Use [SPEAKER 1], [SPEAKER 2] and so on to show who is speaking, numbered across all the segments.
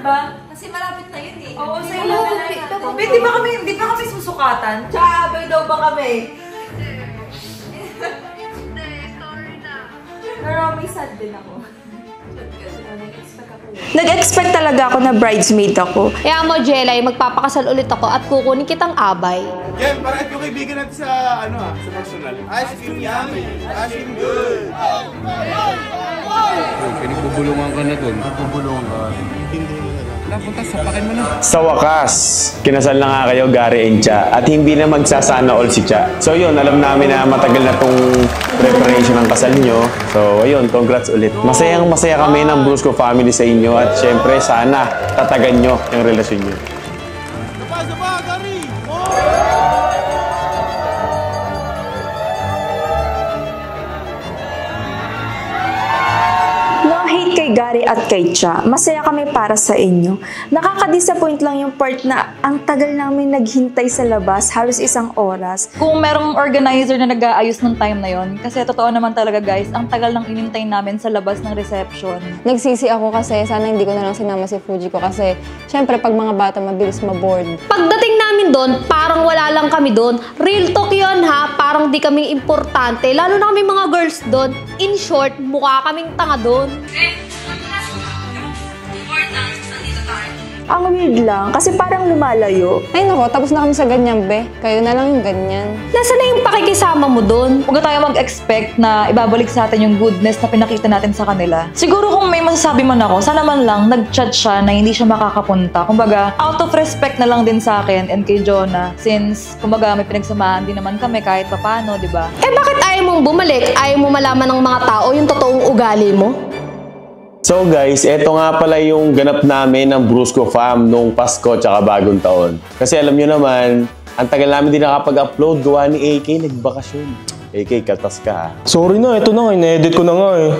[SPEAKER 1] ba?
[SPEAKER 2] Kasi malapit na yun eh.
[SPEAKER 1] Oo, sa'yo lang. Di ba kami susukatan? Tsabay daw ba kami?
[SPEAKER 2] Hindi, sorry na.
[SPEAKER 1] Pero may sad din ako.
[SPEAKER 3] Nag-expect talaga ako na bridesmaid ako.
[SPEAKER 4] Kaya mo, Jelay, magpapakasal ulit ako at kukunin kitang abay.
[SPEAKER 5] Jem, parang yung kaibigan natin sa, sa personal. Ice cream yummy. Ice cream good.
[SPEAKER 6] Pinagbubulungan ka na dun. Pinagbubulungan ka. Hindi na. Napunta, sapakin mo na.
[SPEAKER 7] Sa wakas, kinasal na nga kayo, Gary and Cha. At hindi na magsasana all si Cha. So yun, alam namin na matagal na tong preparation ng kasal nyo. So ayun, congrats ulit. Masayang masaya kami ng Brusco family sa inyo. At syempre, sana tatagan nyo yung relasyon nyo.
[SPEAKER 5] Sapa, Gary!
[SPEAKER 3] No hate kay Gary at kay Cha. Masaya kami para sa inyo. Nakaka-disappoint lang yung part na ang tagal namin naghintay sa labas, halos 1 oras.
[SPEAKER 1] Kung merong organizer na nag-aayos ng time na yon, kasi totoo naman talaga guys, ang tagal nang inintay namin sa labas ng reception.
[SPEAKER 8] Nagsisi ako kasi sana hindi ko na lang sinama si Fuji ko kasi syempre pag mga bata mabilis maboard.
[SPEAKER 4] Pagdating namin doon, parang wala lang kami doon. Real talk yun ha, parang di kami importante. Lalo na kami mga girls doon. In short, mukha kaming tanga doon.
[SPEAKER 3] Ang weird lang, kasi parang lumalayo.
[SPEAKER 8] Ay nako, tapos na kami sa ganyan be. Kayo na lang yung ganyan.
[SPEAKER 4] Nasaan na yung pakikisama mo doon?
[SPEAKER 1] Huwag tayo mag-expect na ibabalik sa atin yung goodness na pinakita natin sa kanila. Siguro kung may masasabi man ako, sana man lang nag-chat siya na hindi siya makakapunta. Kumbaga, out of respect na lang din sa akin and kay Jonah. Since, kumbaga, may pinagsamahan din naman kami kahit papano, di ba?
[SPEAKER 4] Eh bakit ayaw mong bumalik? Ayaw mo malaman ng mga tao yung totoong ugali mo?
[SPEAKER 7] So guys, eto nga pala yung ganap namin ng Brusco Fam nung Pasko tsaka Bagong Taon. Kasi alam nyo naman, ang tagal namin din nakapag-upload, gawa ni AK, nagbakasyon. AK, kaltas ka ha.
[SPEAKER 9] Sorry na, ito na nga, ina-edit ko na nga eh.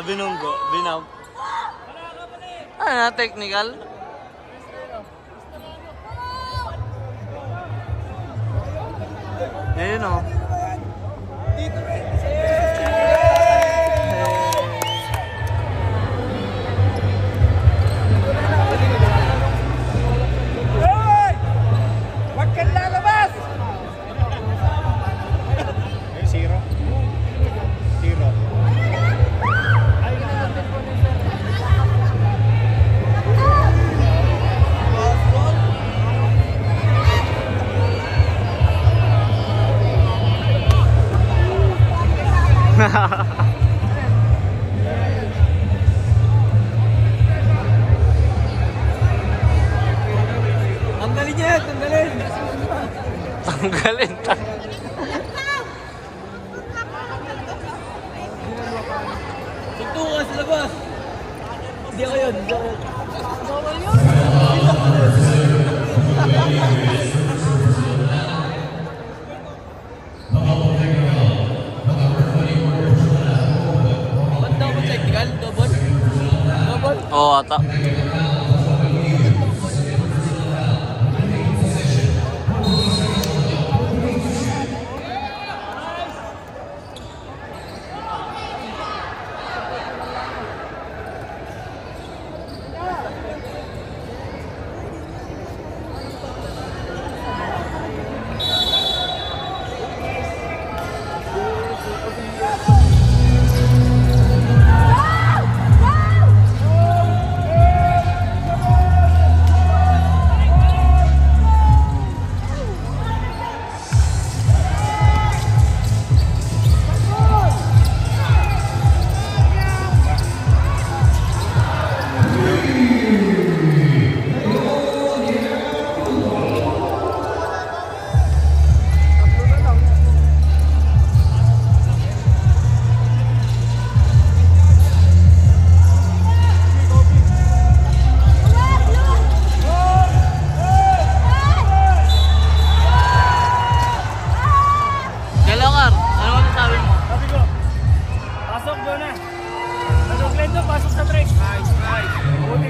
[SPEAKER 10] binunggo, binamp. Ano na, technical? Ayun o.
[SPEAKER 5] Wag kang lalabas! Zero. Zero.
[SPEAKER 10] Tanggalin niya, tanggalin. Tanggalin, Suntukan sa labas. Hindi ako yun, hindi ako yun. Bawal yun. Ba't daw ba technical? Double? Double? Oo, ata.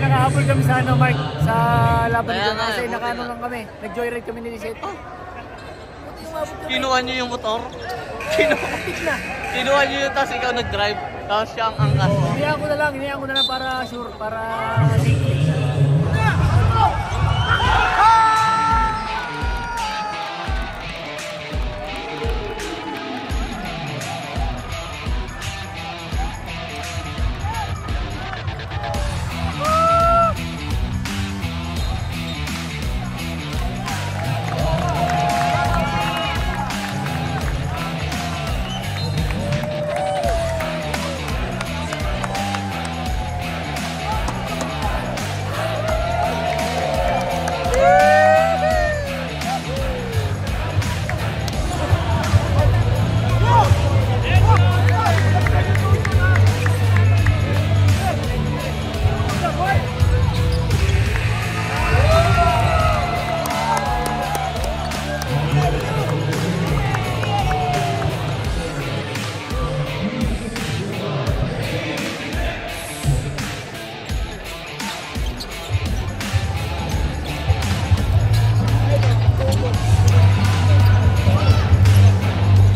[SPEAKER 5] Nakahabol kami sa ano, Mark, sa laban dito kasi nakaano lang kami. Nag-joyride kami ni Lisette.
[SPEAKER 10] Kinuha niyo yung motor? Kinuha niyo yun, tapos ikaw nag-drive, tapos siya ang angkas.
[SPEAKER 5] Hinayaan ko na lang para sure, para safety.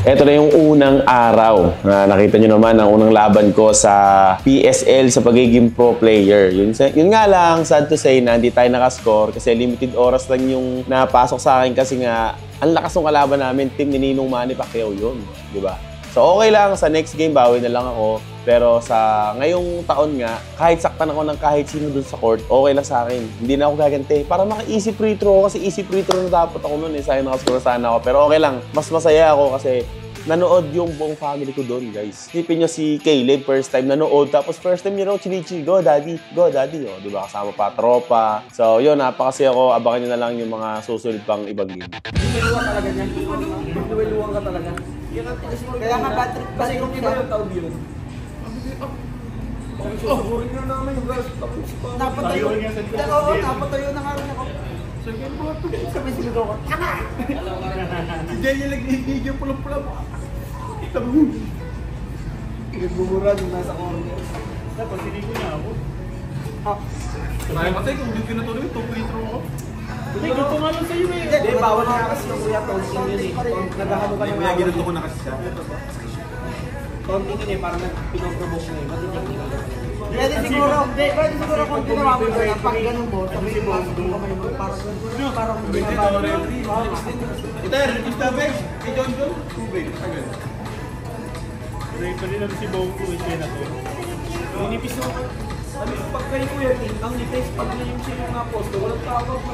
[SPEAKER 7] Ito na yung unang araw na nakita nyo naman ang unang laban ko sa PSL sa pagiging pro player. Yun nga lang, sad to say na hindi tayo nakascore kasi limited oras lang yung napasok sa akin kasi nga ang lakas ng kalaban namin, team ni Ninong Manny Pacquiao yun, di ba? So okay lang, sa next game bawi na lang ako. Pero sa ngayong taon nga, kahit saktan ako ng kahit sino dun sa court, okay lang sa akin. Hindi na ako gaganti. Para maka-easy free throw kasi easy free throw na dapat ako nun eh. Sayang nakascore sana ako. Pero okay lang, mas masaya ako kasi nanood yung buong family ko doon, guys. Isipin nyo si Caleb, first time nanood. Tapos first time niya raw, chinichi, go daddy, go daddy. O, diba? Kasama pa, tropa. So yun, napakasaya ako. Abangan nyo na lang yung mga susunod pang ibang game.
[SPEAKER 5] Duweluwang talaga niya. Duweluwang ka talaga. Kaya nga bad trip kasi kung iba yung tawag yun. Susugurin nyo naman yung glass. Napatayo. Oo, napatayo na nga rin ako. Sabi sinugaw ko. Si Jay yung nag-video pulang-pulang. Nagbumura nung nasa corner.
[SPEAKER 6] Dapat hindi ko niya ako.
[SPEAKER 5] Kaya kasi kung hindi pinatuloy, 2 free throw ako.
[SPEAKER 6] Hindi, gusto nga lang sa'yo eh.
[SPEAKER 5] Hindi, bawal na kasi yung kuya taunting yun eh. Naghahalo ka ng awal. Ginanto ko na kasi siya. Taunting yun eh, parang pinoprovoke na eh. Pwede siguro kung ginawa mo doon, pag ganun mo, sabi ko lang doon kamay mo, parang binabago. Ito, reduce na bag. Kay John John, tubig. Agad.
[SPEAKER 6] Ito rin lang si Bongo, siya na to.
[SPEAKER 5] Ninipis na ako. Pag kayo kuya, ang nipis, pag na yung sino nga posto, walang tawag mo.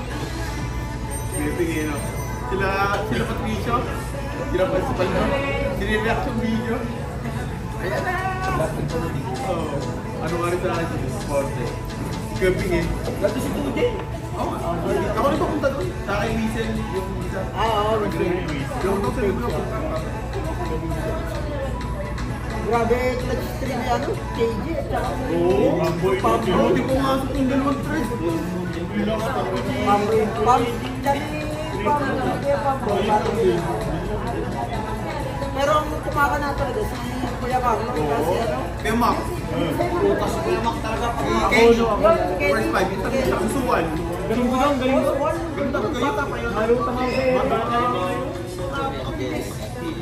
[SPEAKER 6] Pipigin o. Sila Patricio, sila Pansipal mo, sinireaction video. Ayan na! Ano nga rin sa akin sa sport eh. Pipigin.
[SPEAKER 5] Dati si Tude.
[SPEAKER 6] Ako rin papunta doon. Sa kay Wiesel, yung isa.
[SPEAKER 5] Oo,
[SPEAKER 6] yung doon sa grupo.
[SPEAKER 5] Grabe, nag-stream yan, KJ.
[SPEAKER 6] Oo, Pamboy. Hindi ko nga sa itong dalawang thread.
[SPEAKER 5] Pero ang kumaka na talaga si Kuya Mac, kasi ano?
[SPEAKER 6] Kuya Mac.
[SPEAKER 5] Utas Kuya Mac talaga pag
[SPEAKER 6] First 5, yung tabi sa kusuwan.
[SPEAKER 5] Galing mo lang, galing mo.
[SPEAKER 6] Galing talaga yun.
[SPEAKER 5] Malutang ako sa'yo.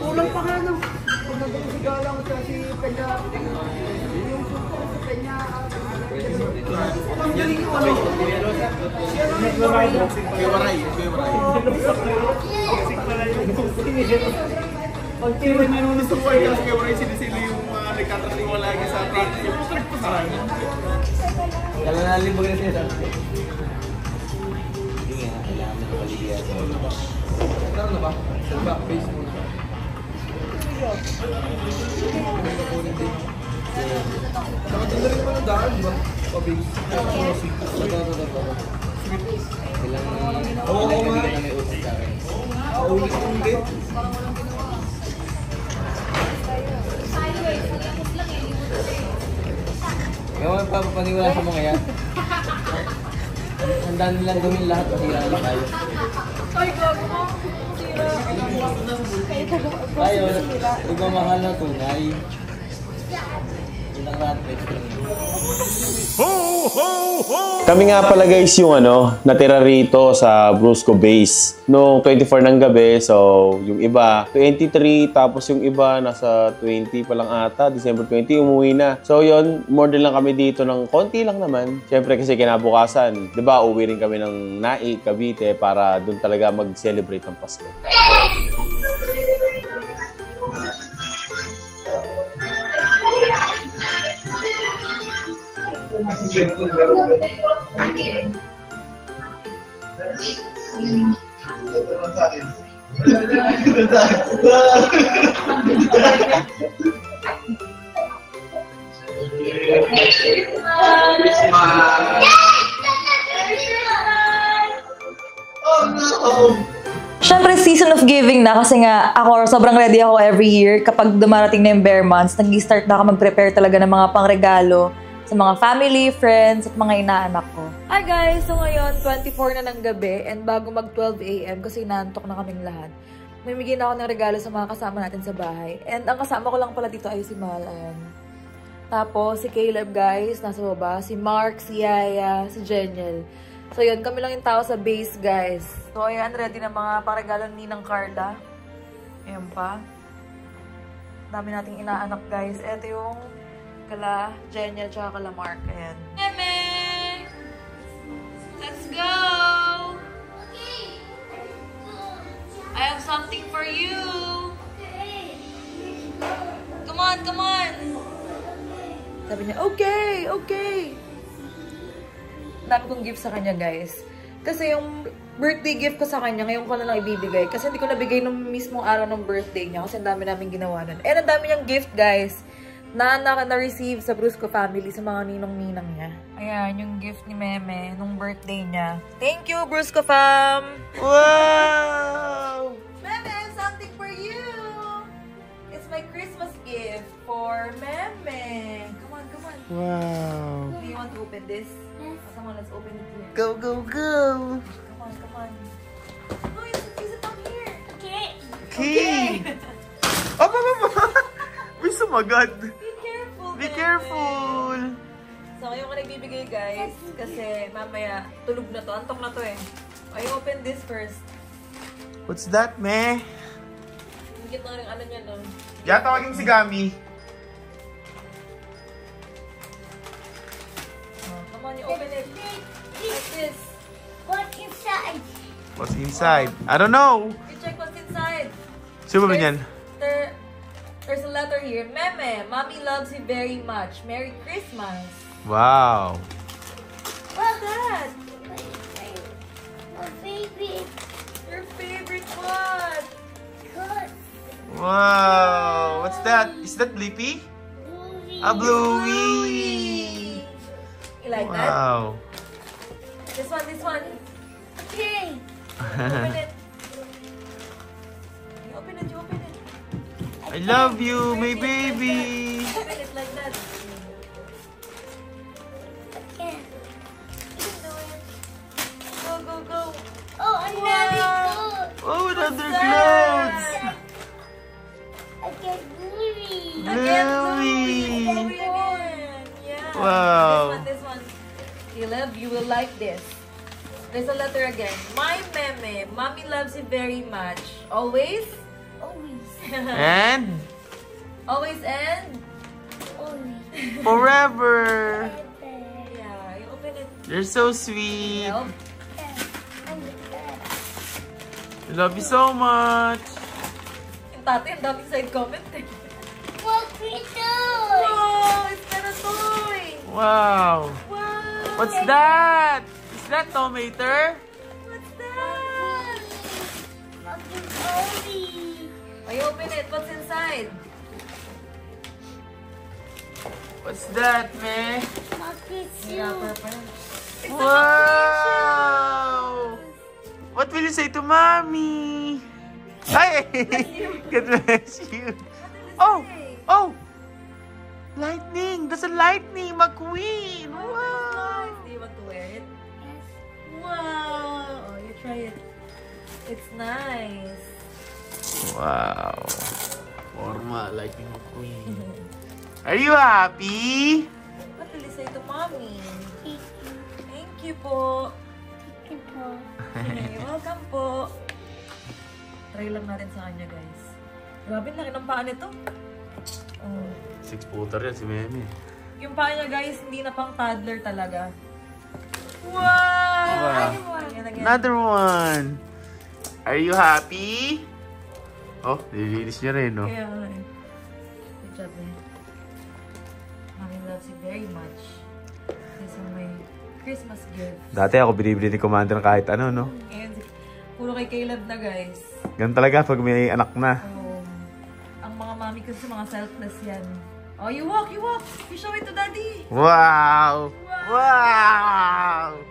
[SPEAKER 5] Kulang pa nga no. Kung nandun si Galang at si Peña, yung suko si Peña, ang galing mo ano?
[SPEAKER 6] Kuya Waray.
[SPEAKER 5] Ang tiro niya nung
[SPEAKER 6] Gusto ko ay kasi Kuya Waray sinisili yung nagkakasiwa lagi sa practice. Yung putrek pa sa akin.
[SPEAKER 10] Kala nalibog na siya.
[SPEAKER 5] Meron na ba? Sa back face mo. Nakatanda rin pa ng daan, di ba? Pabig. Oo nga. Ulit.
[SPEAKER 10] Kaya mo papapaniwala sa mga yan. Handa nilang gawin lahat at hira lang tayo.
[SPEAKER 2] Ay, gago mo.
[SPEAKER 10] Tayo, nagmamahal na tunay.
[SPEAKER 7] Kami nga pala guys yung natira rito sa Brusco Base noong 24 ng gabi. So, yung iba 23, tapos yung iba nasa 20 pa lang ata, December 20 umuwi na. So, yon more din lang kami dito ng konti lang naman. Siyempre kasi kinabukasan, 'di ba? Uwi rin kami ng Naik, Cavite para doon talaga mag-celebrate ng Pasko.
[SPEAKER 1] Siyempre, season of giving na kasi nga ako, sobrang ready ako every year. Kapag dumarating na yung bare months, nag-start na ako mag-prepare talaga ng mga pangregalo sa mga family, friends, at mga inaanak ko. Hi guys! So ngayon, 24 na ng gabi and bago mag 12 AM kasi inaantok na kaming lahat. Mamigay na ako ng regalo sa mga kasama natin sa bahay. And ang kasama ko lang pala dito ay si Mal. Ayan. Tapos si Caleb guys, nasa baba. Si Mark, si Yaya, si Jeniel. So yun, kami lang yung tao sa base guys. So ayan, ready na mga paregalo ni ng Carla. Ayan pa. Dami nating inaanak guys. Ito yung kala Jeniel tsaka kala Mark. Ayan.
[SPEAKER 2] Meme! Let's go! I have something for you! Come on, come on!
[SPEAKER 1] Sabi niya, okay, okay. Dami kong gift sa kanya, guys. Kasi yung birthday gift ko sa kanya, ngayon ko na lang ibibigay. Kasi hindi ko nabigay nung mismong araw ng birthday niya. Kasi ang dami namin ginawa nun. And ang dami niyang gift, guys, na-receive sa Brusco family, sa mga ninong-ninang niya. Ayan, yung gift ni Meme nung birthday niya. Thank you, Brusco fam! Wow!
[SPEAKER 2] Meme, I have something for you! It's my Christmas gift for Meme. Come on, come on.
[SPEAKER 5] Wow.
[SPEAKER 2] Do you want to open this? Come on, let's open it here.
[SPEAKER 5] Go, go, go!
[SPEAKER 2] Come on, come on. No, use it up here. Okay.
[SPEAKER 5] Okay! Aba! May sumagad!
[SPEAKER 2] Be careful.
[SPEAKER 5] careful!
[SPEAKER 2] So, ngayon ko nagbibigay, guys. Kasi mamaya, tulog na to. Antok na to eh. I open this first.
[SPEAKER 5] What's that, meh?
[SPEAKER 2] Higit na rin ano niya, no?
[SPEAKER 5] Yan, tawagin si Gami.
[SPEAKER 2] Oh, come on, you open it. Like this.
[SPEAKER 11] What's inside?
[SPEAKER 5] What's inside? I don't know.
[SPEAKER 2] You check what's inside.
[SPEAKER 5] Sino ba yan?
[SPEAKER 2] There's a letter here. Meme, Mommy loves you very much. Merry Christmas.
[SPEAKER 5] Wow.
[SPEAKER 2] What's that?
[SPEAKER 11] My favorite.
[SPEAKER 2] Your favorite what?
[SPEAKER 11] Good.
[SPEAKER 5] Wow. What's that? Is that Blippi?
[SPEAKER 11] Movie.
[SPEAKER 5] A Bluey.
[SPEAKER 2] You like that?
[SPEAKER 5] Wow.
[SPEAKER 2] This one.
[SPEAKER 11] Okay.
[SPEAKER 2] Open it. You open it.
[SPEAKER 5] I love you, my baby.
[SPEAKER 2] Open it like that.
[SPEAKER 11] Okay.
[SPEAKER 2] Go.
[SPEAKER 11] Oh, another good.
[SPEAKER 5] Oh, another clothes.
[SPEAKER 11] Okay, movie.
[SPEAKER 2] Again,
[SPEAKER 5] Bluey.
[SPEAKER 2] Bluey again. Yeah.
[SPEAKER 5] Wow.
[SPEAKER 2] This one. Caleb, you will like this. There's a letter again. My meme, Mommy loves you very much. Always?
[SPEAKER 11] Always.
[SPEAKER 5] And
[SPEAKER 2] Always and?
[SPEAKER 11] Always.
[SPEAKER 5] forever.
[SPEAKER 2] Yeah, you open it.
[SPEAKER 5] You're so sweet.
[SPEAKER 2] Help.
[SPEAKER 5] I love you so much.
[SPEAKER 2] Yung tatay, ang daming side comment eh.
[SPEAKER 11] What creature?
[SPEAKER 2] Wow, it's not a toy.
[SPEAKER 5] Wow.
[SPEAKER 2] Wow.
[SPEAKER 5] What's that? Is that tomato?
[SPEAKER 2] What's that?
[SPEAKER 11] Fucking Obi.
[SPEAKER 2] Oh, you open it. What's inside?
[SPEAKER 5] What's that, man?
[SPEAKER 11] Fucking
[SPEAKER 2] Yeah,
[SPEAKER 11] shoe.
[SPEAKER 2] purple. It's
[SPEAKER 5] Wow! What will you say to mommy? Hi! God bless you. Oh! Oh! Lightning! That's a lightning, McQueen! Wow!
[SPEAKER 2] Do you want to wear it? Wow. Oh, you try it. It's nice.
[SPEAKER 5] Wow! Forma, lightning McQueen. Are you happy?
[SPEAKER 2] What will you say to mommy? Thank you po. You're welcome po. Try lang natin sa kanya, guys. Grabe, laki ng paa nito. Oh.
[SPEAKER 5] 6-footer yan si Meme.
[SPEAKER 2] Yung paa niya, guys, hindi na pang toddler talaga. Wow!
[SPEAKER 5] Wow.
[SPEAKER 2] Again, again.
[SPEAKER 5] Another one. Are you happy? Oh, nililis niya rin, no?
[SPEAKER 2] Kaya nga eh. Good job eh. Mommy loves you very much. This is my Christmas gift.
[SPEAKER 5] Dati ako binibili ni Commander kahit ano, no?
[SPEAKER 2] And puro kay Caleb na, guys.
[SPEAKER 5] Ganun talaga pag may anak na.
[SPEAKER 2] Ang mga mami kasi mga selfless yan. Oh, you walk! You show it to daddy!
[SPEAKER 5] Wow! Wow!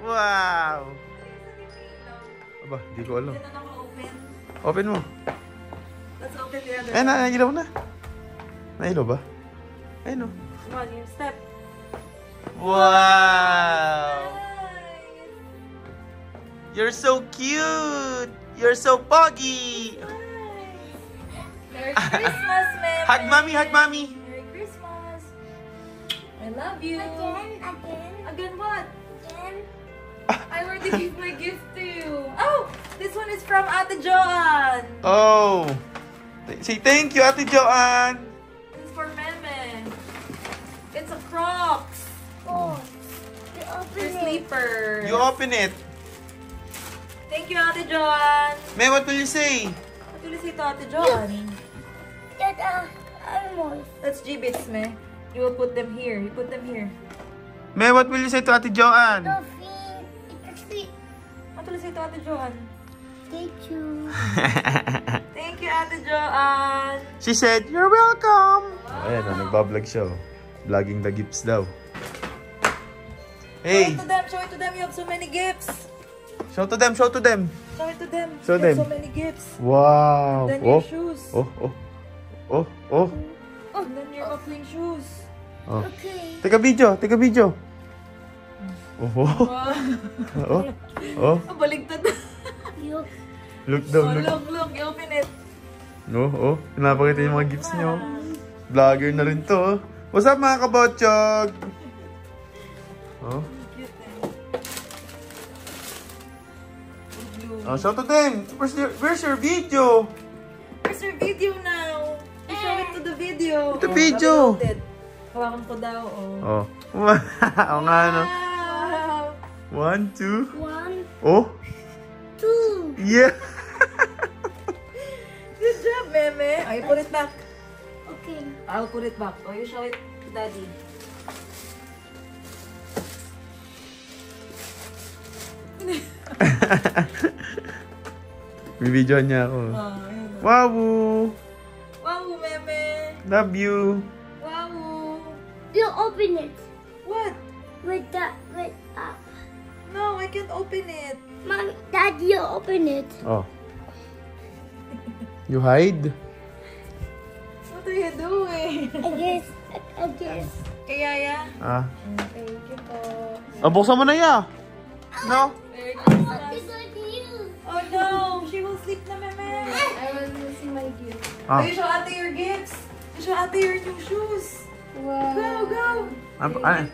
[SPEAKER 5] Wow! Aba, di ko alam.
[SPEAKER 2] Ito na naka-open.
[SPEAKER 5] Open mo.
[SPEAKER 2] Let's open the other.
[SPEAKER 5] Eh, nailaw na. Nailaw ba? Ayun, no?
[SPEAKER 2] Come on, you step.
[SPEAKER 5] Wow! You're so cute! You're so poggy!
[SPEAKER 2] Merry Christmas, Meme!
[SPEAKER 5] Hug mommy! Hug mommy!
[SPEAKER 2] Merry Christmas! I love you! Again what? I already gave my gift to you. Oh! This one is from Ate Joanne!
[SPEAKER 5] Oh! Say thank you, Ate Joanne!
[SPEAKER 2] This is for Meme. It's a Crocs!
[SPEAKER 11] Oh,
[SPEAKER 2] Your sleeper!
[SPEAKER 5] You open it!
[SPEAKER 2] Thank you, Ate Joanne!
[SPEAKER 5] May, what will you say?
[SPEAKER 2] What will you say to Ate Joanne? That's G-Bits, me. You will put them here. You put them here.
[SPEAKER 5] May, what will you say to Ate Joanne?
[SPEAKER 2] What will you say to Ate Joanne?
[SPEAKER 11] Thank you.
[SPEAKER 2] Thank you, Ate Joanne!
[SPEAKER 5] She said, you're welcome! Ayan, nagbablog siya. Vlogging the gifts daw. Hey!
[SPEAKER 2] Show it to them. You have so many gifts.
[SPEAKER 5] Show to them, show to them.
[SPEAKER 2] Show it to them.
[SPEAKER 5] Show
[SPEAKER 2] You
[SPEAKER 5] them.
[SPEAKER 2] have so many gifts.
[SPEAKER 5] Wow!
[SPEAKER 2] Then your shoes.
[SPEAKER 5] Oh!
[SPEAKER 2] And then your muffling shoes.
[SPEAKER 5] Oh.
[SPEAKER 11] Okay.
[SPEAKER 5] Take a video, take a video. Oh!
[SPEAKER 2] Wow.
[SPEAKER 5] Oh!
[SPEAKER 2] Baligtad.
[SPEAKER 5] Look daw,
[SPEAKER 2] Oh,
[SPEAKER 5] look.
[SPEAKER 2] look. You open it.
[SPEAKER 5] Oh! Pinapakita yung mga gifts niyo. Vlogger na rin to.
[SPEAKER 6] What's up mga kabotchog? Oh. Oh, show to them. Where's your video?
[SPEAKER 2] Where's your video now? You show it to the video.
[SPEAKER 6] The video.
[SPEAKER 2] Hawakan ko daw,
[SPEAKER 6] Oh. Oo nga, ano?
[SPEAKER 2] Wow.
[SPEAKER 6] 1, 2.
[SPEAKER 11] 1,
[SPEAKER 6] Oh.
[SPEAKER 11] 2.
[SPEAKER 6] Yeah.
[SPEAKER 2] Good job, Meme. Okay, put it back.
[SPEAKER 11] Okay.
[SPEAKER 2] I'll put it back. Oh, you show it to Daddy.
[SPEAKER 6] Bibidyoan niya ako.
[SPEAKER 2] Oh, ayun.
[SPEAKER 6] Wow!
[SPEAKER 2] Wow, Meme.
[SPEAKER 6] Love you!
[SPEAKER 2] Wow.
[SPEAKER 11] You open it.
[SPEAKER 2] What?
[SPEAKER 11] With
[SPEAKER 2] No, I can't open it.
[SPEAKER 11] Mom, Dad, you open it.
[SPEAKER 6] Oh. You hide?
[SPEAKER 2] What are you doing?
[SPEAKER 11] I guess.
[SPEAKER 2] Kay Yaya?
[SPEAKER 6] Ah.
[SPEAKER 2] Thank you po.
[SPEAKER 6] Oh, buksan mo na ya! No?
[SPEAKER 2] Merry
[SPEAKER 11] I
[SPEAKER 2] Christmas.
[SPEAKER 11] want to go to you.
[SPEAKER 2] Oh no, she will sleep na, Meme.
[SPEAKER 11] I want to see my gift.
[SPEAKER 6] Ah.
[SPEAKER 2] Oh, you show ate your gifts. You show ate your new shoes.
[SPEAKER 11] Wow.
[SPEAKER 2] Go.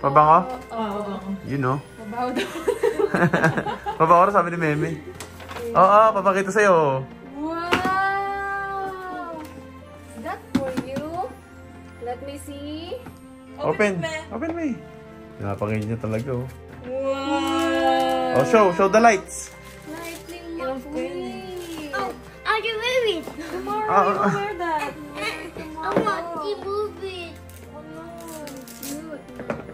[SPEAKER 6] Pabango?
[SPEAKER 2] Oh.
[SPEAKER 6] You know.
[SPEAKER 2] Mabaho daw.
[SPEAKER 6] Pabango sabi ni Meme. Oo, papakita sa'yo.
[SPEAKER 4] Wow! Is that for you? Let me see.
[SPEAKER 6] Open.
[SPEAKER 2] it, Me.
[SPEAKER 6] Open me. Napakingin niya talaga, oh.
[SPEAKER 2] Wow.
[SPEAKER 6] Oh, show the lights.
[SPEAKER 4] Lightning
[SPEAKER 2] McQueen.
[SPEAKER 11] Oh, I can move it.
[SPEAKER 2] Tomorrow
[SPEAKER 6] Ah,
[SPEAKER 2] you will wear that.
[SPEAKER 11] I want to move it.
[SPEAKER 2] Oh no.
[SPEAKER 4] Cute.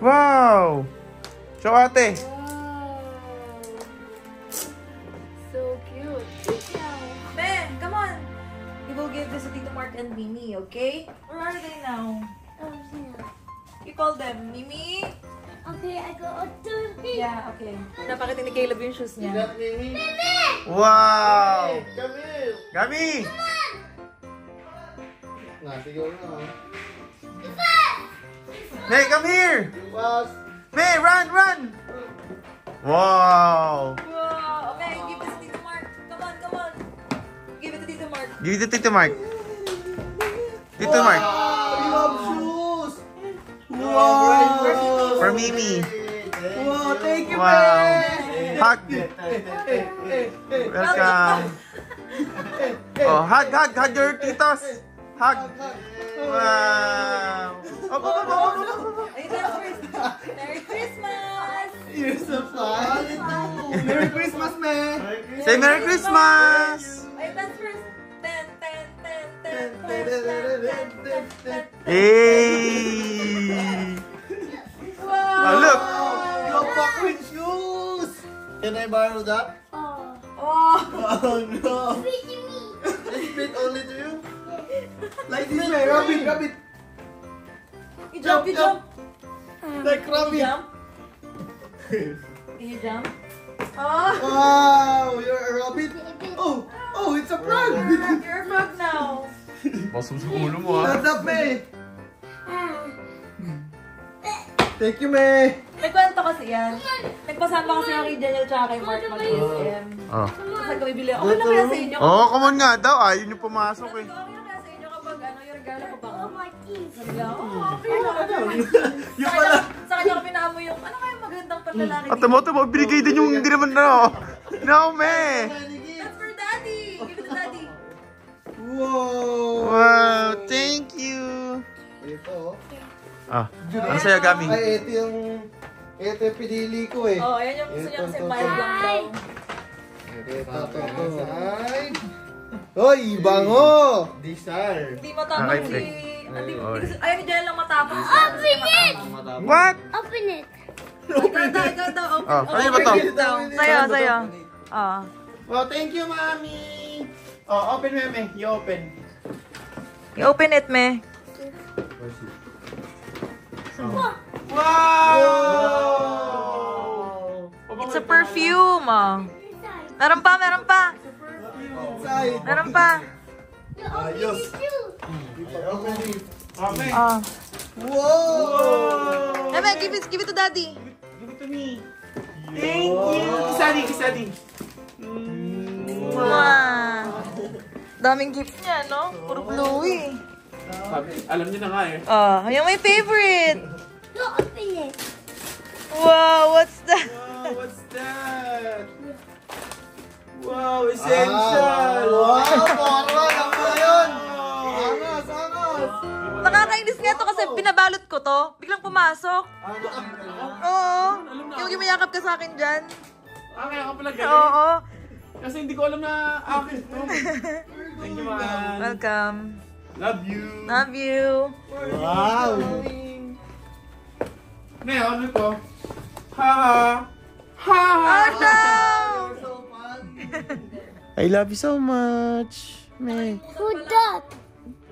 [SPEAKER 6] Wow! Show ate.
[SPEAKER 4] Wow. So cute.
[SPEAKER 2] Me, come on. You will give this to Tito Mark and Mimi, okay? Where are they now?
[SPEAKER 11] Oh, yeah.
[SPEAKER 2] You call them Mimi?
[SPEAKER 11] Okay, I go to the
[SPEAKER 2] Yeah, okay. Napakita ni Caleb yung shoes niya.
[SPEAKER 6] Wow!
[SPEAKER 5] Come here.
[SPEAKER 6] Gami!
[SPEAKER 5] Nasigaw na.
[SPEAKER 6] Hey, come here!
[SPEAKER 5] Pas.
[SPEAKER 6] May, run! Wow!
[SPEAKER 2] Wow. Okay, give this to Tito Mark. Come on. Give it to Tito Mark.
[SPEAKER 6] Give it to Tito Mark. Tito Mark.
[SPEAKER 5] You have shoes. Wow.
[SPEAKER 6] For Mimi.
[SPEAKER 5] Wow, thank you,
[SPEAKER 6] Wow.
[SPEAKER 5] man.
[SPEAKER 6] Hug. Welcome. Oh, hug your titos. Hug. Wow. Up.
[SPEAKER 2] Ayun na, first. Merry Christmas!
[SPEAKER 5] You're so fun. Merry Christmas, man.
[SPEAKER 6] Say Merry Christmas.
[SPEAKER 2] Ayun, that's first. Ten.
[SPEAKER 6] Hey.
[SPEAKER 2] Wow!
[SPEAKER 6] Oh, look.
[SPEAKER 5] You have Paquin shoes. Can I borrow that?
[SPEAKER 11] Oh,
[SPEAKER 2] Oh!
[SPEAKER 5] Oh no.
[SPEAKER 11] fit me.
[SPEAKER 5] Does it fit only to you? Like this way, rabbit.
[SPEAKER 2] You jump.
[SPEAKER 5] Like
[SPEAKER 2] You
[SPEAKER 5] rabbit.
[SPEAKER 2] jump. Can you jump? Oh!
[SPEAKER 5] Wow, you're a rabbit. Oh, it's a frog.
[SPEAKER 2] You're a frog now.
[SPEAKER 6] Basum sa ulo mo, ha?
[SPEAKER 5] Stand up, May. Thank you, May.
[SPEAKER 2] May kwento kasi yan. Nagpasama kasi ako kay Daniel tsaka kay Mark mag-SM.
[SPEAKER 6] Oh.
[SPEAKER 2] Tapos nagkabibili ako. Okay lang kaya sa inyo?
[SPEAKER 6] Oh, come on nga daw. Ayaw niyo pumasok eh.
[SPEAKER 2] Okay lang kaya sa inyo kapag yung regalo ko ba?
[SPEAKER 11] Oh, my teeth.
[SPEAKER 2] Sabi niya, okay lang.
[SPEAKER 5] Yung pala.
[SPEAKER 2] Sa kanya ko pinamo yung, ano kaya magandang panlalaki
[SPEAKER 6] At mo, binigay din yung hindi naman na. No, me.
[SPEAKER 2] That's for Daddy! Give it to Daddy!
[SPEAKER 5] Wow.
[SPEAKER 6] Wow, thank you.
[SPEAKER 5] Ito.
[SPEAKER 6] Ah, ano sa'yo, Gami?
[SPEAKER 5] Ay, ito yung pinili ko eh.
[SPEAKER 2] Oh, ayan yung gusto niya kasi mild lang daw.
[SPEAKER 5] Ito. Hoy, bango! Desire.
[SPEAKER 2] Hindi matapang si... Ayaw ni Jen lang matapang.
[SPEAKER 11] Open it.
[SPEAKER 6] What?
[SPEAKER 11] Open it.
[SPEAKER 2] Ikaw daw.
[SPEAKER 6] Oh, ano ba to?
[SPEAKER 1] Sa'yo. Ah.
[SPEAKER 5] Well, thank you, Mami. Oh, open, Meme. You open.
[SPEAKER 1] I-open it, me.
[SPEAKER 5] Wow!
[SPEAKER 1] It's a perfume. Meron pa.
[SPEAKER 5] Inside.
[SPEAKER 1] Meron pa.
[SPEAKER 11] You open it too.
[SPEAKER 5] Open it.
[SPEAKER 1] Ah.
[SPEAKER 5] Wow!
[SPEAKER 1] Eme, give it to Daddy.
[SPEAKER 5] Give it to me. Thank you. Kisadi.
[SPEAKER 1] Wow. Daming gift niya, no? Puro blue eh.
[SPEAKER 6] Sabi, alam niyo na nga eh.
[SPEAKER 1] Oh, yung my favorite.
[SPEAKER 11] Go open it.
[SPEAKER 1] Wow, what's that?
[SPEAKER 6] Wow, what's that? Wow, essential!
[SPEAKER 5] Wow, Moro! Alam mo yun! Angas, angas!
[SPEAKER 1] Nakakainis nga to kasi pinabalot ko to. Biglang pumasok. Oo. Yung gumayakap ka sa akin dyan.
[SPEAKER 6] Kaya ka pala galing.
[SPEAKER 1] Oo.
[SPEAKER 6] Kasi hindi ko alam na akin to. Thank you, man.
[SPEAKER 1] Welcome.
[SPEAKER 6] Love you.
[SPEAKER 1] Love you.
[SPEAKER 5] Wow!
[SPEAKER 6] Ngayon, ano to? Ha-ha! Ha-ha!
[SPEAKER 1] Oh no!
[SPEAKER 5] I love you so much. May.
[SPEAKER 11] Who that?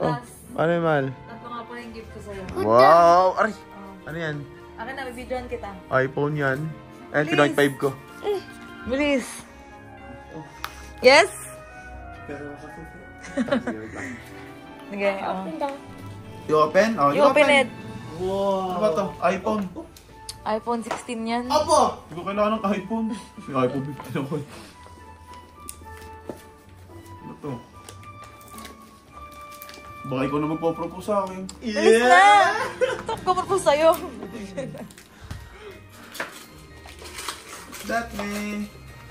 [SPEAKER 5] Oh, ano yung mahal?
[SPEAKER 1] At mga po yung gift ko sa'yo.
[SPEAKER 5] Wow! Aray! Ano yan?
[SPEAKER 1] Akin na, bibidyoan kita.
[SPEAKER 5] iPhone yan. Ayan, Pinoy 5 ko.
[SPEAKER 1] Bilis. Yes? Sige, oh.
[SPEAKER 5] You open? Oh,
[SPEAKER 1] You open it.
[SPEAKER 5] Wow! Ano ba to? iPhone.
[SPEAKER 1] iPhone 16 yan.
[SPEAKER 5] Apo!
[SPEAKER 6] Hindi ko kailangan ng iPhone. May iPhone 15 ako eh. Ano to? Baka ikaw na magpo-propose sa akin.
[SPEAKER 1] Bilis na! Top ko po sa'yo.
[SPEAKER 5] That me.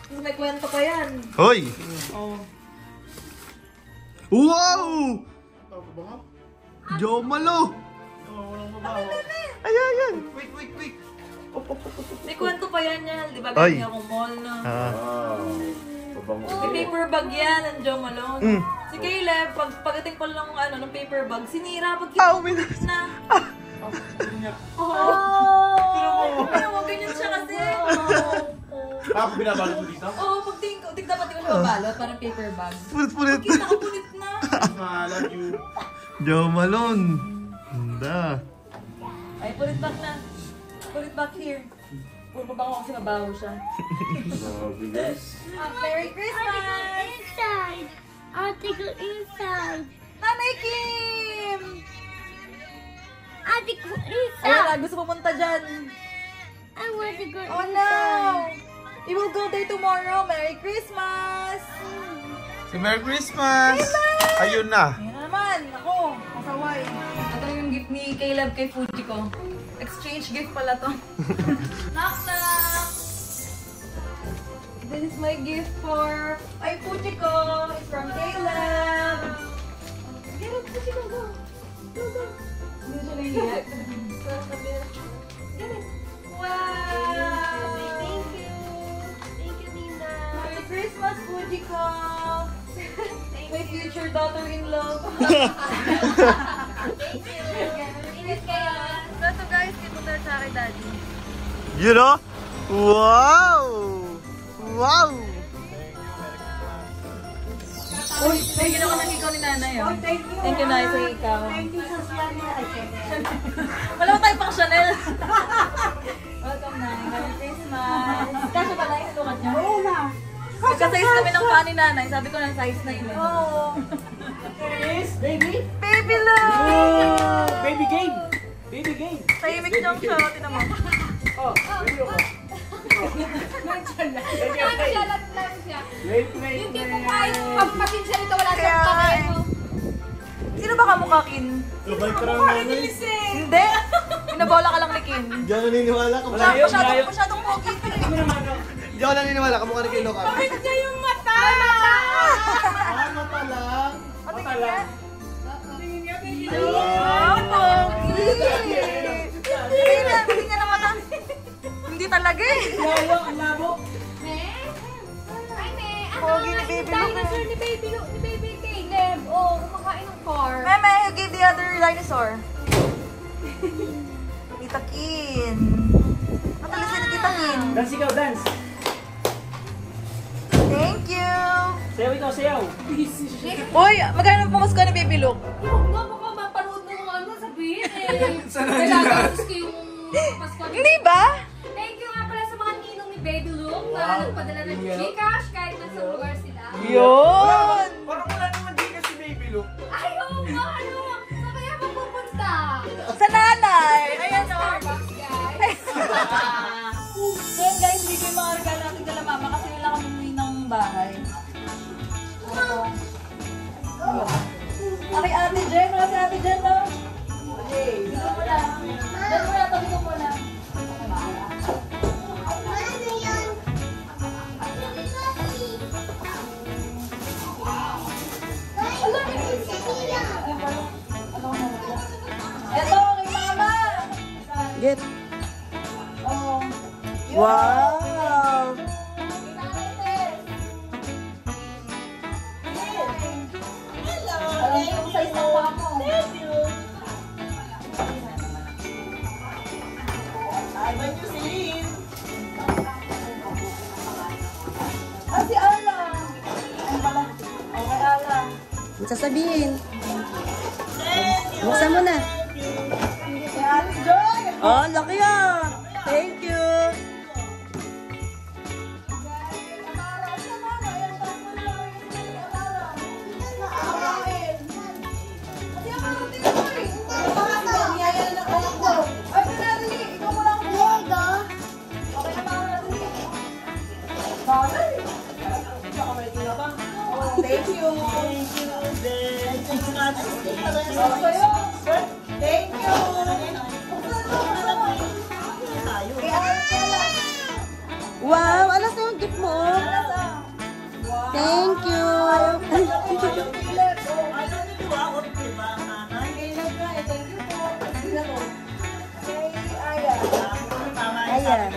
[SPEAKER 1] Tapos may kwento pa yan.
[SPEAKER 5] Hoy!
[SPEAKER 1] Oh.
[SPEAKER 5] Wow! Jomalo! Ayan! Wait, wait, wait!
[SPEAKER 1] May kwento pa yan yan. Di ba
[SPEAKER 5] Ay.
[SPEAKER 1] galing akong mall na?
[SPEAKER 6] Pabango.
[SPEAKER 1] May paper bag yan, ng Jo Malone. Si Caleb, pagdating pa lang ng paper bag, sinira pag kinupit na. Pero mo, ganyan siya kasi.
[SPEAKER 6] Ako binabalot mo dito?
[SPEAKER 1] Oo, pag dapat yung mabalot, parang paper bag.
[SPEAKER 5] Punit-punit!
[SPEAKER 1] Kita ko punit na.
[SPEAKER 6] I love you.
[SPEAKER 5] Jomalon! Handa!
[SPEAKER 1] Ay, put it back na. Put it back here. Puro ba ako kasi mabaho siya.
[SPEAKER 6] Grabe guys.
[SPEAKER 1] Merry Christmas!
[SPEAKER 11] Inside. I'll take it inside.
[SPEAKER 1] Nanay Kim!
[SPEAKER 11] I'll take it
[SPEAKER 1] Ayun
[SPEAKER 11] inside.
[SPEAKER 1] na, gusto pumunta dyan.
[SPEAKER 11] I want to go
[SPEAKER 1] Oh
[SPEAKER 11] inside.
[SPEAKER 1] no! We will go there tomorrow. Merry Christmas!
[SPEAKER 5] Si Merry Christmas! Ayun na!
[SPEAKER 1] Ayan na naman, ako, kasaway. Ito yung gift ni Caleb kay Fuji ko. Exchange gift pala to. Knock knock! This is my gift for ay Fuji ko. It's from Caleb. Get it, Fuji ko, go. Go, go. Hindi siya nahihiyak. Get it. Wow! Thank you. Thank you, Nina. Merry Christmas, Fuji ko. My future daughter-in-law. Thank you. Ingat kayo. So guys, ito na sa akin, Daddy.
[SPEAKER 5] You know? Wow! Wow!
[SPEAKER 1] Uy, thank you naman ikaw ni Nanay. Oh. Thank you, Nay, sa ikaw. Wala mo tayo pang Chanel. Welcome, Nay. Merry Christmas. Kasya ba, Nay? Lukat niyo? Oo na. Nagka-size kami ng paa ni Nanay. Sabi ko ng size na yun. Oo.
[SPEAKER 10] Baby?
[SPEAKER 1] Baby love!
[SPEAKER 10] Baby game! Baby game!
[SPEAKER 1] Tahimik niyang siya. Tinan mo.
[SPEAKER 10] Oh, baby ako.
[SPEAKER 4] Nagsalat lang siya.
[SPEAKER 10] Wait, wait,
[SPEAKER 4] Yung tipo kahit pagpatin siya nito, wala
[SPEAKER 1] Kaya
[SPEAKER 4] siyang
[SPEAKER 1] nga
[SPEAKER 4] kamay
[SPEAKER 1] eh.
[SPEAKER 4] mo.
[SPEAKER 1] Sino ba kamukha, Kin?
[SPEAKER 5] Sabay ka lang
[SPEAKER 1] Hindi. Pinabola ka lang ni Kin.
[SPEAKER 5] Hindi ako naniniwala ka
[SPEAKER 10] Malayo, malayo.
[SPEAKER 1] Masyadong pogi.
[SPEAKER 5] Hindi ako naniniwala ka mukha ni Kilo ka.
[SPEAKER 1] Bakit niya yung mata?
[SPEAKER 5] Mata lang.
[SPEAKER 1] Mata lang.
[SPEAKER 10] Tingin niya, baby.
[SPEAKER 1] Wow, pogi. Hindi nga na mata. Hindi talaga eh.
[SPEAKER 10] Lalo, ang labo.
[SPEAKER 4] Ay, me.
[SPEAKER 1] Pogi ni Baby Luke.
[SPEAKER 4] Dinosaur ni Baby Caleb. Oh, kumakain ng car.
[SPEAKER 1] Meme, you gave the other dinosaur. Tita Kin. Matalis na Tita Kin.
[SPEAKER 10] Dance ikaw, dance.
[SPEAKER 1] Thank you.
[SPEAKER 10] Sayaw ikaw, sayaw.
[SPEAKER 1] Uy, magkano pumasko ni Baby Luke?
[SPEAKER 4] Huwag nga, baka mapanood mo kung ano sabihin eh. Kailangan ko yung Pasko.
[SPEAKER 1] Hindi ba?
[SPEAKER 4] Thank you nga pala sa mga ninong ni Baby Luke na nagpadala ng Gcash kahit nasa lugar sila.
[SPEAKER 1] Yun.
[SPEAKER 6] Parang wala naman din kasi baby look.
[SPEAKER 4] Ay, oo nga, ano? Saan kaya magpupunta?
[SPEAKER 1] Sa nanay. Ayan o.
[SPEAKER 4] Starbucks, guys.
[SPEAKER 1] So yun guys, hindi ko yung mga regalo natin kala mama kasi wala kami umuwi ng bahay. Okay, Ate Jen. Wala si Ate Jen.
[SPEAKER 5] Ulit. Wow!
[SPEAKER 2] Alam yung size ng paa mo. Thank you.
[SPEAKER 5] Ay, you see?
[SPEAKER 2] Si Ala. Ay pala. Okay, Ala.
[SPEAKER 5] Ang sasabihin. Buksan mo na.
[SPEAKER 2] Joy!
[SPEAKER 5] Oh, laki yan. Thank you.
[SPEAKER 2] Thank you. Thank you.
[SPEAKER 5] Wow, alas na yung gift mo. Thank you. Ayan.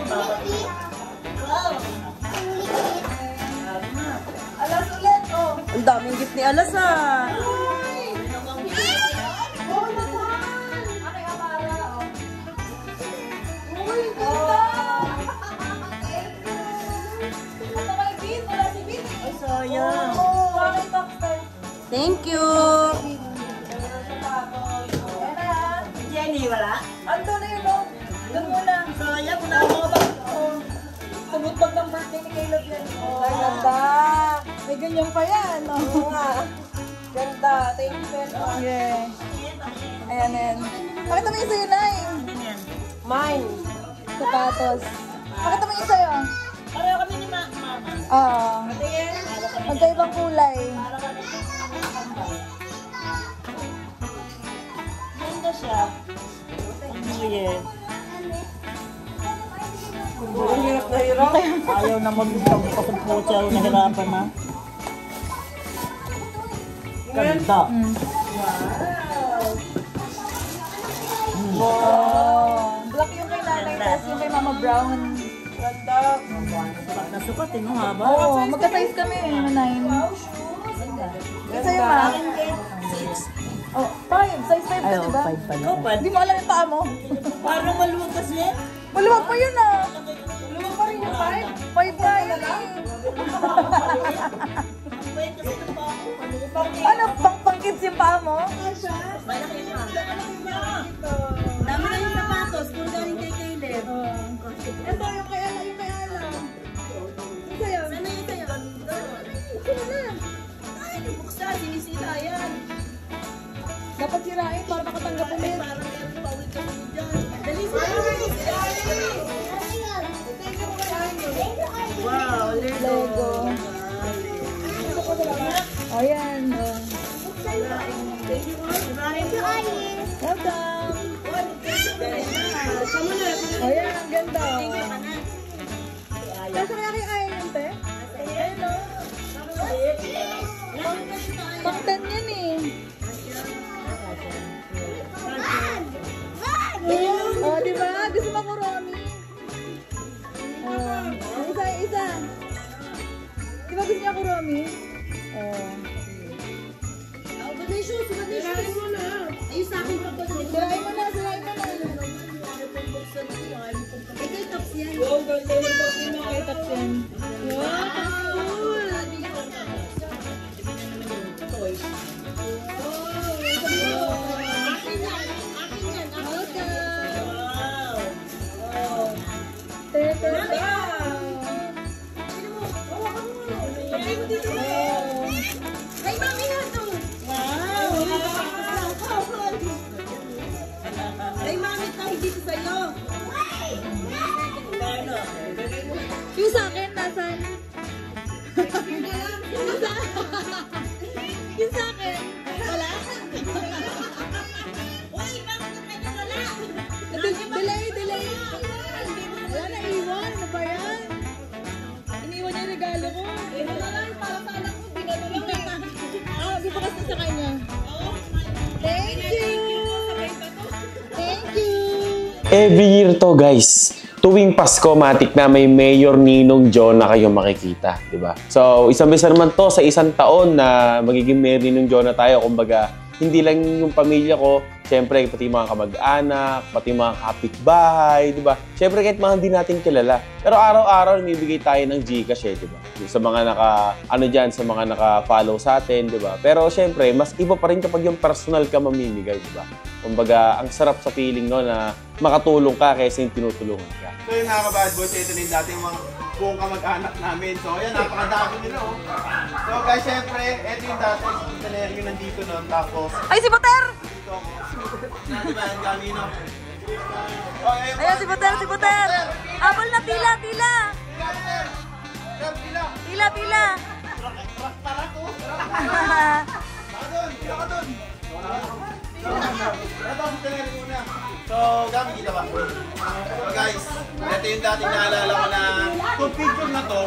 [SPEAKER 2] Alas ulit, oh.
[SPEAKER 5] Ang daming gift ni Alas ah. Sayang. Thank you.
[SPEAKER 2] Jenny, wala? Ando na yun, oh. Doon muna. Sayang, wala ako ba? Tubot bag ng birthday ni Caleb yan. Ay, ganda. May ganyan pa yan, no? Oo nga. Ganda. Thank you, Ben. Yeah. Ayan, ayan. Pakita mo yung sa'yo, Nay.
[SPEAKER 5] Mine.
[SPEAKER 2] Sapatos. Pakita mo yung sa'yo.
[SPEAKER 5] Pareho kami ni Mama.
[SPEAKER 2] Oo. Magkaibang kulay.
[SPEAKER 5] Ganda siya. Yes. Ang hirap na hirap. Ayaw na magpapasumpo siya. Nahirapan na. Ganda.
[SPEAKER 2] Wow. Black yung kay nanay, tapos yung kay Mama Brown. Ganda.
[SPEAKER 5] Nasukat eh, no? Haba.
[SPEAKER 2] Oo, magka-size kami, 9. Yung sa'yo, Ma? Oh, 5. Size 5 ka, diba?
[SPEAKER 5] 5 pala.
[SPEAKER 2] Hindi mo alam yung paa mo.
[SPEAKER 5] Parang maluwag kasi.
[SPEAKER 2] Maluwag pa yun, ah. Maluwag pa rin yung 5. 5 nga yun, eh. Ano, pang-kids yung paa mo?
[SPEAKER 5] Malaki pa. Dami na yung sapatos. Kung galing kay Caleb.
[SPEAKER 2] Ito, yung kay Ala, yung kay Ala. Yung sa'yo.
[SPEAKER 5] Sana yung sa'yo.
[SPEAKER 2] Buksan mo na.
[SPEAKER 5] Ay, buksan. Sinisira yan.
[SPEAKER 2] Dapat sirain para makatanggap ulit.
[SPEAKER 5] Parang meron pa ulit kami dyan. Dali sa wow, Lego.
[SPEAKER 2] O, yan.
[SPEAKER 5] Thank you,
[SPEAKER 2] Welcome.
[SPEAKER 5] Kamu na.
[SPEAKER 2] O, yan. Ang ganda. Nasa kaya kay Ayan yun, te? Ayun, o. Pang 10 yan, eh. Oh, di ba? Gusto mo ko, Romy? Oh, isa. Di ba gusto niya ko, Romy? Oh.
[SPEAKER 5] Sirain mo na. Ayun sa akin pa po.
[SPEAKER 2] Sirain mo na.
[SPEAKER 5] Ito tops yan.
[SPEAKER 2] Wow, ganda yung box yung mga taps yan. Wow, cool!
[SPEAKER 5] Ay, mami na to. Wow. Ay, mami to. Hindi ko sa'yo.
[SPEAKER 2] Yung sa akin, nasan? Yung sa akin, wala?
[SPEAKER 5] Uy, bakit ka na wala?
[SPEAKER 2] Delay. Wala na iwan. Ano ba yan? Iniwan niya yung regalo ko. Iniwan na lang para sa anak ko. Binalo lang eh. Ah, bukas na sa kanya. Thank you! Thank you!
[SPEAKER 7] Every year to, guys. Tuwing Pasko, matik na may Mayor Ninong John na kayo makikita, di ba? So, isang beses naman to sa isang taon na magiging Mayor Ninong John na tayo. Kumbaga, hindi lang yung pamilya ko, siyempre, pati mga kamag-anak, pati mga kapitbahay, di ba? Siyempre, kahit mga hindi natin kilala. Pero araw-araw, nibigay tayo ng Gcash, di ba? Sa mga sa mga naka-follow sa atin, di ba? Pero siyempre, mas iba pa rin kapag yung personal ka mamimigay, di ba? Kumbaga, ang sarap sa feeling no na makatulong ka kaysa yung tinutulungan ka.
[SPEAKER 5] So yun mga ka-bad boys, ito na yung dating mga buong kamag-anak namin. So ayan, napakadami nila oh. So guys, syempre, ito yung dating yung nandito nun. Tapos,
[SPEAKER 1] Ay, si Buter!
[SPEAKER 5] dito ako. Diba yung gamino?
[SPEAKER 1] Ayan, si Buter, si Buter! Apple na, pila, pila! Pila, pila!
[SPEAKER 5] Para ko! Pila ka dun! Ito, si Teneri muna. So, gamit kita ba? So guys, ito yung dating naalala ko na itong picture na to,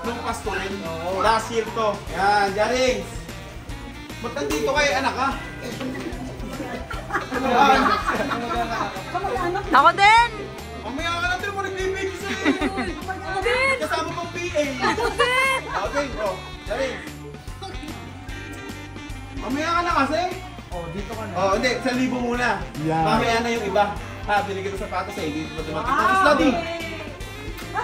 [SPEAKER 5] nung Pasko rin. Last year to. Yan, Jarings. Ba't nandito kayo, anak ha?
[SPEAKER 1] Ako din!
[SPEAKER 5] Mamaya ka natin mo nagbibig sa'yo.
[SPEAKER 1] Ako din!
[SPEAKER 5] Kasama pang PA.
[SPEAKER 1] Ako din!
[SPEAKER 5] Okay, bro. Jarings. Mamaya ka na kasi. Oh, dito ka na. Oh, hindi. 1,000 muna. Yeah. Mamaya na yung iba. Ha, binigay ko sapatos eh. Dito pa dumating. Wow. Study!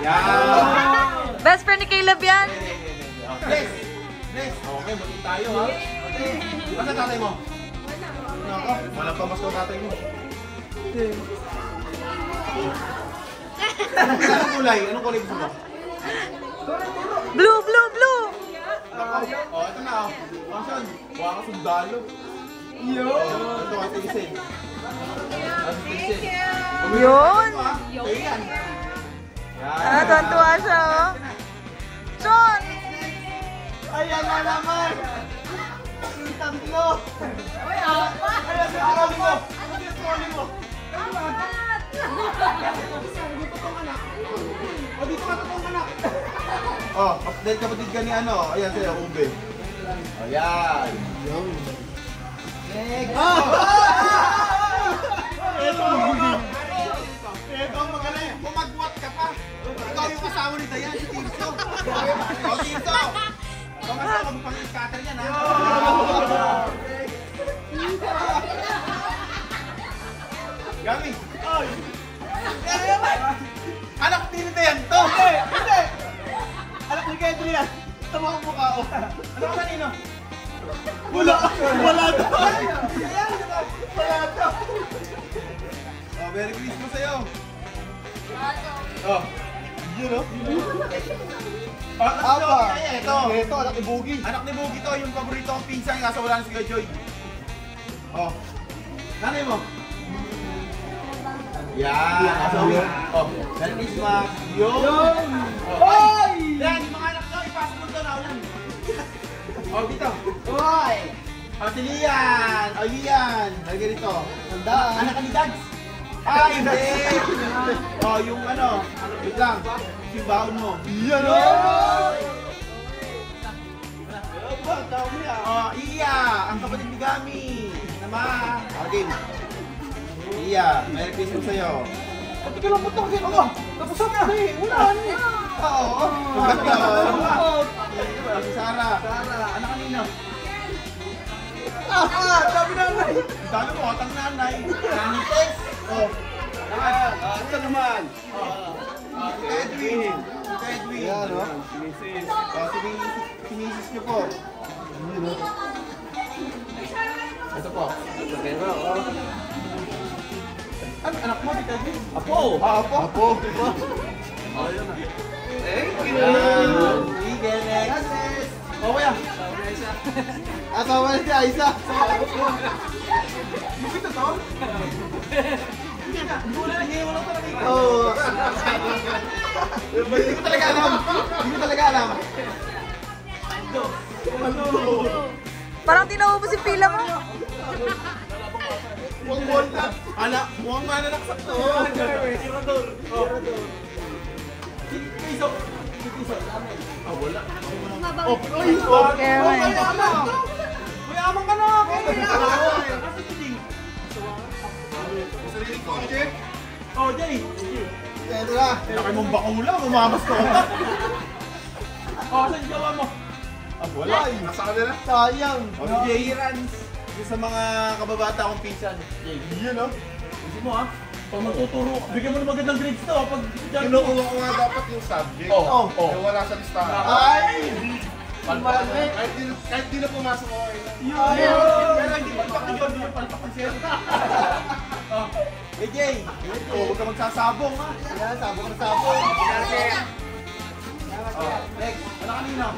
[SPEAKER 5] Yan!
[SPEAKER 1] Best friend ni Caleb yan!
[SPEAKER 5] Bless! Bless! Okay, maging tayo ha. Basta tatay mo? Nako, walang pamasko tatay mo. Anong kulay? Anong kulay gusto mo?
[SPEAKER 1] Blue, blue, blue!
[SPEAKER 5] Oh, ito na oh. Asan? Buha ka sundalo. Yo! Ito ka tilisin. Thank you!
[SPEAKER 1] Yun!
[SPEAKER 5] Ayan!
[SPEAKER 1] Ah, tuwan-tuwa siya oh. Sean!
[SPEAKER 5] Ayan na naman! Yung tatlo! Uy, apat! Ayan, sa trolley mo! Ano yung trolley mo? Apat! Dito tong anak. O, dito ka tong anak. Oh, dahil kapatid ka ni ano. Ayan sa'yo, Ube. Ayan. Next! Ito ang magaling. Kumagwat ka pa. Ikaw yung kasama ni Dayan, si Tirso. O, Tirso! Ikaw kasama mo pang scatter yan, ha? Gami! Anak ni Dayan to! Hindi! Anak ni Kedri yan! Tama ang mukha ko. Ano ka kanino? Wala! Wala to! Wala to! Oh, Merry Christmas sa'yo! Oh! Yun o? Apa! Ito, anak ni Boogie. Anak ni Boogie to, yung paborito kong pinsan, kaso wala na si Kuya Joy. Oh. Nanay mo? Yan! Oh, Merry Christmas! Yun! Hoy! Yan, yung mga anak ko, ipasok mo doon, ulan. Oh, dito. Hoy! Oh, si Lian! Oh, Lian! Lagay dito. Anak ka ni Dads? Ah, hindi! Oh, yung ano, wait lang. Yung baon mo. Yan o! Oh, Iya! Ang kapatid ni Gami! Nama! Okay. Iya, Merry Christmas sa'yo. Pati ka lang punta kasi ako. Tapos sabi na. Ulan! Oo. Si Sarah. Anak kanina. Sabi nanay. Sabi mo, atang nanay. Nani Tess. Oh. Ito naman. Si Edwin. Si Edwin. Yan, no? Si Mrs. Si Mrs. niyo po. Ito po. Ito po. Ano, anak mo, Tita Edwin? Apo! Apo? Apo. Oh, yun na. Thank you! Sige, next. Oh, kuya. At ako na si Aisa. Yung ito to? Hindi na. Hindi mo lang talaga ikaw. Oo. Hindi ko talaga alam. Hindi ko talaga alam.
[SPEAKER 1] Parang tinaubos yung pila mo.
[SPEAKER 5] Mukhang na. Anak, mukhang mananaksak to. Tirador. Piso. Ah, wala. Oh,
[SPEAKER 1] Okay, man.
[SPEAKER 5] mayaman ka na. Kasi hindi. Sariling kotse. Oh, Laki mong bakula, umamas ko ka. Saan gawa mo? Wala eh. Nasa kanila? Sayang. Jay Rans. Yung sa mga kababata akong pinsan. Yun o. Gusto mo ha? Pag magtuturo, bigyan mo na magandang grades to. Pag kinukuha ko nga dapat yung subject. Oo. Wala sa listahan. Ay! Kahit di na pumasok ako. Pero hindi palpak yun. Hindi palpak ang sir. Hey Jay, huwag ka magsasabong ha. Yan, sabong na sabong. Next, ano kanina?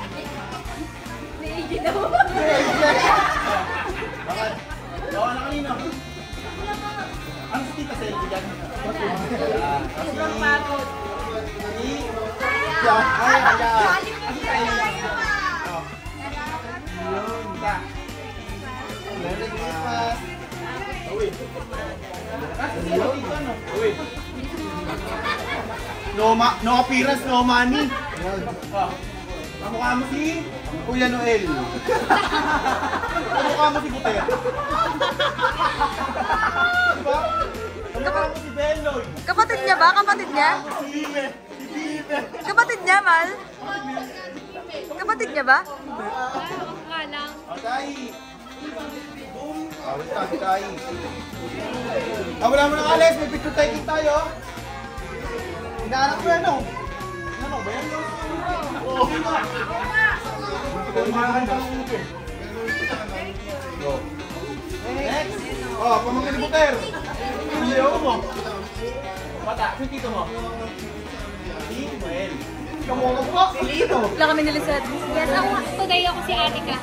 [SPEAKER 11] Naigit ako.
[SPEAKER 5] Bakit? Ano kanina? Ano sa tita sa'yo?
[SPEAKER 11] Sobrang pagod.
[SPEAKER 5] Merry Christmas! No appearance, no money. Kamukha mo si Kuya Noel. Kamukha mo si Buter. Diba? Kamukha mo si Beloy.
[SPEAKER 1] Kapatid niya ba? Kapatid niya? Kapatid niya, Mal? Kapatid niya ba?
[SPEAKER 5] Tay! Tay! Wala mo nang alis, may picture taking tayo. Inaanak mo yan, no? Ano ba yan? Oo. Next! Pamangkin ni Buter. Leo mo. Bata, sino tito mo? Si Noel. Kamukha po. Si Lito.
[SPEAKER 1] Wala kami ni Lizette.
[SPEAKER 11] Yes, today ako si Anika.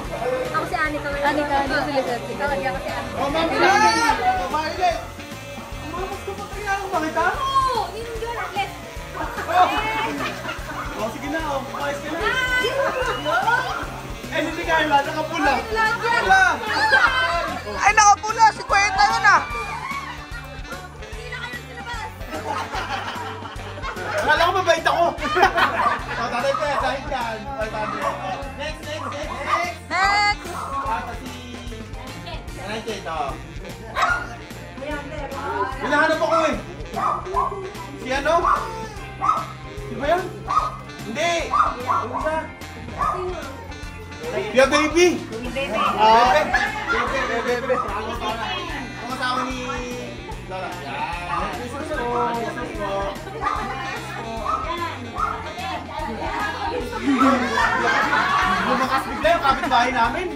[SPEAKER 11] Ako si Anika.
[SPEAKER 1] Anika, hindi si Lizette.
[SPEAKER 11] Ikaw, hindi ako si Anika.
[SPEAKER 5] Mamilit! Mamilit! Umamas ko pa kaya ako makita?
[SPEAKER 11] Oo! Yung yun, let's...
[SPEAKER 5] Sige na, umayos ka na. Hindi Carla, nakapula. Nakapula! Ay, nakapula! Si Kwenta yun ah!
[SPEAKER 11] Hindi na kayo sinabas!
[SPEAKER 5] Akala ko mabait ako! Tatay ko yan, dahil yan. Next!
[SPEAKER 1] Next!
[SPEAKER 5] Anay Kate, hinahanap ako eh. Si ano? Si ba yan? Hindi! Ano siya? Kuya Baby! Bebe! Ang asawa ni Lola. Yan! Jesus po! Lumakas bigla yung kapitbahay namin.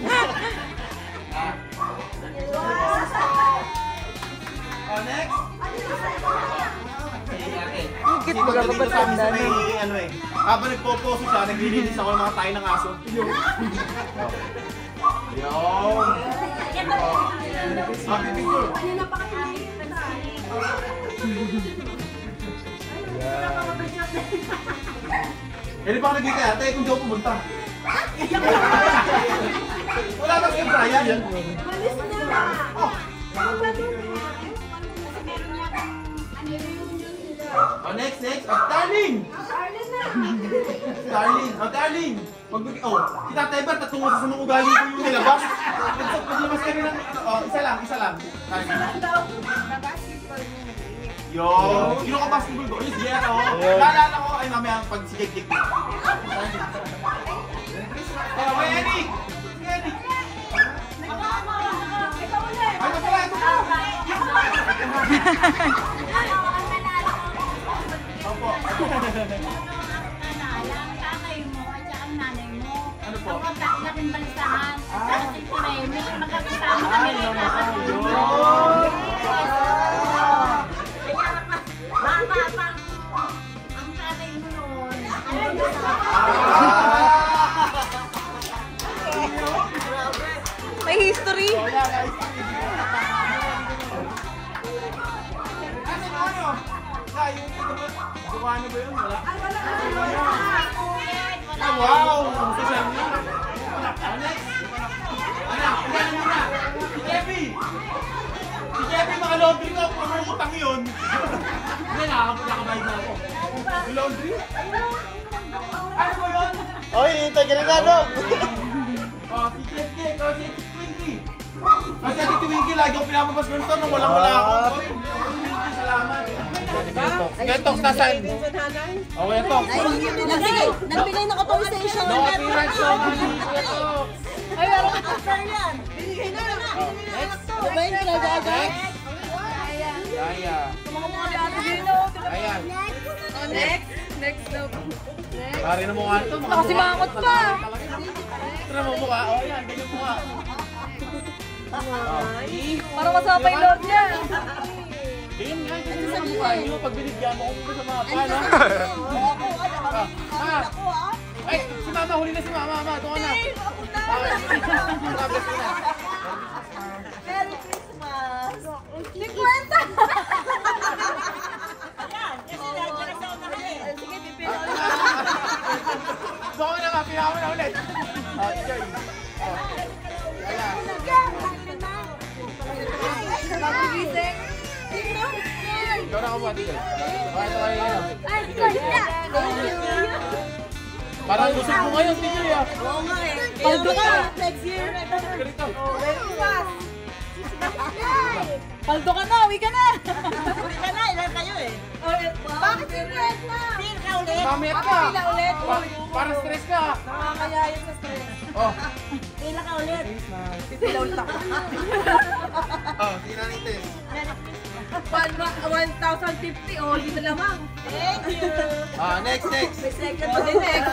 [SPEAKER 5] Next!
[SPEAKER 1] Higit magkakapatanda na.
[SPEAKER 5] Ano eh, habang nagpo-poso siya, naglilinis ako ng mga tayo ng aso. Yo! Happy picture! Hindi pa ako nagkita ate, kung di ako pumunta. Wala na si Brian.
[SPEAKER 11] Malis na!
[SPEAKER 5] Next! Darling! Darling! Si Tatay Bert, tatungo sa mga ugali ko yung nilabas. Naglabas kami ng, isa lang. Yo! Sino ka basketball ko? Yes, Jero! Naalala ko, ay mamaya pag si Jake mo. May Eric! Ano pala? Ito po! Opo.
[SPEAKER 11] Tatay mo at saka ang nanay mo.
[SPEAKER 5] Ano po?
[SPEAKER 11] Ako laking balisahan. Kasi may magkakasama kami rin na kasi. Baka ang tatay mo noon.
[SPEAKER 1] May history.
[SPEAKER 5] Ano ba yun? Wala? Wow! Social media. Next! Si Kevin! Si Kevin, mga laundry ko. Pumutang yun. Hindi, nakabayad na ako. Si laundry? Ano ba yun?
[SPEAKER 10] Oy, hintay ka na nanog!
[SPEAKER 5] Si Kevin, si Twinkie. Kasi si Twinkie, lagi ko pinapabas mo nito nung walang-wala ako. Salamat.
[SPEAKER 6] Sige, Tok, nasaan? Okay, Tok.
[SPEAKER 2] Nagbigay ng authorization.
[SPEAKER 6] No appearance, no Tok.
[SPEAKER 2] Ay, meron ka confirm yan. Binigay na.
[SPEAKER 6] Next.
[SPEAKER 2] Diba yung pinag-agad?
[SPEAKER 6] Kaya. Ayan.
[SPEAKER 2] Next daw.
[SPEAKER 6] Pare na mukha ito.
[SPEAKER 1] Nakasimangot pa.
[SPEAKER 6] Tara mo mukha. O yan, ganyan mukha.
[SPEAKER 1] Parang masama pa yung loob niya.
[SPEAKER 6] Ganyan nga, ganyan ang mukha nyo. Pag binigyan mo kung sa mga pa, no? Ay, si Mama, huli na si Mama. Mama, ito ka na.
[SPEAKER 2] Merry Christmas! Ni kwenta! Sige, pipila ulit.
[SPEAKER 6] Baka na nga, pinaka mo na ulit. Enjoy. Ayan. Ikaw na kabuha, Tigil. Ito kayo yan. Parang lusog mo ngayon, Tigil, ya.
[SPEAKER 2] Oo nga eh. Paldo ka! Next year!
[SPEAKER 6] Ganito.
[SPEAKER 2] Paldo ka na! Uwi ka na! Uwi ka na! Ilan kayo eh? Bakit si Kwenta? Pil ka ulit!
[SPEAKER 6] Mamaya ka.
[SPEAKER 2] Pila ulit!
[SPEAKER 6] Parang stress ka.
[SPEAKER 2] Nakakaya yun sa stress.
[SPEAKER 6] Oh.
[SPEAKER 2] Pila ka ulit! Pipila ulit ako.
[SPEAKER 6] Oh, sige na natin.
[SPEAKER 2] 1,050 oh, dito lamang. Thank you!
[SPEAKER 6] Next.
[SPEAKER 2] May second pa din next.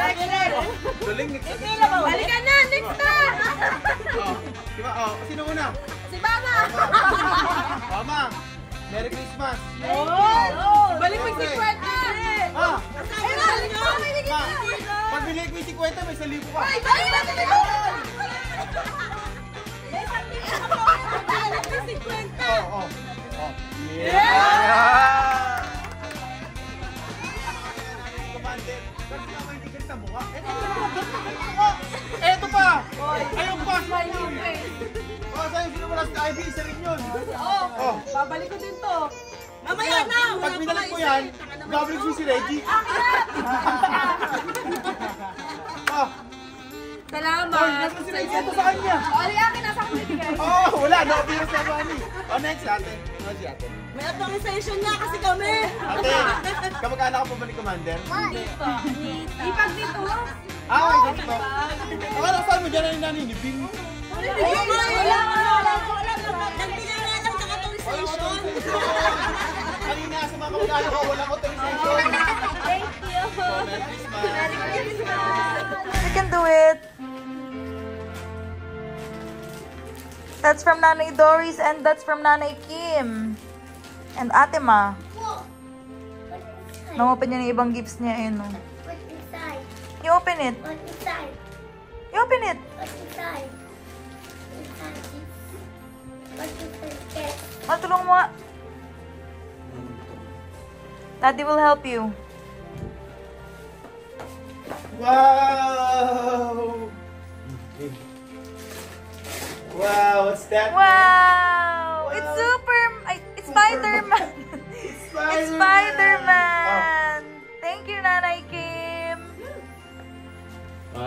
[SPEAKER 6] Galing, next.
[SPEAKER 2] Pila ba? Halika na! Next na!
[SPEAKER 6] Diba? Sino una?
[SPEAKER 2] Si Mama!
[SPEAKER 6] Mama, Merry Christmas.
[SPEAKER 2] Balik mo si Kwenta! Balik mo!
[SPEAKER 6] Pag bilig mo si Kwenta, may 1,000 ka.
[SPEAKER 2] Ay! Balik mo si Kwenta!
[SPEAKER 6] Yeah! Commander, kasi naman hindi ka sa mukha. Eto pa! Ayun pa! Sa'yo, sino mo last na IV? Isa rin yun.
[SPEAKER 2] Babalik ko din to. Mamaya na!
[SPEAKER 6] Pag binalik mo yan, gabalik si Reggie.
[SPEAKER 2] Salamat!
[SPEAKER 6] Oy, nasa si Reggie ito sa kanya.
[SPEAKER 2] Ay, akin nasa ako nilagay.
[SPEAKER 6] Wala. No-appearance na money. Next, ate. Si ate.
[SPEAKER 2] May authorization nga kasi kami.
[SPEAKER 6] Ate, kamag-anak ka pa ba ni Commander?
[SPEAKER 2] Ipag dito.
[SPEAKER 6] Okay, ganito. Saan mo dyan na yung naninibing?
[SPEAKER 2] Wala. Nagbigay nga lang ng authorization.
[SPEAKER 6] Kanina sa mga kamag-anak ko, walang authorization.
[SPEAKER 2] Thank you.
[SPEAKER 6] Merry Christmas.
[SPEAKER 1] You can do it. That's from Nanay Doris and that's from Nanay Kim. And Ate Ma. Na-open niya ng ibang gifts niya eh, no?
[SPEAKER 11] What's inside?
[SPEAKER 1] You open it.
[SPEAKER 11] What's inside?
[SPEAKER 1] You open it.
[SPEAKER 11] What's inside? Inside is... What's inside?
[SPEAKER 1] Matulong mo nga. Daddy will help you.
[SPEAKER 6] Wow! Wow, what's that?
[SPEAKER 1] Wow! It's it's Spider-Man. It's Spider-Man. Thank you, Nanay Kim.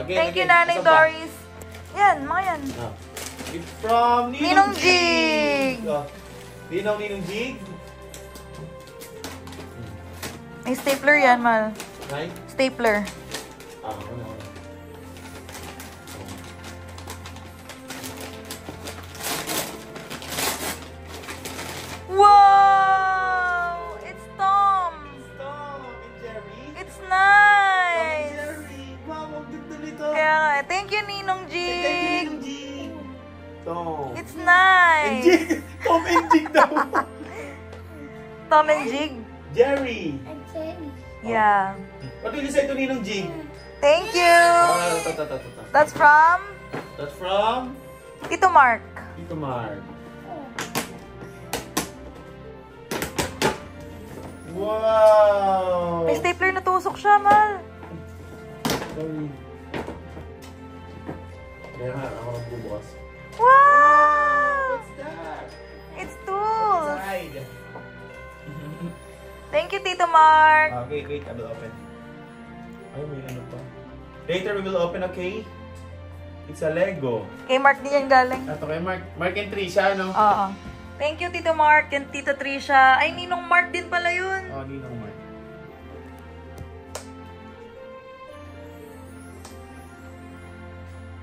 [SPEAKER 1] Thank you, Nanay Doris. Yan, mga yan.
[SPEAKER 6] It's from
[SPEAKER 1] Ninong Jig.
[SPEAKER 6] Ninong Jig.
[SPEAKER 1] May stapler yan, Mal.
[SPEAKER 6] Right?
[SPEAKER 1] Stapler. Wow! It's Tom.
[SPEAKER 6] Tom and Jerry.
[SPEAKER 1] It's nice.
[SPEAKER 6] Jerry. Wow, ang ganda nito.
[SPEAKER 1] Kaya nga, thank you, Ninong
[SPEAKER 6] Thank you,
[SPEAKER 1] Jig.
[SPEAKER 6] Ninong Jig. Tom.
[SPEAKER 1] It's nice.
[SPEAKER 6] Jig. Tom and Jig daw.
[SPEAKER 1] Tom and Jig.
[SPEAKER 6] Jerry.
[SPEAKER 11] And Jenny.
[SPEAKER 1] Yeah.
[SPEAKER 6] What did you say to Ninong Jig?
[SPEAKER 1] Thank you. That's from
[SPEAKER 6] That's from
[SPEAKER 1] Tito Mark.
[SPEAKER 6] Tito Mark. Wow!
[SPEAKER 1] May stapler na tusok siya, Mal.
[SPEAKER 6] Sorry. Kaya nga, ako nagbubukas.
[SPEAKER 1] Wow!
[SPEAKER 6] What's that?
[SPEAKER 1] It's tools.
[SPEAKER 6] Side.
[SPEAKER 1] Thank you, Tito Mark.
[SPEAKER 6] Okay, wait, I will open. Ay, may ano pa. Later we will open, okay? It's a Lego.
[SPEAKER 1] Kay Mark din yan galing.
[SPEAKER 6] Ito kay Mark. Mark and Trisha, no?
[SPEAKER 1] Oo. Thank you, Tito Mark and Tita Trisha. Ay, Ninong Mark din pala yun.
[SPEAKER 6] Oh, Ninong Mark.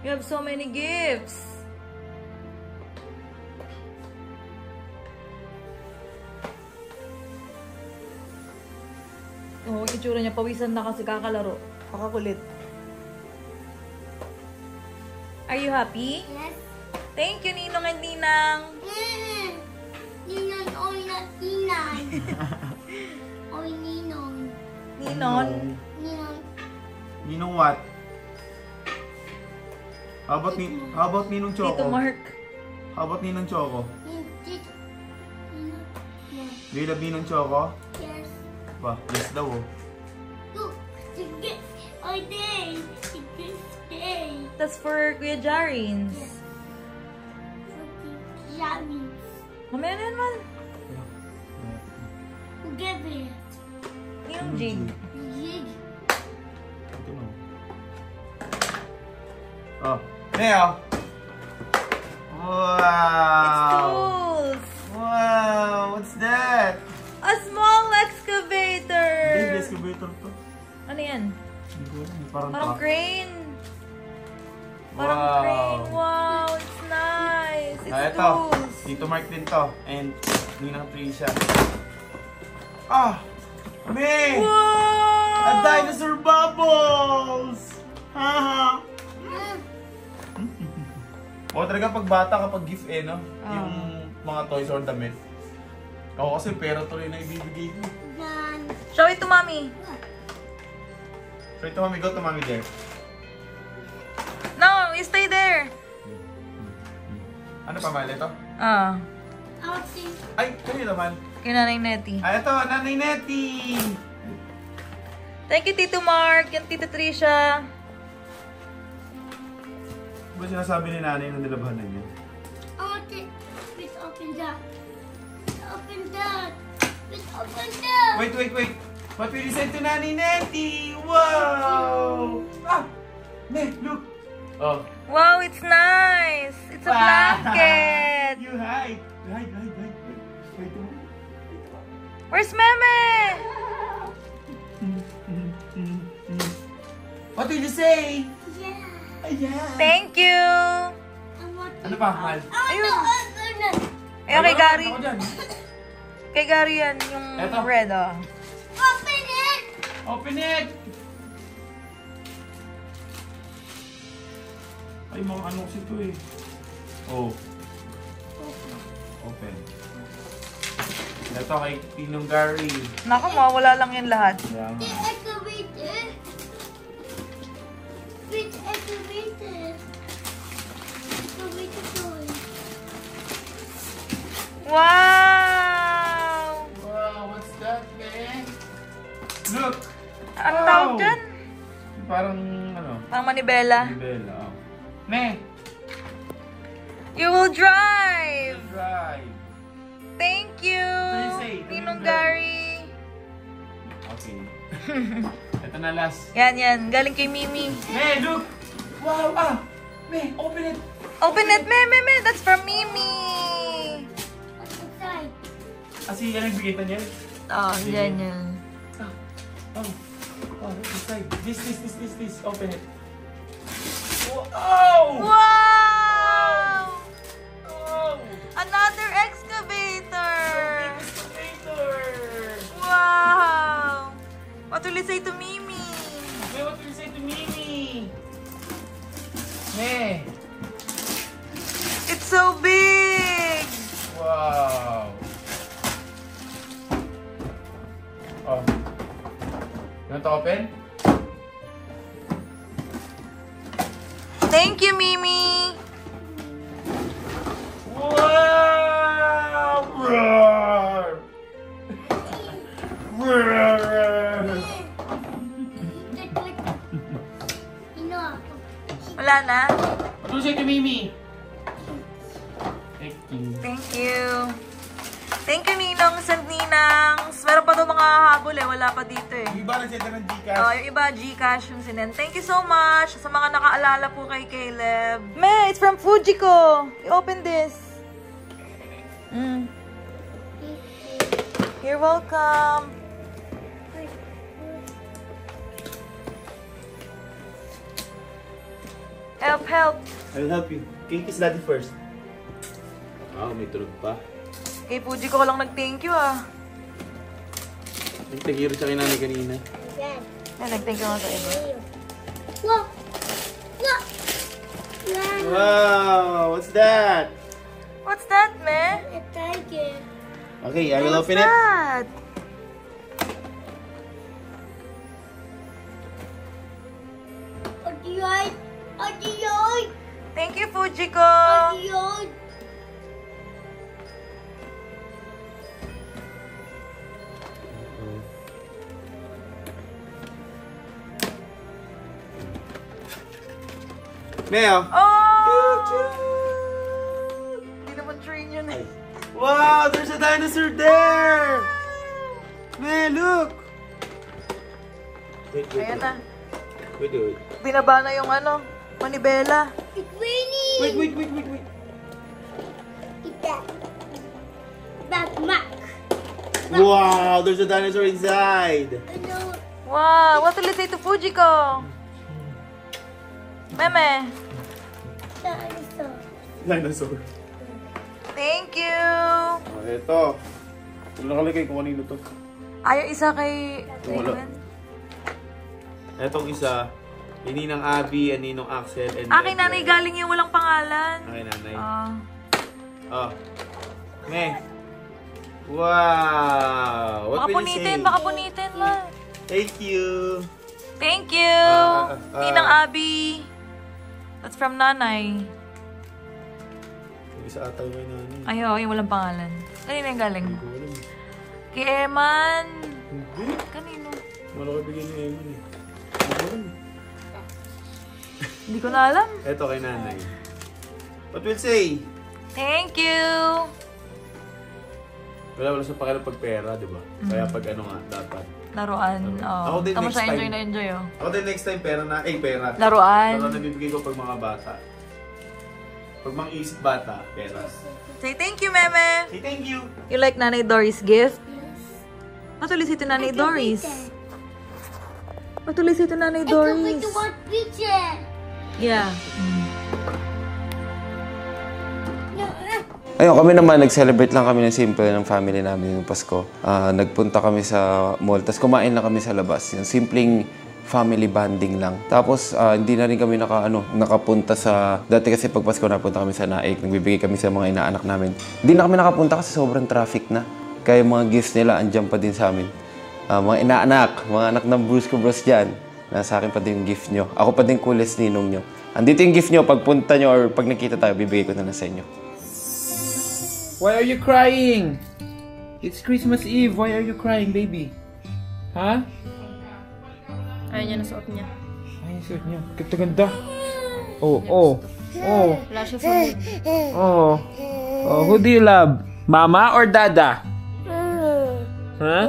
[SPEAKER 1] You have so many gifts. Oh, itsura niya. Pawisan na kasi kakalaro. Pakakulit. Are you happy?
[SPEAKER 11] Yes.
[SPEAKER 1] Thank you, Ninong and Ninang.
[SPEAKER 11] Ninong, oy na Ninang. Oy, Ninong.
[SPEAKER 1] Ninon.
[SPEAKER 11] Ninong.
[SPEAKER 6] Ninong what? How about Ninong Choco?
[SPEAKER 1] Tito Mark.
[SPEAKER 6] How about Ninong Choco?
[SPEAKER 11] Ninong. Yes.
[SPEAKER 6] Do you love Ninong Choco?
[SPEAKER 11] Yes.
[SPEAKER 6] Ba, yes daw oh.
[SPEAKER 11] Look. Sige. Oy, day. Sige, day.
[SPEAKER 1] That's for Kuya Jarins.
[SPEAKER 11] Yes. Yummy.
[SPEAKER 1] Mamaya na yan, man.
[SPEAKER 11] Who gave it?
[SPEAKER 1] Ninong Jig.
[SPEAKER 11] Jig.
[SPEAKER 6] Ito no. Oh. Neo! Wow!
[SPEAKER 1] It's tools.
[SPEAKER 6] Wow! What's that?
[SPEAKER 1] A small excavator.
[SPEAKER 6] Baby excavator to.
[SPEAKER 1] Ano yan?
[SPEAKER 6] Hindi ko alam. Parang
[SPEAKER 1] Parang
[SPEAKER 6] truck.
[SPEAKER 1] crane. Parang
[SPEAKER 6] Wow.
[SPEAKER 1] crane. Wow, it's nice. It's
[SPEAKER 6] Ito.
[SPEAKER 1] tools.
[SPEAKER 6] Dito Mark din to. And Ninang Trisha. Ah! Me!
[SPEAKER 1] Wow!
[SPEAKER 6] A dinosaur bubbles! Haha! O talaga pag bata kapag gift no? Yung mga toys or damit. Ako kasi pera tuloy na ibibigay ko.
[SPEAKER 1] Show it to mommy.
[SPEAKER 6] So ito mami, go to mami there.
[SPEAKER 1] No, you stay there.
[SPEAKER 6] Ano pa mahal ito? Ay, kanina naman.
[SPEAKER 1] Kay Nanay Nettie.
[SPEAKER 6] Ay, ito, Nanay Nettie!
[SPEAKER 1] Thank you, Tito Mark and Tita Trisha.
[SPEAKER 6] Ba sinasabi ni nanay na nilabhan na niya?
[SPEAKER 11] I want it. Please open that. Open that. Please open that.
[SPEAKER 6] Wait. What will you say to Nanay Nettie? Wow! Ah! Ne, look! Oh.
[SPEAKER 1] Wow, it's nice. It's a blanket.
[SPEAKER 6] You hide. Hide. Wait.
[SPEAKER 1] Where's Meme?
[SPEAKER 6] What did you say?
[SPEAKER 11] Yeah.
[SPEAKER 6] Ayan.
[SPEAKER 1] Thank you.
[SPEAKER 11] I want it.
[SPEAKER 6] Ano pa, mahal?
[SPEAKER 1] Ayun.
[SPEAKER 11] Open it.
[SPEAKER 1] Ayun, kay Gary.
[SPEAKER 6] Ako dyan.
[SPEAKER 1] Kay Gary yan, yung
[SPEAKER 6] Eto.
[SPEAKER 1] red, oh.
[SPEAKER 11] Open it.
[SPEAKER 6] Open it! Ay, mga ano kasi ito eh. Oh. Open. Ito kay Pinong Gary.
[SPEAKER 1] Naku, mawawala lang yan lahat.
[SPEAKER 6] Kaya nga.
[SPEAKER 11] The excavator. Which excavator? Excavator toy.
[SPEAKER 1] Wow!
[SPEAKER 6] Wow, what's that, man? Look!
[SPEAKER 1] Ano tawag dyan?
[SPEAKER 6] Parang ano?
[SPEAKER 1] Pang manibela.
[SPEAKER 6] Bella. Oh. Ne!
[SPEAKER 1] You will drive!
[SPEAKER 6] Drive!
[SPEAKER 1] Thank you!
[SPEAKER 6] What do you say?
[SPEAKER 1] Ninong
[SPEAKER 6] Drive.
[SPEAKER 1] Gary.
[SPEAKER 6] Okay. Ito na last.
[SPEAKER 1] Yan. Galing kay Mimi.
[SPEAKER 6] Ne, look! Wow! Ah! Ne, open it!
[SPEAKER 1] Open it, Me. That's from Mimi.
[SPEAKER 11] What's inside?
[SPEAKER 6] Kasi yan ang bigay niya.
[SPEAKER 1] Oh, yan.
[SPEAKER 6] Oh, what's inside? This. Open it. Wow!
[SPEAKER 1] Wow!
[SPEAKER 6] Oh!
[SPEAKER 1] Another excavator!
[SPEAKER 6] Excavator!
[SPEAKER 1] Wow! What will you say to Mimi?
[SPEAKER 6] Hey, what will you say to Mimi? Ne!
[SPEAKER 1] It's so big!
[SPEAKER 6] Wow! Oh. You want to open?
[SPEAKER 1] Thank you, Mimi!
[SPEAKER 6] Wow! Roar! Roar!
[SPEAKER 1] Wala na?
[SPEAKER 6] What will you say to Mimi? Thank you.
[SPEAKER 1] Thank you. Thank you, Ninongs and Ninangs. Meron pa daw mga habol eh. Wala pa dito eh.
[SPEAKER 6] Yung iba nagsenda ng Gcash.
[SPEAKER 1] Oh, yung iba, Gcash yung sinend. Thank you so much sa mga nakaalala po kay Caleb. Me, it's from Fujiko. You open this. You're welcome. Help.
[SPEAKER 6] I will help you. Kiss daddy first. Wow, may tulog pa.
[SPEAKER 1] Kay Fuji ko lang nag-thank you ah.
[SPEAKER 6] Nagtagiro siya kay nanay kanina.
[SPEAKER 11] Yan.
[SPEAKER 1] Nag-thank you nga sa inyo.
[SPEAKER 11] Look. Look. Yan.
[SPEAKER 6] Wow, what's that?
[SPEAKER 1] What's that, man?
[SPEAKER 11] A tiger.
[SPEAKER 6] Okay, I will open it.
[SPEAKER 1] That?
[SPEAKER 11] Adiyoy. Adiyoy.
[SPEAKER 1] Thank you, Fuji ko.
[SPEAKER 11] Adiyoy.
[SPEAKER 6] Meo.
[SPEAKER 1] Oh! Hindi naman train yun eh.
[SPEAKER 6] Wow, there's a dinosaur there! Man, look! Wait.
[SPEAKER 1] Ayan na.
[SPEAKER 6] Wait.
[SPEAKER 1] Binaba na yung ano, manibela.
[SPEAKER 11] It's raining.
[SPEAKER 6] Wait.
[SPEAKER 11] Eat that. That's Mac.
[SPEAKER 6] Wow, there's a dinosaur inside!
[SPEAKER 11] I know.
[SPEAKER 1] Wow, what will you say to Fuji ko? Meme.
[SPEAKER 11] Dinosaur.
[SPEAKER 6] Dinosaur.
[SPEAKER 1] Thank you.
[SPEAKER 6] Oh, eto. Wala nakalagay kung kanino to.
[SPEAKER 1] Ayaw isa kay
[SPEAKER 6] Wala.
[SPEAKER 1] Raymond.
[SPEAKER 6] Etong isa, Ninang Abby, Ninong Axel, and
[SPEAKER 1] Akin nanay galing yung walang pangalan.
[SPEAKER 6] Okay, nanay.
[SPEAKER 1] Ah.
[SPEAKER 6] Oh. Me. Wow. What will you say?
[SPEAKER 1] Baka punitin, ma.
[SPEAKER 6] Thank you.
[SPEAKER 1] Thank you. Ninang Abby. That's from nanay.
[SPEAKER 6] Yung isa ata yung nanay.
[SPEAKER 1] Ayaw, yung walang pangalan. Kanina yung galing?
[SPEAKER 6] Hindi ko alam.
[SPEAKER 1] Kay Eman.
[SPEAKER 6] Hindi.
[SPEAKER 1] Kanino?
[SPEAKER 6] Malaki bigyan ni Eman eh.
[SPEAKER 1] Hindi ko na alam.
[SPEAKER 6] Eto kay nanay. What will say?
[SPEAKER 1] Thank you.
[SPEAKER 6] Wala sa pakialam pag pera, di ba? Kaya pag ano nga, dapat.
[SPEAKER 1] Laruan.
[SPEAKER 6] Ako din
[SPEAKER 1] Tama
[SPEAKER 6] next
[SPEAKER 1] siya,
[SPEAKER 6] time.
[SPEAKER 1] enjoy oh.
[SPEAKER 6] Ako din next time, pera.
[SPEAKER 1] Laruan.
[SPEAKER 6] Laruan na bibigay ko pag mga bata. Pag mga isip bata, pera.
[SPEAKER 1] Say thank you, Meme.
[SPEAKER 6] Say thank you.
[SPEAKER 1] You like Nanay Doris' gift? Matulis ito Nanay Doris. Matulis ito Nanay
[SPEAKER 11] I can't
[SPEAKER 1] Doris.
[SPEAKER 11] wait to watch picture.
[SPEAKER 1] Yeah.
[SPEAKER 12] Ayun, kami naman, nag-celebrate lang kami ng simple ng family namin ng Pasko. Nagpunta kami sa mall, tapos kumain lang kami sa labas. Yung simpleng family bonding lang. Tapos, hindi na rin kami nakapunta sa... Dati kasi pag Pasko napunta kami sa Naik, nagbibigay kami sa mga inaanak namin. Hindi na kami nakapunta kasi sobrang traffic na. Kaya mga gifts nila, andyan pa din sa amin. Mga inaanak, mga anak ng Bruce ko Bros dyan. Nasa akin pa din yung gift nyo. Ako pa din coolest ninong nyo. Andito yung gift nyo, pagpunta nyo or pag nakita tayo, bibigay ko na sa inyo.
[SPEAKER 10] Why are you crying? It's Christmas Eve. Why are you crying, baby? Ha?
[SPEAKER 4] Ayaw niya na suot niya.
[SPEAKER 10] Ay, suot niya. Ganda-ganda. Oh.
[SPEAKER 4] Wala siya food.
[SPEAKER 10] Oh, who do you love? Mama or Dada? Ha?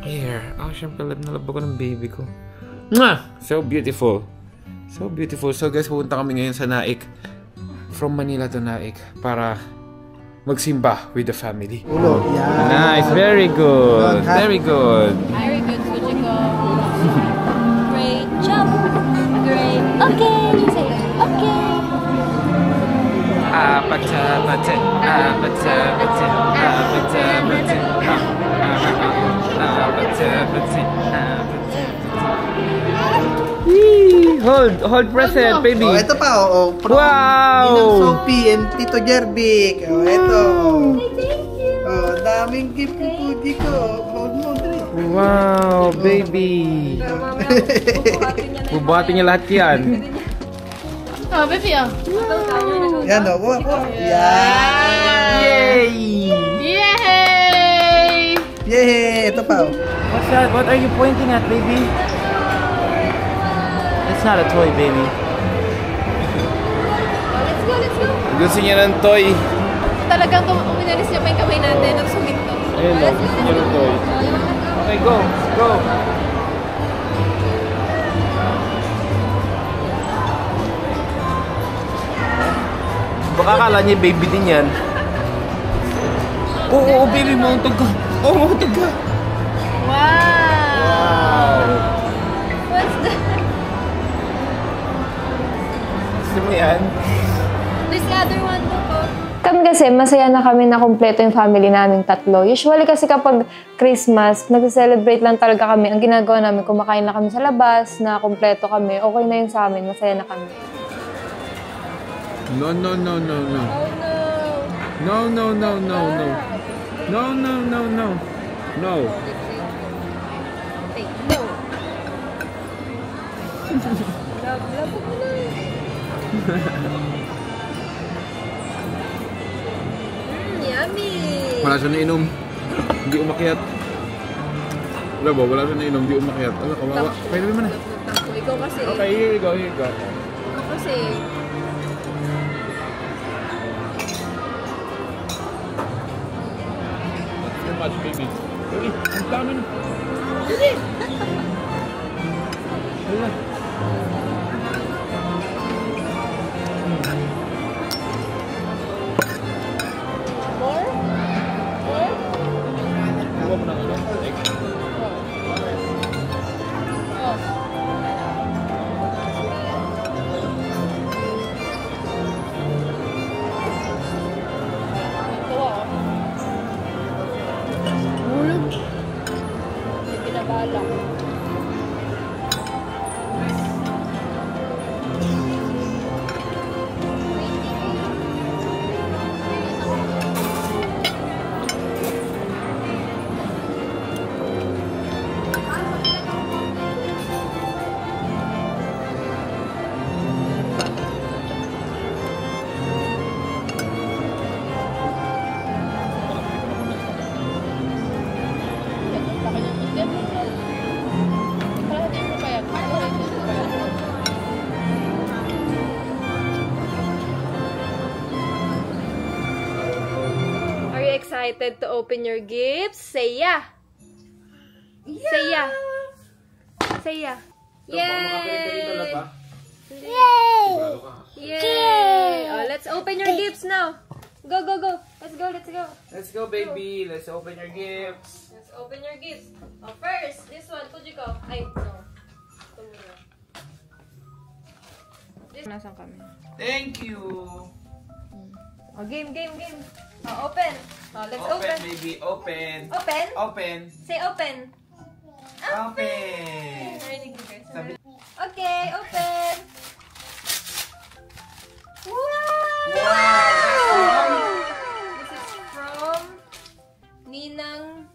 [SPEAKER 10] Here. Syempre love na love ako ng baby ko. Mwah! So beautiful. So beautiful. So guys, pupunta kami ngayon sa Naik. From Manila to Naik para magsimba with the family. Nice, very good. Very good.
[SPEAKER 4] Very good, Fujiko. Great job. Great. Okay. Say okay.
[SPEAKER 10] Hold present, baby.
[SPEAKER 5] Oh, ito pa,
[SPEAKER 10] Wow!
[SPEAKER 5] Ninang Sophie and Tito Jervic. Oh, ito. Oh, daming gift ni Fuji ko. Hold mo, Dre.
[SPEAKER 10] Wow, baby. Bubuhatin niya lahat yan.
[SPEAKER 4] Oh, baby, oh.
[SPEAKER 5] Yan, oh. Yan.
[SPEAKER 10] Yay!
[SPEAKER 4] Yay!
[SPEAKER 5] Yay! Ito pa, oh.
[SPEAKER 10] What's that? What are you pointing at, baby? It's not a toy, baby.
[SPEAKER 4] Let's go.
[SPEAKER 10] Gusto niya ng toy.
[SPEAKER 4] Talagang uminalis niya pa yung kamay natin. Ang sumik to.
[SPEAKER 10] Ayun, gusto niya ng toy. Okay, go. Baka akala niya baby din yan. Oo, baby, mauntog ka. Oo, mauntog ka.
[SPEAKER 4] Wow! What's that?
[SPEAKER 10] Gusto mo yan?
[SPEAKER 4] There's the other one po.
[SPEAKER 8] Kami kasi, masaya na kami na kumpleto yung family namin tatlo. Usually kasi kapag Christmas, nag-celebrate lang talaga kami. Ang ginagawa namin, kumakain na kami sa labas, na kumpleto kami. Okay na yun sa amin, masaya na kami.
[SPEAKER 10] No, no, no, no, no.
[SPEAKER 4] Oh no!
[SPEAKER 10] No, no, no, no, no. No, no, no, no. No.
[SPEAKER 4] Hey, no! Love mo na. Yummy!
[SPEAKER 10] Wala siya nainom. Hindi umakyat. Wala ba? Wala siya nainom. Hindi umakyat. Ano, kawawa. Pwede mo na.
[SPEAKER 4] Ikaw kasi.
[SPEAKER 10] Okay, here you go, here you go.
[SPEAKER 4] Ikaw kasi.
[SPEAKER 10] Too much, baby. Uy, ang dami na. Wala.
[SPEAKER 4] More? More?
[SPEAKER 10] Huwag mo na ano.
[SPEAKER 4] Excited to open your gifts? Say yeah! Say yeah! Say yeah! Yay! Yay! Oh, let's open your gifts now! Go, go, go! Let's go, let's go!
[SPEAKER 10] Let's go, baby! Let's open your gifts!
[SPEAKER 4] Let's open your gifts! Oh, first, this one, Fujiko. Ay, no. Ito muna. Nasaan kami?
[SPEAKER 10] Thank you!
[SPEAKER 4] Oh, game, game, game! Oh, open! Oh, let's open!
[SPEAKER 10] Open, baby! Open!
[SPEAKER 4] Open?
[SPEAKER 10] Open!
[SPEAKER 4] Say open!
[SPEAKER 10] Open!
[SPEAKER 4] Narinig niyo guys? Okay, open! Wow! This is from Ninang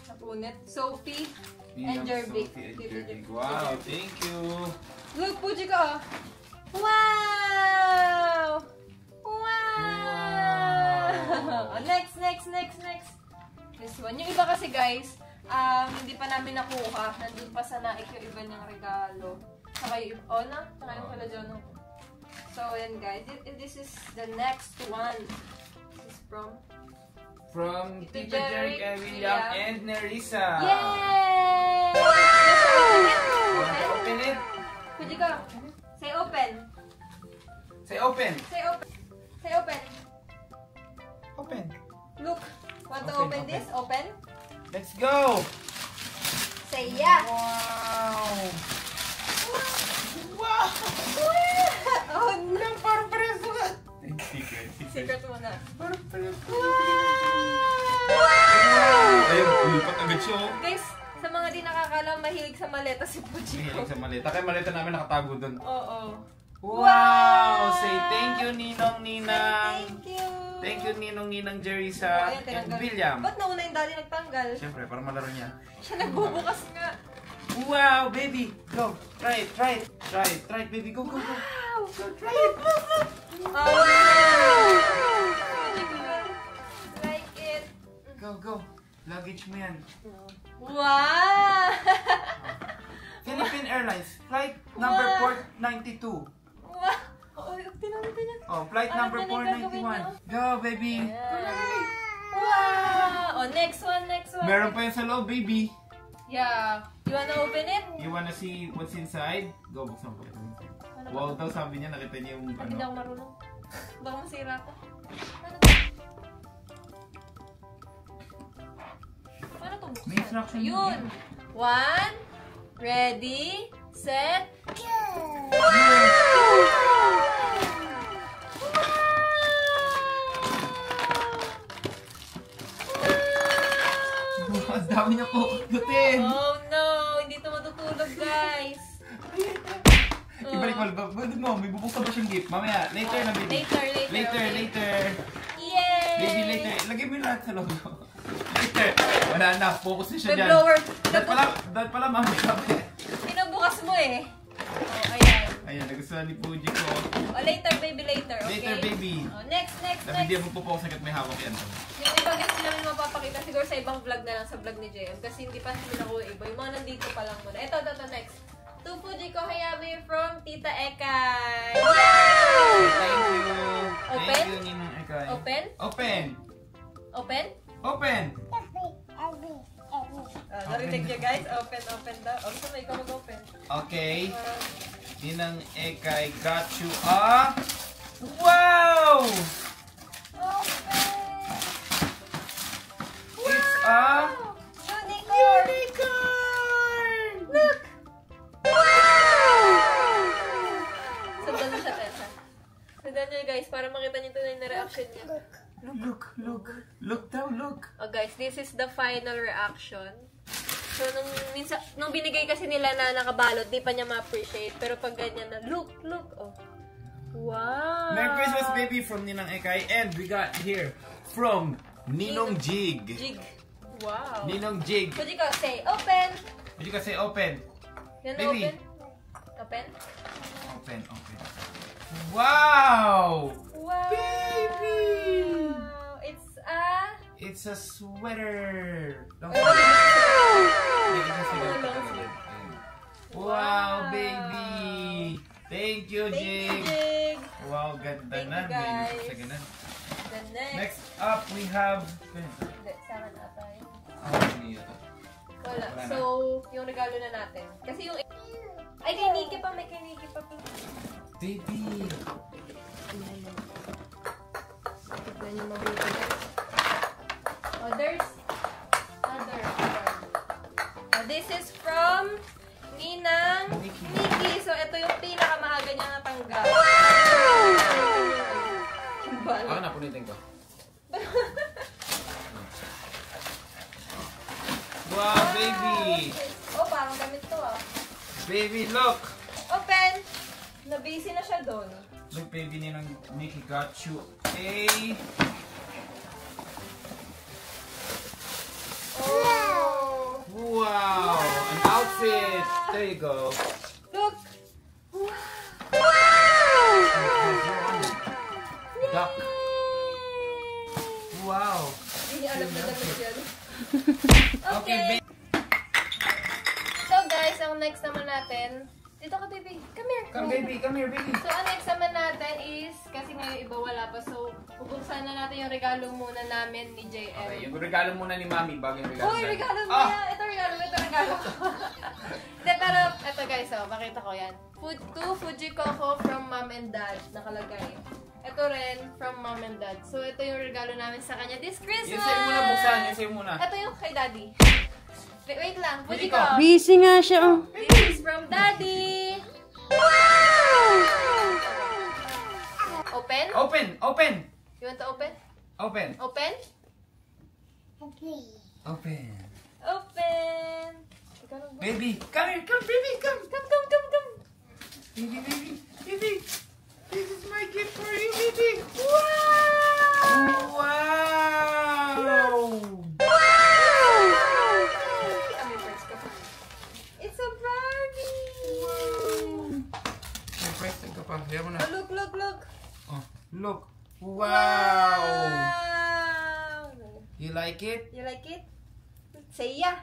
[SPEAKER 4] Napunit, Sophie, and Jervik.
[SPEAKER 10] Wow, thank you!
[SPEAKER 4] Look, Fujiko! Wow! Wow! Next, next, next, next. This one. Yung iba kasi guys, hindi pa namin nakuha. Nandun pa sa naik yung iba niyang regalo. Saka yung na? Saka yung pala dyan. So, yan guys. This is the next one. This is from
[SPEAKER 10] Tita Jeric, William, and Nerissa.
[SPEAKER 4] Yay!
[SPEAKER 10] Open it.
[SPEAKER 4] Fujiko, say open.
[SPEAKER 10] Say open.
[SPEAKER 4] Say open. Say open.
[SPEAKER 10] Open.
[SPEAKER 4] Look. Want to
[SPEAKER 10] Open,
[SPEAKER 4] open this? Open.
[SPEAKER 10] Let's go.
[SPEAKER 4] Say yeah.
[SPEAKER 10] Wow.
[SPEAKER 4] Wow. Oh no.
[SPEAKER 10] Parang preso ka.
[SPEAKER 4] Secret muna.
[SPEAKER 10] Parang preso.
[SPEAKER 4] Wow.
[SPEAKER 10] Ayun, ulipat agad siya.
[SPEAKER 4] Guys, sa mga di nakakalam, mahilig sa maleta si Fujiko.
[SPEAKER 10] Mahilig sa maleta. Kaya maleta namin nakatago doon.
[SPEAKER 4] Oo.
[SPEAKER 10] Wow! Say thank you, Ninong Ninang.
[SPEAKER 4] Thank you.
[SPEAKER 10] Thank you, Ninong Ninang Jerissa and William.
[SPEAKER 4] Ba't nauna yung daddy nagtanggal?
[SPEAKER 10] Siyempre, para malaro niya.
[SPEAKER 4] Siya nagbubukas nga.
[SPEAKER 10] Wow, baby! Go! Try it, try it! Try it, try it, baby! Go, go, go!
[SPEAKER 4] Wow!
[SPEAKER 10] Go, try it!
[SPEAKER 4] Wow! Like it.
[SPEAKER 10] Go, go! Luggage mo yan.
[SPEAKER 4] Wow!
[SPEAKER 10] Philippine Airlines, flight number 492.
[SPEAKER 4] Wow! Oh, tinawin niya.
[SPEAKER 10] Oh, flight number 491. Go, baby!
[SPEAKER 4] Wow! Oh, next one, next one.
[SPEAKER 10] Meron pa yan sa loob, baby.
[SPEAKER 4] Yeah. You wanna open it?
[SPEAKER 10] You wanna see what's inside? Go, buksan ko. Wow daw, sabi niya, nakita niya yung
[SPEAKER 4] Hindi
[SPEAKER 10] ano.
[SPEAKER 4] ako marunong. Baka masira ko. Paano to buksan?
[SPEAKER 6] May instruction.
[SPEAKER 4] Yun! 1, ready, set,
[SPEAKER 6] Ang dami niya po. Gutin!
[SPEAKER 4] Oh no! Hindi ito matutulog, guys.
[SPEAKER 6] Ibalik mo. Bakit mo? May bubuksan ba siyang gift? Mamaya. Later na, baby. Later.
[SPEAKER 4] Yay!
[SPEAKER 6] Baby, later. Lagay mo yung lahat sa loob. Later. Wala na. Focus na siya dyan.
[SPEAKER 4] Nag-blower.
[SPEAKER 6] Dahil pala, mami.
[SPEAKER 4] Pinubukas mo eh. Oh, ayan.
[SPEAKER 6] Ayan, nagustuhan ni Fuji ko.
[SPEAKER 4] Oh, later, baby, later. Okay?
[SPEAKER 6] Later, baby.
[SPEAKER 4] Oh, next.
[SPEAKER 6] Hindi mo po sakit may hawak yan.
[SPEAKER 4] Yung iba guys namin mapapakita siguro sa ibang vlog na lang, sa vlog ni JM. Kasi hindi pa sila ko iba. Yung mga nandito pa lang muna. Ito, next. To Fuji ko Hayami from Tita Ekay. Yay!
[SPEAKER 6] Thank you.
[SPEAKER 4] Open?
[SPEAKER 6] Thank you, Ninang Ekay.
[SPEAKER 4] Open? Narinig niyo guys? Open daw. Also, may ikaw mag-open.
[SPEAKER 6] Okay. Ninang Ekay got you a... Wow! It's a...
[SPEAKER 4] Unicorn! Look! Sundan mo siya, Tessa. Sundan niyo guys, para makita niyo tunay na reaction niya.
[SPEAKER 6] Look daw.
[SPEAKER 4] Oh guys, this is the final reaction. So, nung binigay kasi nila na nakabalot, di pa niya ma-appreciate. Pero pag ganyan na, look, oh. Wow!
[SPEAKER 6] Merry Christmas, baby, from Ninang Ekay. And we got here from Ninong Jig.
[SPEAKER 4] Wow!
[SPEAKER 6] Ninong Jig.
[SPEAKER 4] Fuji ko, say open!
[SPEAKER 6] Fuji ko, say open.
[SPEAKER 4] Yan,
[SPEAKER 6] Baby.
[SPEAKER 4] Open?
[SPEAKER 6] Open. Wow!
[SPEAKER 4] Wow!
[SPEAKER 6] Baby!
[SPEAKER 4] It's
[SPEAKER 6] It's a sweater. Wow, baby! Thank you, Jig. Wow, ganda na.
[SPEAKER 4] Guys.
[SPEAKER 6] Next up, we have...
[SPEAKER 4] Wala. So, yung regalo na natin. Kasi yung... Ay, kay Nikki pa. May kay Nikki pa.
[SPEAKER 6] Baby!
[SPEAKER 4] Tignan niyo mabuti. Oh, there's another one. Oh, this is from Ninang Nikki. So, ito yung pinakamahalaga niya natanggap.
[SPEAKER 10] Ako na, punitin ko.
[SPEAKER 6] Wow, baby!
[SPEAKER 4] Oh, parang gamit to ah.
[SPEAKER 6] Baby, look!
[SPEAKER 4] Open! Nabisi na siya doon.
[SPEAKER 6] Look, baby, Ninang Nikki got you a...
[SPEAKER 4] Oh!
[SPEAKER 6] Wow! An outfit! There you go.
[SPEAKER 4] Look!
[SPEAKER 6] Duck. Wow!
[SPEAKER 4] Hindi niya alam na damit yan.
[SPEAKER 6] Okay, baby.
[SPEAKER 4] So guys, ang next naman natin, dito ka baby, come here.
[SPEAKER 6] Come here, baby.
[SPEAKER 4] So ang next naman natin is, kasi ngayon iba wala pa, so bubuksan na natin yung regalo muna namin ni JM.
[SPEAKER 6] Okay, yung regalo muna ni Mami bago yung regalo.
[SPEAKER 4] Uy, regalo mo yan! Ito regalo ko. Hindi, pero ito guys, pakita ko yan. To Fuji Coco from Mom and Dad, nakalagay. Ito rin from Mom and Dad. So ito yung regalo namin sa kanya this Christmas!
[SPEAKER 6] Yung sa'yo muna, buksan. Yung sa'yo muna.
[SPEAKER 4] Ito yung kay Daddy. Wait lang, Fuji ko.
[SPEAKER 2] Busy nga siya.
[SPEAKER 4] This is from Daddy! Open?
[SPEAKER 6] Open!
[SPEAKER 4] You want to open?
[SPEAKER 6] Open!
[SPEAKER 4] Open?
[SPEAKER 6] Open!
[SPEAKER 4] Open!
[SPEAKER 6] Baby, come here, baby, come! Baby! This is my gift for you, baby! Wow!
[SPEAKER 4] It's a Barbie!
[SPEAKER 6] Surprise, ka pa. Hayaan mo na.
[SPEAKER 4] Oh, look!
[SPEAKER 6] Oh, look! Wow! You like it?
[SPEAKER 4] You like it? Say yeah!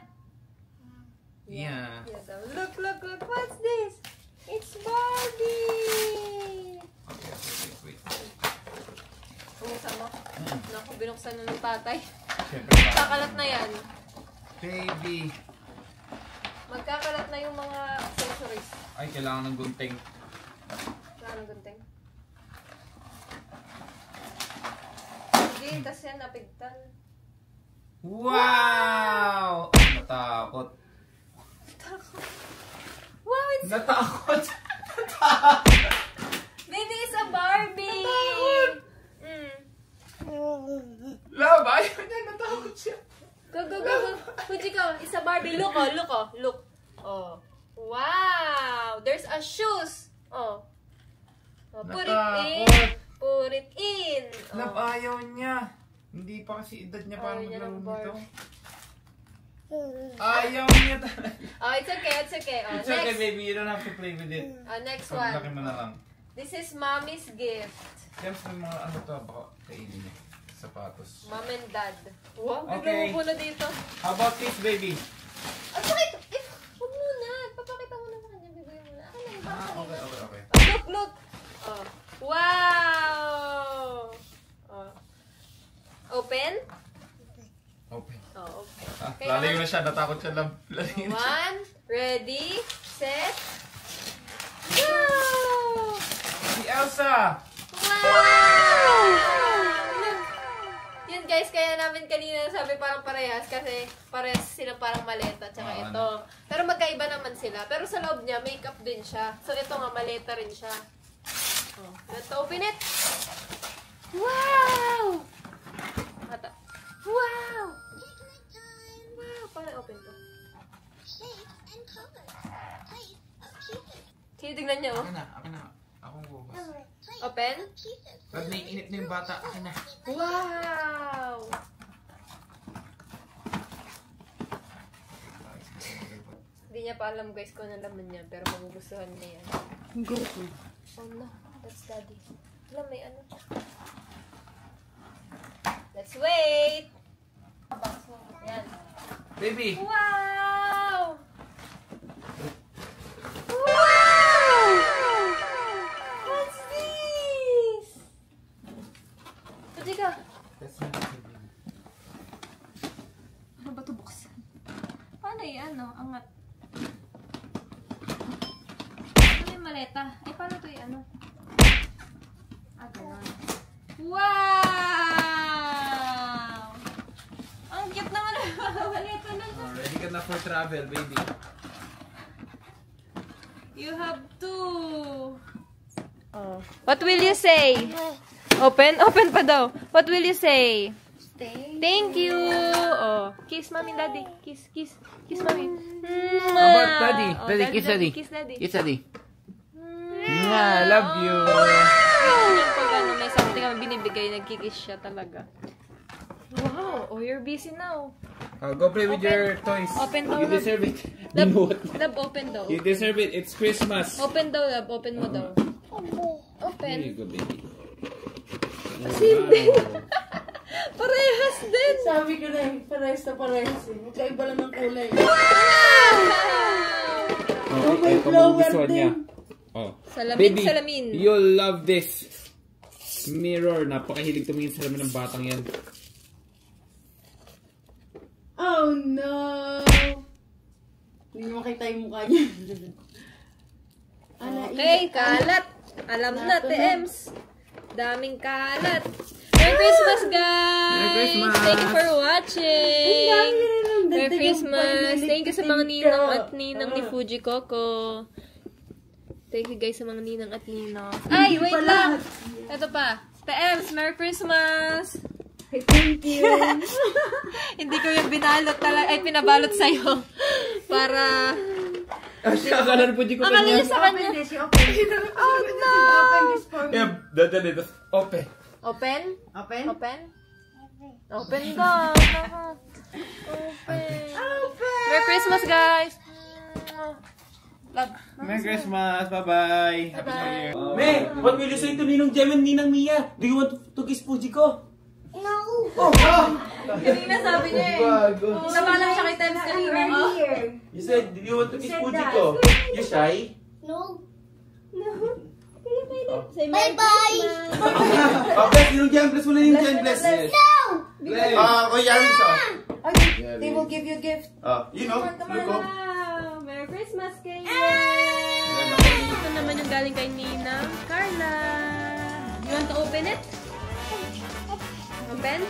[SPEAKER 6] Yeah.
[SPEAKER 4] Look! What's this? It's Barbie!
[SPEAKER 6] Okay, wait.
[SPEAKER 4] Buksan mo. Naku, binuksan na ng tatay.
[SPEAKER 6] Siyempre.
[SPEAKER 4] Magkakalat na yan.
[SPEAKER 6] Baby.
[SPEAKER 4] Magkakalat na yung mga accessories.
[SPEAKER 6] Ay, kailangan ng gunting.
[SPEAKER 4] Kailangan ng gunting. again, tas yan, napigtan.
[SPEAKER 10] Wow! Natakot.
[SPEAKER 4] Wow, it's...
[SPEAKER 10] Natakot!
[SPEAKER 4] Baby, it's a Barbie!
[SPEAKER 10] Love, ayaw niya. Natakot siya.
[SPEAKER 4] Go, go, go, go. Fujiko, it's a Barbie. Look, oh, look, oh, look. Oh. Wow! There's a shoes. Oh. Oh, put it in. Put it in.
[SPEAKER 10] Love, ayaw niya. Hindi pa kasi edad niya para maglaro nito. Ayaw niya talaga.
[SPEAKER 4] Oh, it's okay, it's okay. Oh,
[SPEAKER 10] It's okay, baby. You don't have to play with it.
[SPEAKER 4] Next
[SPEAKER 10] Paglaki
[SPEAKER 4] one.
[SPEAKER 10] mo na lang.
[SPEAKER 4] This is Mommy's gift.
[SPEAKER 10] Siyempre, mga ano to, baka kainin niya. Sapatos.
[SPEAKER 4] Mom and Dad. Wow,
[SPEAKER 10] Okay.
[SPEAKER 4] bigla mo na dito.
[SPEAKER 10] How about this, baby?
[SPEAKER 4] Bakit? Huwag muna. Papakita mo na sa kanya. Bigay mo na. Ako na yung
[SPEAKER 10] Okay.
[SPEAKER 4] Look, look. Oh. Wow! Oh. Open?
[SPEAKER 10] Open.
[SPEAKER 4] Oh, okay. Okay,
[SPEAKER 10] Lalayo na siya. Natakot siya lang. Lalayo na siya.
[SPEAKER 4] One, ready, set, go!
[SPEAKER 10] Si Elsa!
[SPEAKER 4] Wow! Yun guys, kaya namin kanina sabi parang parehas kasi parehas sila parang maleta tsaka ito. Pero magkaiba naman sila. Pero sa loob niya, makeup din siya. So ito nga, maleta rin siya. Oh, let's open it! Wow! Wow! Wow! Paano open to? Kaya tignan niyo.
[SPEAKER 10] Akin na. Akong bukas.
[SPEAKER 4] Open?
[SPEAKER 10] Pag naiinip na yung bata, akin na.
[SPEAKER 4] Wow! Hindi niya pa alam guys kung ano laman niya, pero magugustuhan niya yan. Oh no, that's daddy. Alam, may ano. Let's wait! Yan.
[SPEAKER 10] Baby!
[SPEAKER 4] Wow! Wow! What's this? Pwede ka. Ano ba ito buksan? Paano yan, no? Angat. Ano yung maleta? Ay, paano ito yung ano? Ah, gano'n. Wow! Ang cute naman ang maleta na ito.
[SPEAKER 10] Ready ka na for travel, baby.
[SPEAKER 4] You have two. Oh. What will you say? Open? Open pa daw. What will you say? Thank you. Oh. Kiss mommy, daddy. Kiss, kiss. Kiss mommy.
[SPEAKER 10] How about daddy?
[SPEAKER 4] Oh,
[SPEAKER 10] Daddy, kiss daddy.
[SPEAKER 4] Kiss daddy.
[SPEAKER 10] Kiss daddy. I love you.
[SPEAKER 4] Yung pag ano, may something kami binibigay, nagkikiss siya talaga. Wow. Oh, you're busy now.
[SPEAKER 10] Go play with your toys.
[SPEAKER 4] Open daw.
[SPEAKER 10] You deserve it.
[SPEAKER 4] Love, open daw.
[SPEAKER 10] You deserve it. It's Christmas.
[SPEAKER 4] Open daw, love. Open mo daw. Open.
[SPEAKER 10] Here you go, baby.
[SPEAKER 4] Same din. Parehas din.
[SPEAKER 2] Sabi ko na parehas na parehas eh. Magkaiba lang ng kulay.
[SPEAKER 10] Oh, may flower din. Oh.
[SPEAKER 4] Salamin,
[SPEAKER 10] baby,
[SPEAKER 4] salamin.
[SPEAKER 10] You'll love this mirror. Napakahilig tumingin sa salamin ng batang yan.
[SPEAKER 2] Oh no! Hindi mo makita yung mukha niya.
[SPEAKER 4] Okay, kalat. Alam na, Tems. Daming kalat. Merry Christmas, guys!
[SPEAKER 10] Merry Christmas!
[SPEAKER 4] Thank you for watching! Merry Christmas! Thank you sa mga ninang at ninang ni Fuji Coco. Thank you guys sa mga ninang at ninang. Ay, wait lang! Ito pa. Tems, Merry Christmas!
[SPEAKER 2] Thank you!
[SPEAKER 4] Hindi ko yung binalot talaga, ay pinabalot sa'yo. Para...
[SPEAKER 10] Akala na po di ko
[SPEAKER 4] Akala niya sa kanya. Oh no!
[SPEAKER 2] Open this for me.
[SPEAKER 10] Yeah, dadali. Open.
[SPEAKER 4] Open?
[SPEAKER 2] Open?
[SPEAKER 4] Open? Open daw. Open. Merry Christmas, guys! Love.
[SPEAKER 10] Merry Christmas. Bye-bye. Happy New Year.
[SPEAKER 5] May, what will you say to Ninong Jem and Ninang Mia? Do you want to kiss Fujiko?
[SPEAKER 11] No.
[SPEAKER 5] Oh!
[SPEAKER 4] Kanina sabi niya eh. Sama lang siya kay Tems kanina.
[SPEAKER 5] You said, do you want to kiss Fujiko? You shy?
[SPEAKER 11] No.
[SPEAKER 4] Say
[SPEAKER 11] Bye bye.
[SPEAKER 5] Oh, bless Ninong Jem. Bless mo na Ninong Jem. Bless. Yes.
[SPEAKER 11] No.
[SPEAKER 5] Bless. Kuya Yaris, oh.
[SPEAKER 2] They will give you a gift.
[SPEAKER 5] You know, look, oh.
[SPEAKER 4] Wow! Merry Christmas kayo! Ito naman yung galing kay Nina. Carla! You want to open it? Open?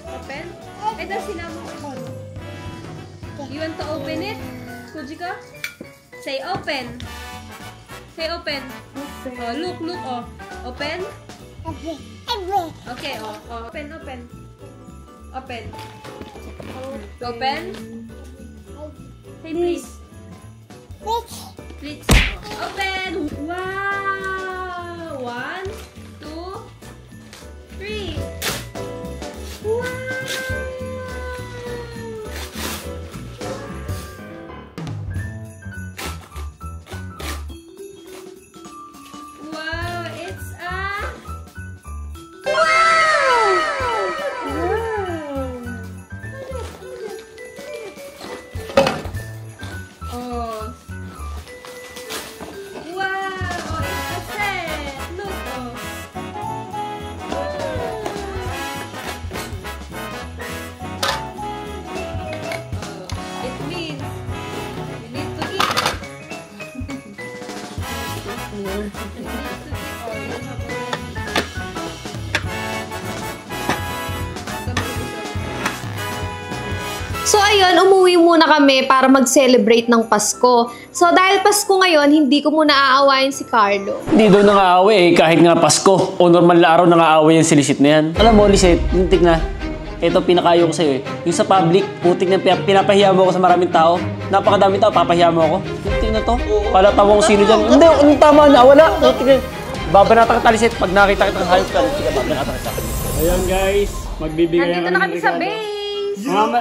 [SPEAKER 4] Open? Ito, sinama ko. You want to open it? Kujika? Say open. Say open. Oh, look, oh. Open? Okay, oh. Open. Open. Open? Say please. Please. Open! Wow! 1, 2, 3. Wow! Wow! It's a... Oh. Wow! Oh, it's a set! Look, oh. Oh, it means you need to eat. You need to eat. Oh, you have
[SPEAKER 13] So ayun, umuwi muna kami para mag-celebrate ng Pasko. So dahil Pasko ngayon, hindi ko muna aawayin si Carlo.
[SPEAKER 14] Hindi daw nang-aaway kahit nga Pasko o normal na araw nang-aaway yung si Lisit na yan. Alam mo, Lisit, tintig na. Ito pinakayo ko sa'yo eh. Yung sa public, putik na pinapahiya mo ako sa maraming tao. Napakadami tao, papahiya mo ako. Tintig na to. Pala tawa kung sino dyan. Hindi, tama na, wala. Babanata ka, Lisit. Pag nakita kita sa hayop ka, sige, babanata ka. Ayan guys, magbibigay
[SPEAKER 4] nandito na kami sa base.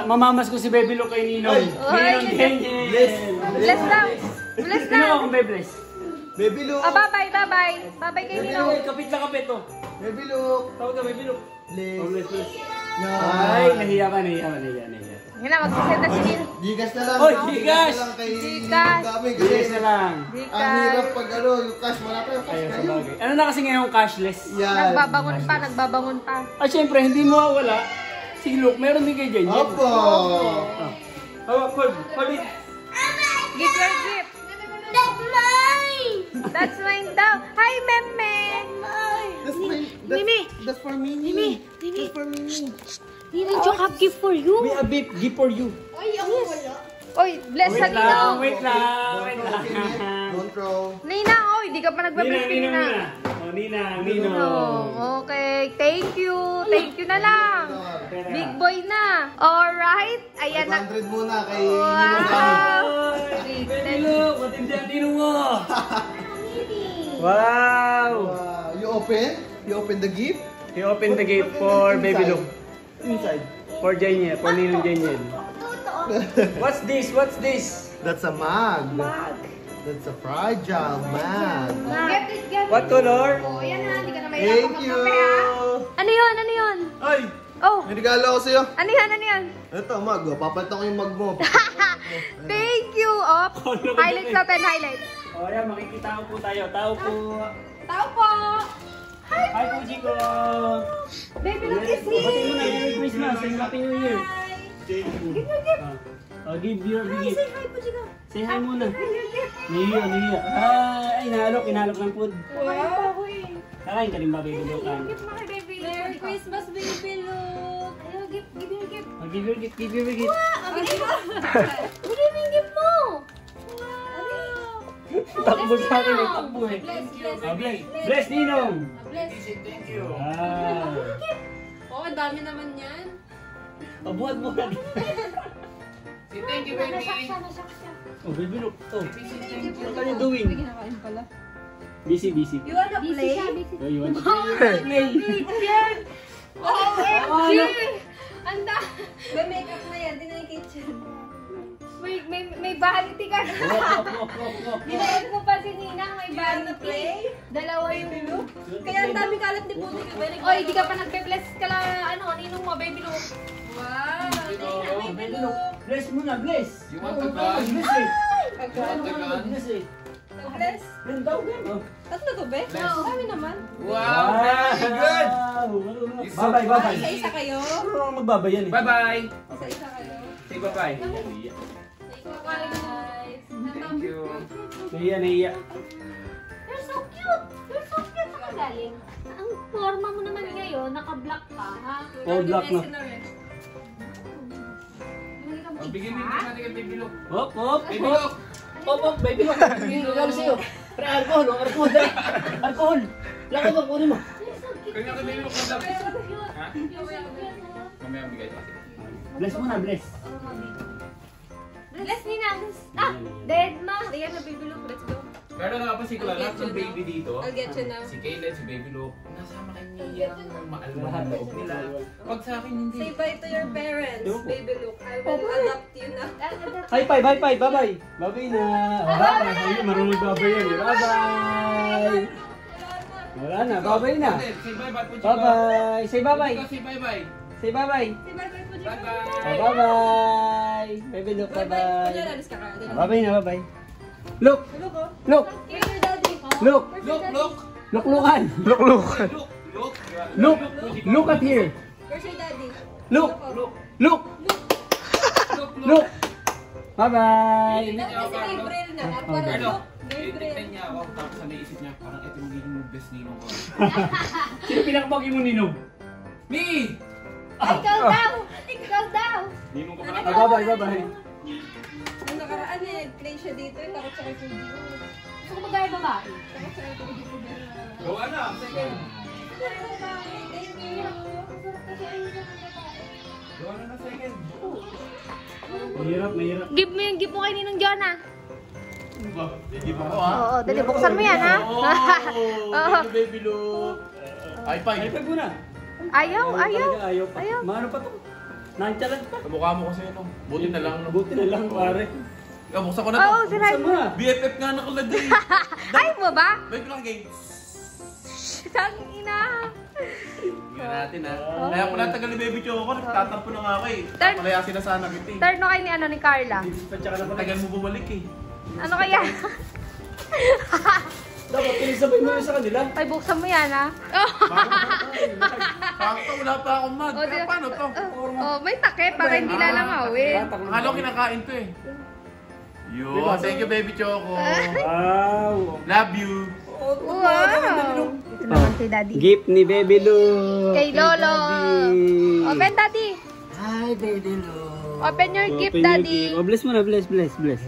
[SPEAKER 14] Mamamas ko si Baby Luke kay Ninong. Ninong Genjen.
[SPEAKER 4] Bless lang. Bless lang.
[SPEAKER 14] Ano akong bless?
[SPEAKER 5] Baby Luke.
[SPEAKER 4] Oh, bye-bye. Bye-bye kay Ninong.
[SPEAKER 14] Kapit na kapit to.
[SPEAKER 5] Baby Luke.
[SPEAKER 14] Tawag ka, Baby Luke.
[SPEAKER 5] Bless.
[SPEAKER 14] Ay, nahiya ka.
[SPEAKER 4] Yan na, magsisend na si Nino.
[SPEAKER 5] Gigas na lang.
[SPEAKER 14] Oy, gigas!
[SPEAKER 4] Gigas.
[SPEAKER 14] Gigas na lang.
[SPEAKER 5] Ang hirap pag yung cash. Wala pa yung cash ngayon.
[SPEAKER 14] Ano na kasi ngayon cashless?
[SPEAKER 5] Yan.
[SPEAKER 4] Nagbabangon pa.
[SPEAKER 14] Ah, syempre, hindi mo wala. Si Luke, meron din kay Jen.
[SPEAKER 5] Opo.
[SPEAKER 14] Hold it.
[SPEAKER 4] Give your gift.
[SPEAKER 11] That's mine!
[SPEAKER 4] That's mine daw. Hi, Meme.
[SPEAKER 5] That's for Mimi. That's for Mimi.
[SPEAKER 11] Nino, Joke have gift for you.
[SPEAKER 14] May a gift for you.
[SPEAKER 11] Ay, ako wala.
[SPEAKER 4] Oy, bless sa Ninong.
[SPEAKER 14] Wait lang.
[SPEAKER 5] Don't throw.
[SPEAKER 4] Ninang, oy, di ka pa nagbe-bless kay Ninang.
[SPEAKER 14] Nino.
[SPEAKER 4] Okay, thank you. Thank you na lang. Big boy na. Alright. Ayan na.
[SPEAKER 5] 500 muna kay
[SPEAKER 4] Wow.
[SPEAKER 14] Baby Luke, matindi ang Nino mo. Wow.
[SPEAKER 5] You open the gift?
[SPEAKER 14] He opened the gift for Baby Luke.
[SPEAKER 5] Inside.
[SPEAKER 14] For Jenny, for Ninong Jenny. What's this?
[SPEAKER 5] That's a mug. That's a fragile mug.
[SPEAKER 4] Get it.
[SPEAKER 14] What color?
[SPEAKER 4] Oh, yan ha. Hindi ka na may
[SPEAKER 5] Thank you.
[SPEAKER 4] Ano yun?
[SPEAKER 5] Ay,
[SPEAKER 4] Oh,
[SPEAKER 5] may regalo ako sa'yo.
[SPEAKER 4] ano yan?
[SPEAKER 5] Ito, mug. Papalitan ko yung mug mo.
[SPEAKER 4] Thank you. Oh, highlights natin, highlights.
[SPEAKER 14] O yan, makikita po tayo. Tao po.
[SPEAKER 4] Tao po.
[SPEAKER 14] Hi po, Chico.
[SPEAKER 4] Baby, look is here.
[SPEAKER 14] Batiin mo na Merry Christmas and Happy New Year.
[SPEAKER 4] Give your gift.
[SPEAKER 14] Give your gift.
[SPEAKER 4] Say hi po, Chico.
[SPEAKER 14] Say hi muna.
[SPEAKER 4] Give your gift.
[SPEAKER 14] Niya. Ay, inalok ng food.
[SPEAKER 4] Wow.
[SPEAKER 14] Kakain ka rin ba, Baby Luke?
[SPEAKER 4] Gift mo kay baby. Merry Christmas, baby Luke. Ano, give your gift.
[SPEAKER 14] Give your gift.
[SPEAKER 4] Wow, bigay mo. Bigay mo yung gift mo. Wow.
[SPEAKER 14] Takbo sa akin, takbo eh. Bless Ninong.
[SPEAKER 4] Bless.
[SPEAKER 14] Thank you. Wow.
[SPEAKER 4] Oh, ang dami naman yan.
[SPEAKER 14] Buhat.
[SPEAKER 4] Say thank you, baby. Nasak siya.
[SPEAKER 14] Oh, Baby Luke. Oh, what are you doing?
[SPEAKER 4] Kinakain pala.
[SPEAKER 14] Busy.
[SPEAKER 4] You wanna play?
[SPEAKER 14] Oh, you want to play?
[SPEAKER 4] Yan! OMG! Anda! May makeup na yan, di na yung kitchen. May vanity ka na. Dinayan mo pa si Ninang, may vanity. Dalawa yung look. Kaya ang dami kalat ni Puti. Oy, di ka pa nagbe-bless ka lang, ninong mo, baby look. Wow!
[SPEAKER 14] Baby Luke. Bless muna, bless.
[SPEAKER 6] You want to gun?
[SPEAKER 14] Bless eh.
[SPEAKER 6] Bless eh.
[SPEAKER 4] Bless?
[SPEAKER 14] Bless daw, bless.
[SPEAKER 4] Tatlo to, be? Oo, kami naman.
[SPEAKER 6] Wow, very good.
[SPEAKER 14] Bye-bye.
[SPEAKER 4] Isa-isa kayo.
[SPEAKER 14] Ano magbabay yan eh?
[SPEAKER 6] Bye-bye.
[SPEAKER 4] Isa-isa kayo.
[SPEAKER 6] Say bye-bye.
[SPEAKER 4] Guys.
[SPEAKER 6] Thank you.
[SPEAKER 14] Nahiya.
[SPEAKER 11] You're so cute! You're so cute! Saan ka galing? Ang forma mo naman ngayon.
[SPEAKER 13] naka-block ka, ha?
[SPEAKER 14] Oh, block na.
[SPEAKER 10] Bigyan din natin kay Baby Look.
[SPEAKER 14] Hop, hop,
[SPEAKER 10] Baby
[SPEAKER 14] hop.
[SPEAKER 10] Look!
[SPEAKER 14] Hop, hop, baby look. Hindi regalo sa'yo. Pre, alcohol, oh, alcohol, dali. Alcohol. Lako ba, kunin mo.
[SPEAKER 10] Kanya kay Baby Look na lang. Ha? Mamaya bigay pa.
[SPEAKER 14] Bless mo na, bless.
[SPEAKER 13] Bless me na. Ah, dead ma. Ayan na, Baby Look. Let's go.
[SPEAKER 10] Pero nakapansin ko lang, lahat ng baby dito,
[SPEAKER 13] I'll get you now.
[SPEAKER 10] si Kayla, si Baby Look, nasama kay Nia ng maalma ng loob nila. Pag sa akin, hindi.
[SPEAKER 4] Say bye to your parents, Baby Look. I will adopt you na.
[SPEAKER 14] High five, high five, bye-bye. Bye-bye na. Oh, bye-bye. Ayun, marunong bye-bye yan. Bye-bye. Wala na, bye-bye na.
[SPEAKER 10] Say bye-bye po, Chico.
[SPEAKER 14] Bye-bye. Say bye-bye.
[SPEAKER 10] Say bye-bye.
[SPEAKER 14] Say bye-bye.
[SPEAKER 4] Say bye-bye po, Chico.
[SPEAKER 10] Bye-bye.
[SPEAKER 14] Oh, bye-bye. Baby look, bye-bye.
[SPEAKER 4] Alis ka ka.
[SPEAKER 14] Bye-bye na, bye-bye. Look. Look.
[SPEAKER 4] Here's your daddy.
[SPEAKER 14] Look.
[SPEAKER 10] Look.
[SPEAKER 14] Luklukan. Luklukan.
[SPEAKER 10] Look.
[SPEAKER 14] Look. Look at here.
[SPEAKER 4] Where's your daddy?
[SPEAKER 14] Look. Look. Look. Bye-bye.
[SPEAKER 4] Kasi Gabriel na. Parang
[SPEAKER 10] Carlo,
[SPEAKER 4] look. Gabriel.
[SPEAKER 10] titignan niya ako, tapos sa naisip niya, parang ito magiging best ninong ko.
[SPEAKER 14] Sino pinakabagi mo, Ninong?
[SPEAKER 10] Me!
[SPEAKER 13] Ikaw daw. Ikaw daw.
[SPEAKER 10] Ninong ko pala.
[SPEAKER 14] Bye-bye, bye-bye.
[SPEAKER 4] Nung nakaraan play siya dito. Takot siya kay Fuji.
[SPEAKER 13] Gusto ko magaya babae.
[SPEAKER 4] Takot siya kay Fuji.
[SPEAKER 10] Gawa na, second. Gawa na second.
[SPEAKER 14] Mahirap, mahirap.
[SPEAKER 13] Give mo yung gift mo kay Ninong Jonah.
[SPEAKER 10] Hindi pa ko ha?
[SPEAKER 13] Oo, dali. Buksan mo yan, ha? Oo.
[SPEAKER 10] Baby Look. High five.
[SPEAKER 14] High five muna.
[SPEAKER 13] Ayaw, ayaw.
[SPEAKER 14] Ayaw pa.
[SPEAKER 13] Ayaw.
[SPEAKER 14] Maano pa to? Nonchalant pa.
[SPEAKER 10] Kamukha mo kasi ito. Buti na lang.
[SPEAKER 14] Buti na lang, pare.
[SPEAKER 10] Buksan ko na to.
[SPEAKER 13] Oo, sinay
[SPEAKER 14] Buksan mo na.
[SPEAKER 10] BFF nga nakalagay.
[SPEAKER 13] Ayaw mo ba?
[SPEAKER 10] Wait lang, game.
[SPEAKER 13] Tanging ina.
[SPEAKER 10] Tingnan natin ha. Kaya pala tagal ni Baby Choco, nagtatampo na nga ako eh.
[SPEAKER 13] Turn.
[SPEAKER 10] Kaya sinasana kita eh.
[SPEAKER 13] Turn no kayo ni Carla.
[SPEAKER 10] Tagal mo bumalik eh.
[SPEAKER 13] Ano kaya?
[SPEAKER 14] Dapat pinisabay mo yun sa kanila.
[SPEAKER 13] Ay, buksan mo yan, ha?
[SPEAKER 10] Sakto, wala pa akong mag.
[SPEAKER 13] Oh,
[SPEAKER 10] Kaya paano to?
[SPEAKER 13] Oh, may takip para hindi lalangawin.
[SPEAKER 10] Akala ko kinakain to eh. Yun, thank you Baby Choco.
[SPEAKER 14] Wow.
[SPEAKER 10] Love you.
[SPEAKER 13] Wow. Ito naman kay Daddy.
[SPEAKER 14] Gift ni Baby Look.
[SPEAKER 13] Kay Lolo. Open, Daddy.
[SPEAKER 5] Hi, Baby Look.
[SPEAKER 13] Open your gift, Daddy.
[SPEAKER 14] Oh, bless mo na, bless, bless, bless.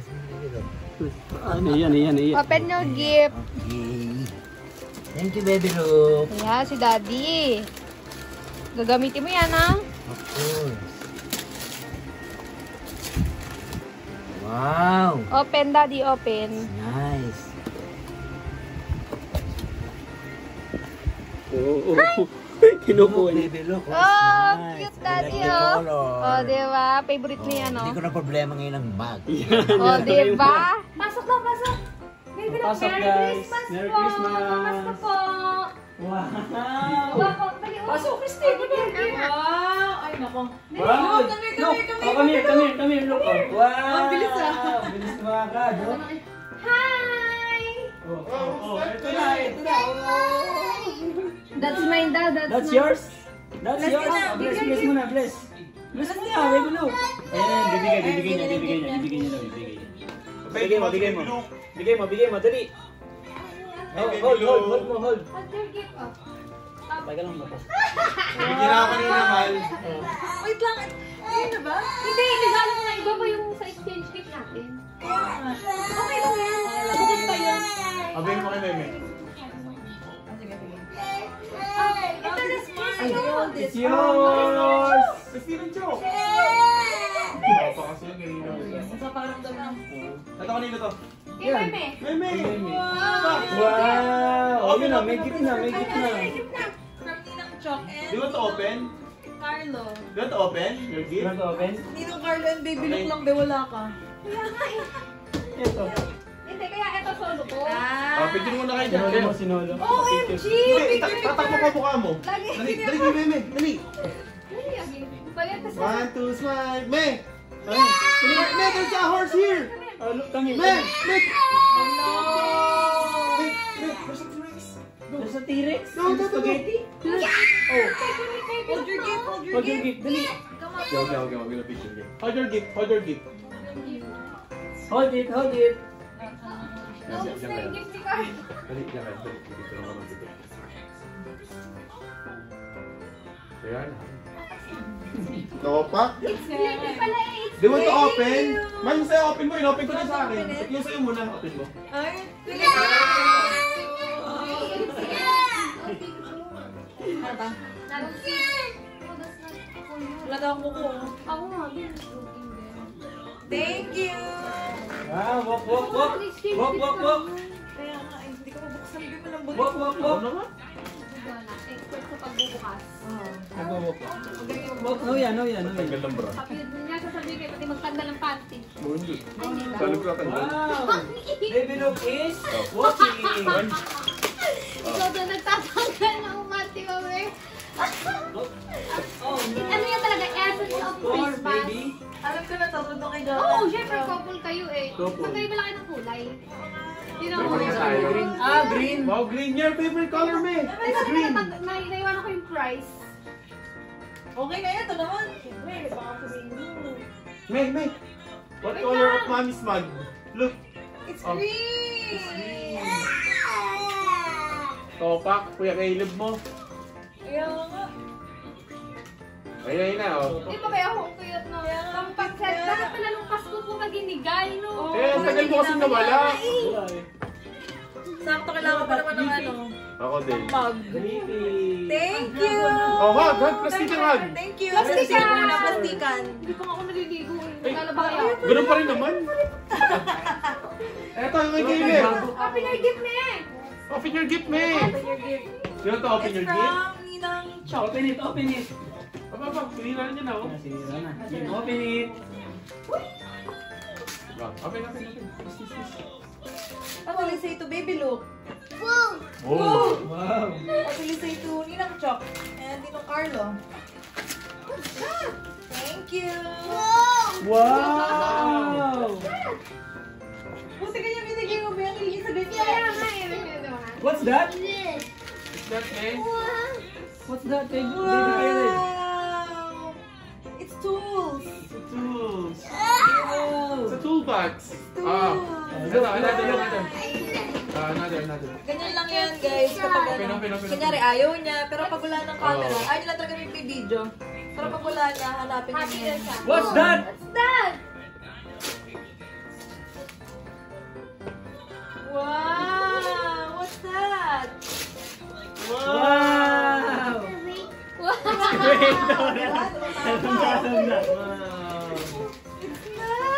[SPEAKER 14] Ano yan, yan, yan.
[SPEAKER 13] Open your gift.
[SPEAKER 5] Thank you, Baby Look.
[SPEAKER 13] Ayan, si Daddy. Gagamitin mo yan, ha?
[SPEAKER 5] Of course. Wow.
[SPEAKER 13] Open, Daddy, open.
[SPEAKER 5] Nice.
[SPEAKER 14] Oo, oo. Kinukuha niya.
[SPEAKER 5] Baby Look.
[SPEAKER 13] Oh,
[SPEAKER 5] Nice.
[SPEAKER 13] cute, Daddy,
[SPEAKER 5] I like the
[SPEAKER 13] oh.
[SPEAKER 5] color.
[SPEAKER 13] Oh, diba? Favorite niya, no?
[SPEAKER 5] Hindi ko na problema ngayon ang bag.
[SPEAKER 13] Oh, diba? Pasok na, pasok. Baby,
[SPEAKER 14] Pasok,
[SPEAKER 13] Merry
[SPEAKER 14] guys.
[SPEAKER 13] Christmas
[SPEAKER 14] Merry
[SPEAKER 13] po.
[SPEAKER 14] Christmas.
[SPEAKER 13] Namaste po.
[SPEAKER 14] Wow.
[SPEAKER 13] Pasok, Christine.
[SPEAKER 4] Wow! Ay, nako.
[SPEAKER 14] Wow. Look, oh, come here, look. Oh. Wow.
[SPEAKER 4] Ang bilis, ah.
[SPEAKER 14] Bilis na agad, oh.
[SPEAKER 13] Hi!
[SPEAKER 14] Oh, ito na.
[SPEAKER 13] That's mine daw,
[SPEAKER 14] That's yours? That's yours? Oh, bless mo na, bless. Bless mo na, Baby Look. Ayan, bibigay niya. Bigay mo, dali. Hold.
[SPEAKER 13] Hold your gift, oh.
[SPEAKER 14] Tagal lang ba?
[SPEAKER 10] Bigyan ako kanina, Mal.
[SPEAKER 4] Wait lang. Ayun na ba?
[SPEAKER 13] Hindi, regalo ko na iba pa yung sa exchange gift natin. Okay lang yan. Bukod pa yun.
[SPEAKER 10] Abay mo kay Meme.
[SPEAKER 13] Ito na special.
[SPEAKER 14] It's yours!
[SPEAKER 10] Steven Chow! Papa kasi yung kanina.
[SPEAKER 4] Sa parang daw lang.
[SPEAKER 10] Ito kanina to.
[SPEAKER 13] Kay Meme.
[SPEAKER 10] Meme!
[SPEAKER 14] Wow! Oh, yun na, may gift na.
[SPEAKER 4] From Ninang Chok and
[SPEAKER 10] Do you want to open?
[SPEAKER 4] Carlo.
[SPEAKER 10] Do you want to open your gift?
[SPEAKER 14] Ano to, open?
[SPEAKER 4] Ninang Carlo and Baby Look lang, be wala ka.
[SPEAKER 13] Kaya nga eh.
[SPEAKER 14] Ito.
[SPEAKER 13] Hindi, kaya ito solo ko.
[SPEAKER 10] Picture muna kayo
[SPEAKER 14] Sinolo
[SPEAKER 10] dyan.
[SPEAKER 14] mo, sinolo.
[SPEAKER 4] OMG!
[SPEAKER 10] Hindi, tatakbo ko mukha mo.
[SPEAKER 4] Lagi
[SPEAKER 10] Dali, kay Meme. Dali.
[SPEAKER 13] Bayad kasi.
[SPEAKER 10] 1, 2, smile. Me! Me, there's a horse here!
[SPEAKER 14] Oh, look, come here.
[SPEAKER 10] Me! Me!
[SPEAKER 14] There's a T-Rex?
[SPEAKER 10] No.
[SPEAKER 14] Spaghetti?
[SPEAKER 4] Hold your gift,
[SPEAKER 14] Hold your gift, dali.
[SPEAKER 10] Okay. We're gonna picture again. Hold your gift.
[SPEAKER 14] Hold it.
[SPEAKER 13] Gusto yung gift si Carl.
[SPEAKER 10] Dali, dyan kayo. Dali, dito na ako ng
[SPEAKER 6] Ayan. Topak?
[SPEAKER 11] Baby pala eh.
[SPEAKER 6] Do you want to open? Man, sa'yo open mo. In-open ko na sa akin. Yung sa'yo muna. Open mo.
[SPEAKER 2] Ay, wala daw ako ko.
[SPEAKER 11] Ako nga.
[SPEAKER 2] Thank you!
[SPEAKER 14] Ah, walk, walk, walk. Walk, walk, walk.
[SPEAKER 2] Kaya nga, hindi ko mabuksan. Hindi mo lang
[SPEAKER 14] Walk, walk, walk.
[SPEAKER 11] Expert sa pagbubukas.
[SPEAKER 14] Nag-walk. Walk, no yan, no yan, no yan.
[SPEAKER 6] Tanggal ng bra.
[SPEAKER 11] Kapilid mo nga sasabihin kayo, pati magtanggal ng panty.
[SPEAKER 6] Hindi. Talog ka tanggal.
[SPEAKER 14] Wow! Baby look is walking.
[SPEAKER 11] Ikaw doon nagtatanggal ng panty mo, eh. Ano yan talaga, essence of Christmas.
[SPEAKER 2] Alam ko na to, doon kay Jonah.
[SPEAKER 11] Oo, syempre, couple kayo eh.
[SPEAKER 14] Couple.
[SPEAKER 11] Saan kayo malaki ng kulay? Yun ako.
[SPEAKER 14] Green. Ah, green.
[SPEAKER 6] Wow, green. Your favorite color, me. It's green.
[SPEAKER 11] Naiwan ko yung price.
[SPEAKER 2] Okay na yan, ito naman. Siyempre, baka sabihin mo.
[SPEAKER 6] May. What color of mommy's mug? Look.
[SPEAKER 2] It's
[SPEAKER 6] Oh.
[SPEAKER 2] green!
[SPEAKER 6] Topak, Kuya Caleb mo.
[SPEAKER 2] Kaya nga.
[SPEAKER 6] Ayun na, oh.
[SPEAKER 11] Di ba kaya akong cute no? Pampagset. Bakit pala nung Pasko po maginigay, no?
[SPEAKER 6] Eh, ang tagal mo kasi nawala.
[SPEAKER 2] Sakto kailangan pa naman ng ano.
[SPEAKER 6] Ako din.
[SPEAKER 2] Mug. Thank you!
[SPEAKER 6] Oh, hug. Plastikan hug.
[SPEAKER 2] Thank you!
[SPEAKER 11] Plastikan!
[SPEAKER 2] Muna, plastikan.
[SPEAKER 11] Hindi pa nga ako naliligo eh.
[SPEAKER 6] Ay,
[SPEAKER 11] Naglalaba kayo.
[SPEAKER 6] ganun pa rin naman. Eto, yung kay Caleb.
[SPEAKER 11] Open your gift na eh!
[SPEAKER 6] Open your gift, me.
[SPEAKER 2] Open your gift.
[SPEAKER 6] You want to open
[SPEAKER 2] It's
[SPEAKER 6] your gift?
[SPEAKER 2] from Ninang Chok.
[SPEAKER 14] Open it, open it.
[SPEAKER 6] Papa, sinira niya na, oh.
[SPEAKER 14] Sinira na. Open it.
[SPEAKER 6] Open.
[SPEAKER 2] What will you say to Baby Luke?
[SPEAKER 6] Oh.
[SPEAKER 14] Wow.
[SPEAKER 2] What will you say to Ninang Chok? And Ninong Carlo? Thank you!
[SPEAKER 14] Wow.
[SPEAKER 2] Buti kanya binigay mo ba yung hiligin sa ganyan?
[SPEAKER 11] Kaya nga eh.
[SPEAKER 14] What's that?
[SPEAKER 6] Is that, me?
[SPEAKER 14] What's that, baby? Baby Caleb.
[SPEAKER 2] Wow! It's tools!
[SPEAKER 6] Tools.
[SPEAKER 2] Wow!
[SPEAKER 6] It's a toolbox. Ah. Another. Another.
[SPEAKER 2] Ganyan lang yan, guys. Kapag ano,
[SPEAKER 6] Open.
[SPEAKER 2] kunyari ayaw niya, pero pag wala ng camera, ayaw niya lang talaga may video. Pero pag wala niya, hanapin niya yun.
[SPEAKER 14] What's that?
[SPEAKER 11] What's that?
[SPEAKER 2] Wow! What's that?
[SPEAKER 14] Wow.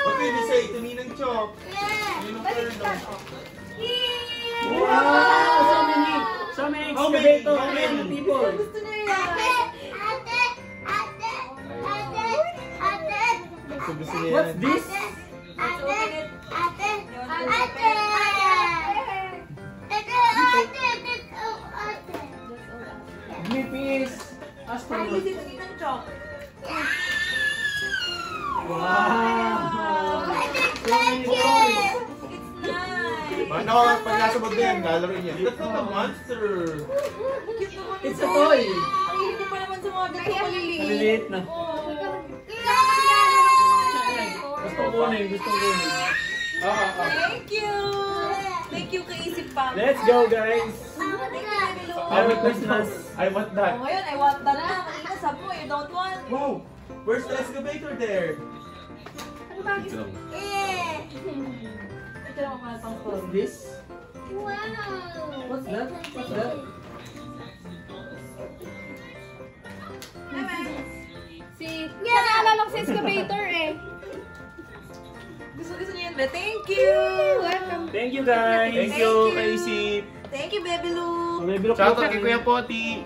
[SPEAKER 6] What did you say to Ninang Chok? Ninang Carlo.
[SPEAKER 14] Wow. So many excavator. How many people?
[SPEAKER 2] Gusto niya yan.
[SPEAKER 6] Gusto niya
[SPEAKER 14] What's
[SPEAKER 6] yan.
[SPEAKER 14] this?
[SPEAKER 2] Let's open it.
[SPEAKER 14] Grippies.
[SPEAKER 2] Ay,
[SPEAKER 14] Astronaut.
[SPEAKER 2] hindi ito Ninang Chok.
[SPEAKER 14] Wow.
[SPEAKER 2] It's nice.
[SPEAKER 6] Ano, pag nasa bag na yan, gallery niya. That's not a monster.
[SPEAKER 2] Cute naman
[SPEAKER 14] It's
[SPEAKER 2] ito.
[SPEAKER 14] a toy.
[SPEAKER 2] Ang hindi pa naman sa mga ganito maliliit.
[SPEAKER 14] Maliliit na.
[SPEAKER 2] Oh.
[SPEAKER 14] Gusto kunin.
[SPEAKER 2] Thank you! Thank you, kaisip pa.
[SPEAKER 14] Let's go, guys.
[SPEAKER 2] Thank you, Baby Luke.
[SPEAKER 14] Merry Christmas.
[SPEAKER 6] I want that.
[SPEAKER 2] Oh, ngayon, I want that na. Kanina sabi mo, you don't want.
[SPEAKER 6] Wow! Where's the excavator there?
[SPEAKER 2] Ito lang mga pang
[SPEAKER 14] What's this?
[SPEAKER 11] Wow!
[SPEAKER 14] What's that? What's that?
[SPEAKER 11] Yeah, naalala ko sa excavator eh.
[SPEAKER 2] Gusto niya yun, be. Thank you!
[SPEAKER 11] Welcome.
[SPEAKER 14] Thank you, guys.
[SPEAKER 6] Thank you, Kaisip.
[SPEAKER 2] Thank you, Baby Luke.
[SPEAKER 14] Baby, look.
[SPEAKER 6] Shoutout kay Kuya Poti.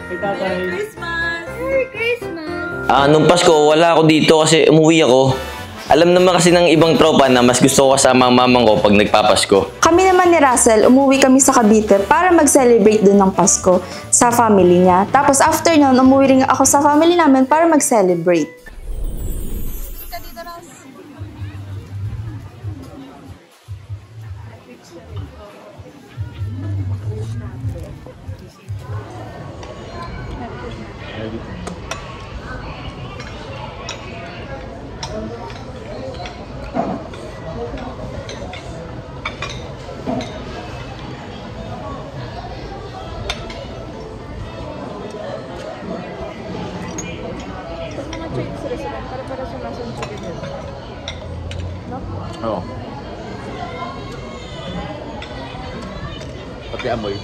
[SPEAKER 14] Kay tatay.
[SPEAKER 2] Merry Christmas!
[SPEAKER 11] Merry Christmas!
[SPEAKER 15] Nung Pasko, wala ako dito kasi umuwi ako. Alam naman kasi ng ibang tropa na mas gusto ko kasama ang mamang ko pag nagpapasko.
[SPEAKER 3] Kami naman ni Russell, umuwi kami sa Cavite para mag-celebrate din ng Pasko sa family niya. Tapos after nun, umuwi rin ako sa family namin para mag-celebrate.
[SPEAKER 6] Oo. Pati amoy.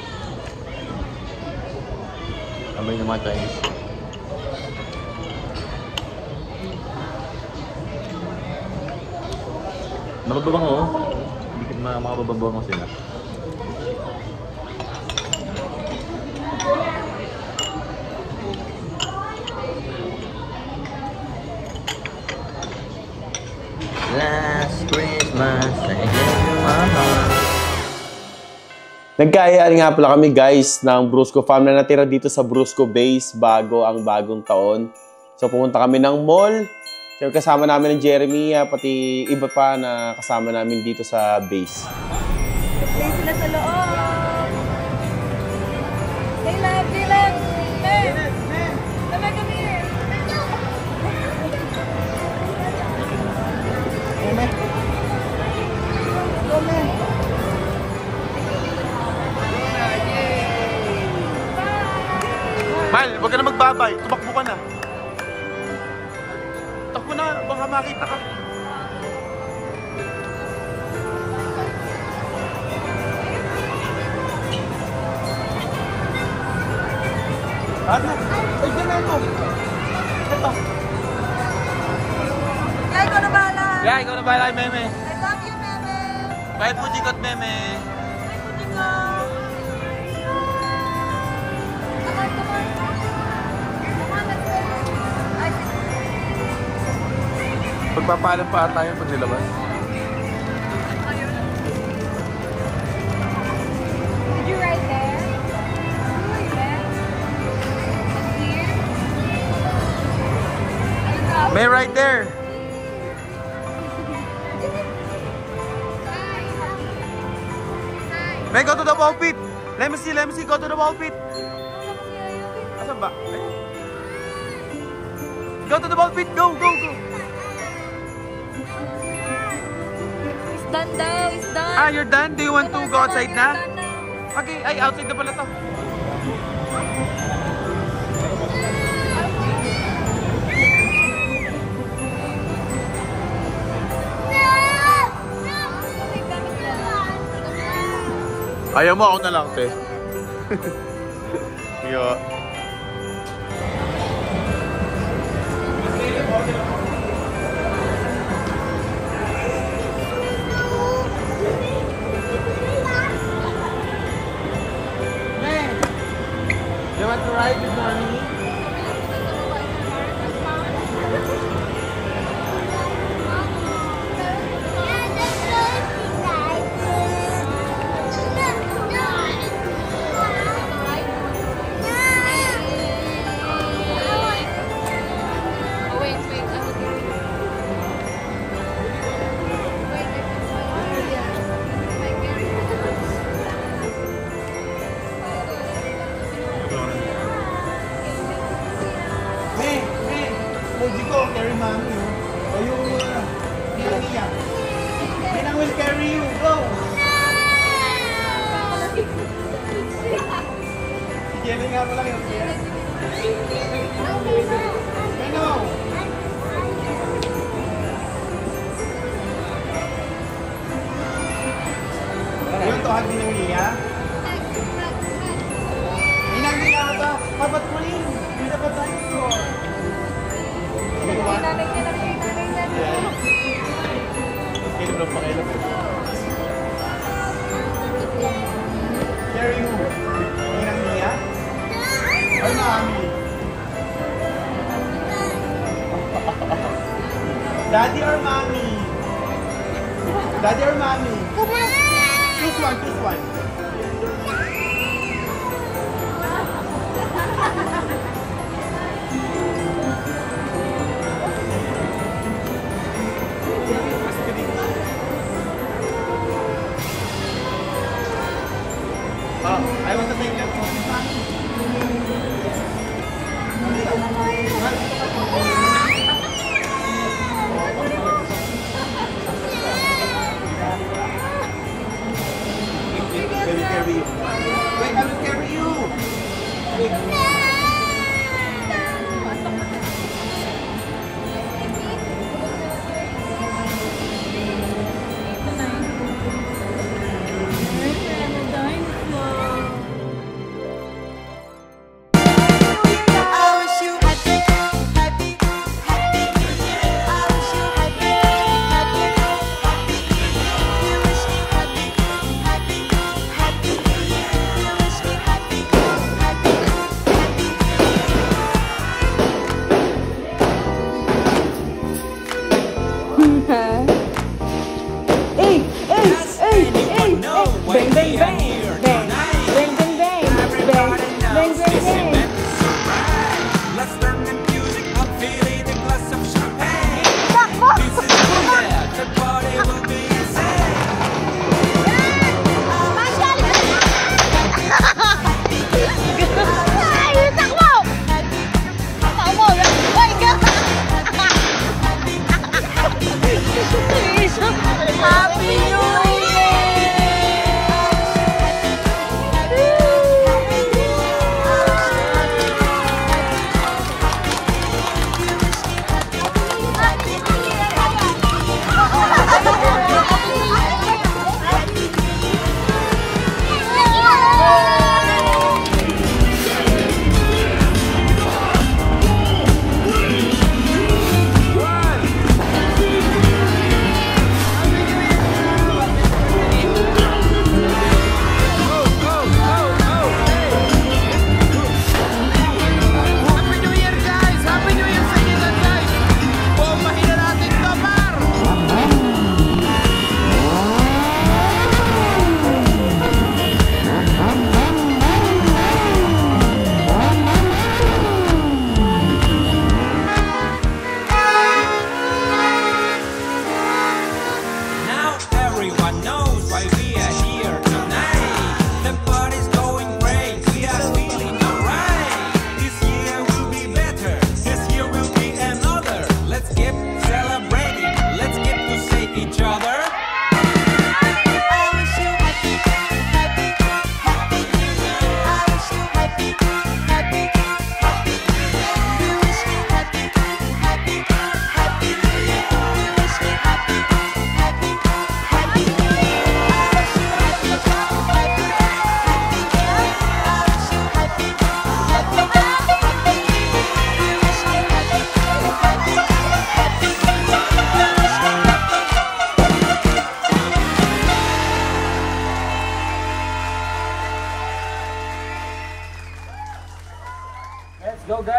[SPEAKER 6] Amoy ng mga Chinese. Mababang ako. Makababang ako sila.
[SPEAKER 15] Last Christmas, I gave you my heart.
[SPEAKER 7] Nagkayaan nga pala kami guys ng Brusco Farm na natira dito sa Brusco Base bago ang bagong taon. So pumunta kami ng mall. Siyempre kasama namin ng Jeremy, pati iba pa na kasama namin dito sa base.
[SPEAKER 2] Play sila sa loob. Caleb, Caleb. Caleb, come here.
[SPEAKER 6] Mal, huwag ka na magbabay. Tumakbo ka na. Takbo na, baka makita ka. Ano? Ay, dyan na ito. Ito.
[SPEAKER 2] Yeah, ikaw na bahala.
[SPEAKER 6] Yeah, ikaw na bahala, Meme.
[SPEAKER 2] I love you, Meme.
[SPEAKER 6] Kahit po dikot, Meme. Pagpapalam pa tayo pag nilabas.
[SPEAKER 2] Did you write there?
[SPEAKER 6] May right there. May go to the ball pit. Let me see, go to the ball pit. Asan ba? Ay. Go to the ball pit, go.
[SPEAKER 2] It's done daw, it's done.
[SPEAKER 6] Ah, you're done? Do you want to go outside na? Okay, ay, outside na pala to. Ayaw mo, ako na lang, te. Yo. You want to ride with mommy? Moji ko, carry mommy. O yung niya. Ninang will carry you. Go! Jenny nga mo lang yung kaya. Ano? Yun to, hag ninang niya. Ninang niya ba? Papat mo rin. Hindi na ba tayo to?
[SPEAKER 2] Nanay niya.
[SPEAKER 6] Kailan lang pakailan. Carry who? Ninang niya? Or mommy? Daddy or mommy? Daddy or mommy? Choose one. I want to take that photo. Let me carry you. Wait, I will carry you. Wait.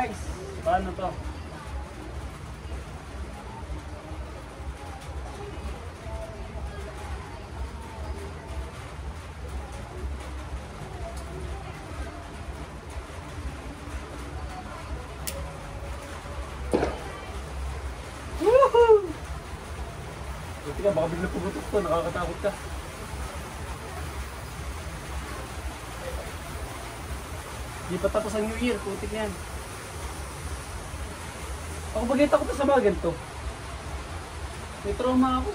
[SPEAKER 14] guys. Paano to? Woohoo! Buti ka, baka bigla pumutok to. Nakakatakot ka. Di pa tapos ang New Year. Putik na yan. Ako bagay takot sa mga ganito. May trauma ako.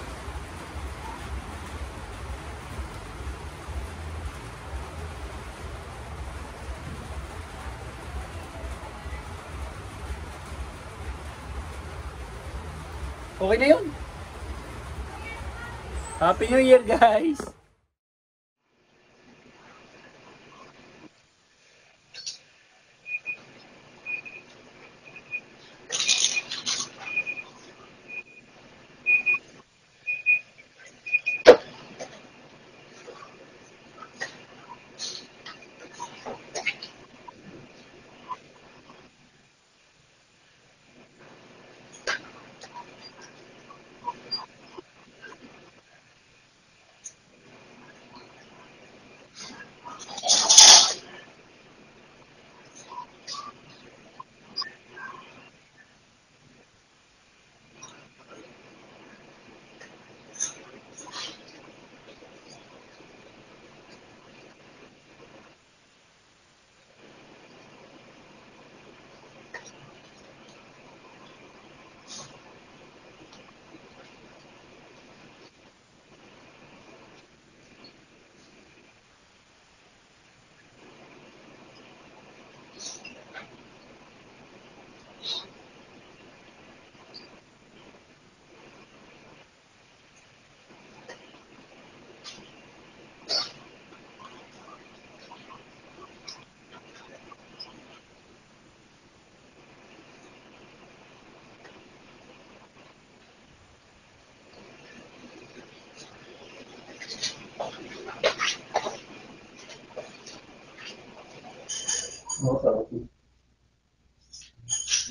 [SPEAKER 14] Okay na yun. Happy New Year, guys!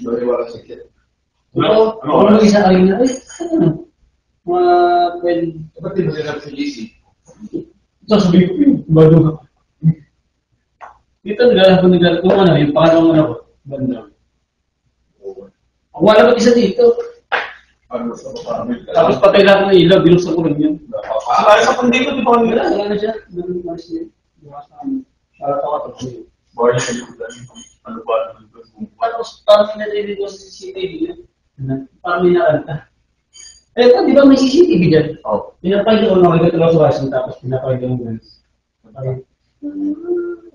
[SPEAKER 6] Wala sakit.
[SPEAKER 14] Ako mag-isa kanina. Mga 12.
[SPEAKER 6] Ba't di mo sinabi sa GC?
[SPEAKER 14] Sasabihin ko yun. Bago ka. Dito naglalaro ko ano, yung pangalawang ano ko. Banda. Ako wala mag-isa dito.
[SPEAKER 6] Ano sa kapamil?
[SPEAKER 14] Tapos patay lang ng ilaw, binuksan ko lang yun.
[SPEAKER 6] Para sa pandito, di ba kami
[SPEAKER 14] Wala, wala na siya. Ganun mas niya. Para pa ka.
[SPEAKER 6] Boy, sa likudan. Ano ba?
[SPEAKER 14] Parang narinig ko sa CCTV yun. Parang may nakanta. Eh, di ba may CCTV dyan?
[SPEAKER 6] Oo.
[SPEAKER 14] Pinapahid ko nakikita sa wasan tapos pinapahid ko ng guns.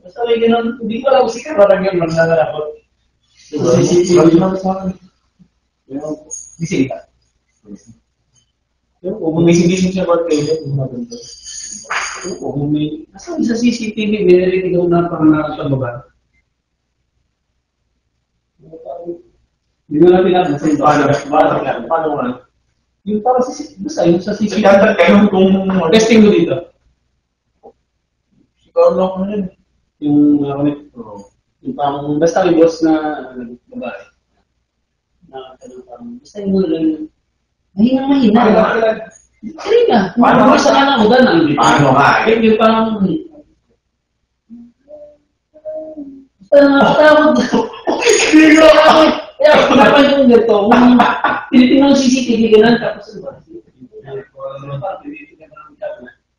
[SPEAKER 14] Basta may gano'n, hindi ko alam siya parang yun, maglalakot. CCTV lang sa akin. Gising ka. Kung gumising-gising siya ba kayo, kung maganda. Kung may, nasa sa CCTV, may narinig ako na parang nakakababa. Hindi mo lang pinag-masay.
[SPEAKER 6] Paano nga?
[SPEAKER 14] Yung parang basta yung sa CCTV.
[SPEAKER 6] Kaya kayo kung
[SPEAKER 14] testing mo dito.
[SPEAKER 6] Ikaw lang ano yun.
[SPEAKER 14] Yung yung parang basta may boss na babae. Basta yung mula lang. Mahina. Mahina. Paano sa anak mo ganang?
[SPEAKER 6] Paano nga?
[SPEAKER 14] Yung parang basta nakakatakot. Kaya pinapan yung ganito. Tinitingnan yung CCTV ganun tapos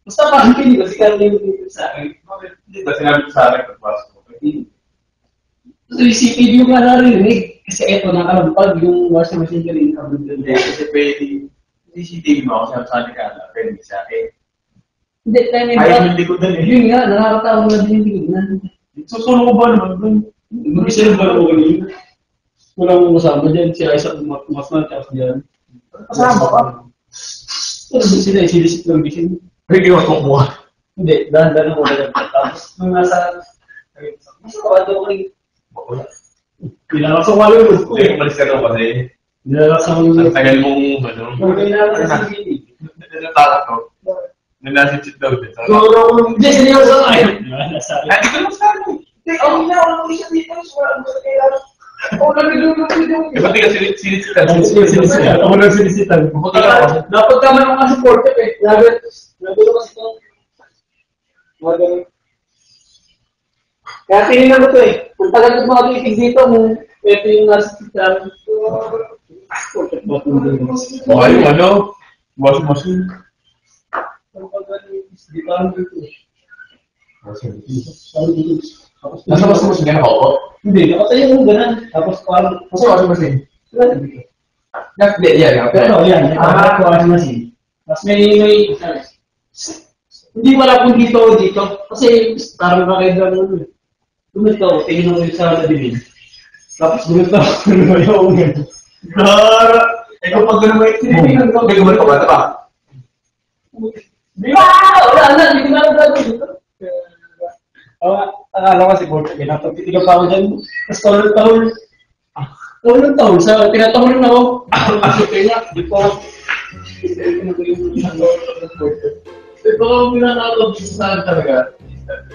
[SPEAKER 14] basta parang hindi kasi kami yung sa akin.
[SPEAKER 6] Hindi ba sinabi ko sa akin pagpasok ko?
[SPEAKER 14] So, yung CCTV yung narinig. Kasi eto, nakalampag yung washing machine kanina.
[SPEAKER 6] Hindi, kasi pwede. CCTV mo ako sabi ka na, pwede sa akin.
[SPEAKER 14] Hindi, tayo
[SPEAKER 6] ayaw yung likodan eh.
[SPEAKER 14] Yun nga, nakakatawa na din yung likodan.
[SPEAKER 6] Susunod ko ba naman doon?
[SPEAKER 14] Mag-isa yung bala ko kanina. Walang kasama dyan. Si Isaac mas na tapos dyan.
[SPEAKER 6] Kasama ka?
[SPEAKER 14] Pero sila, isilisip lang gising.
[SPEAKER 6] Pwede ko kumuha.
[SPEAKER 14] Hindi, dahan-dahan ako na tapos nung nasa kawado ko rin.
[SPEAKER 6] Wala.
[SPEAKER 14] Pinalakas ako wala yun.
[SPEAKER 6] Hindi, umalis ka daw kasi.
[SPEAKER 14] Pinalakas ako yun.
[SPEAKER 6] Ang tagal mong ano.
[SPEAKER 14] Pinalakas ako yun.
[SPEAKER 6] Natatakot ko. Nanasit daw din.
[SPEAKER 14] Hindi, seryoso ka eh.
[SPEAKER 6] Hindi ko lang sa akin. Hindi, ako na. Wala ko isa dito. Wala ko sa kailangan.
[SPEAKER 5] Ako lang nilulong. Buti ka sinisitan. Ako lang sinisitan. Dapat naman ako kasi supportive eh. Nagulo kasi itong mga ganun. Kaya tinignan ko ito eh. Kung tagal ko mga titig dito, ito yung nasa sitan.
[SPEAKER 6] Okay, ano? Washing machine. Nasa washing machine ka nakaupo?
[SPEAKER 5] Hindi, nakatayo mo ganun. Tapos parang...
[SPEAKER 6] Nasa washing machine?
[SPEAKER 5] Hindi, yan. Pero yan, washing machine. Tapos may... Hindi wala kung dito. Kasi parang na kayo gano'n. Dumit ka, tingin mo sa nadibin. Tapos dumit ka, ano ba yung ganun?
[SPEAKER 6] Ikaw pag gano'n may tinitingnan ko. Hindi ko ba ito ba? Ito ba?
[SPEAKER 5] Wala na, hindi ko na lang gano'n dito. Akala ko si Borja, pinapagtitigaw pa ako dyan. Tapos tahol. Sa tinataholan ako. Ang asok kayo na, di po. Ito ako pinatawag sa talaga.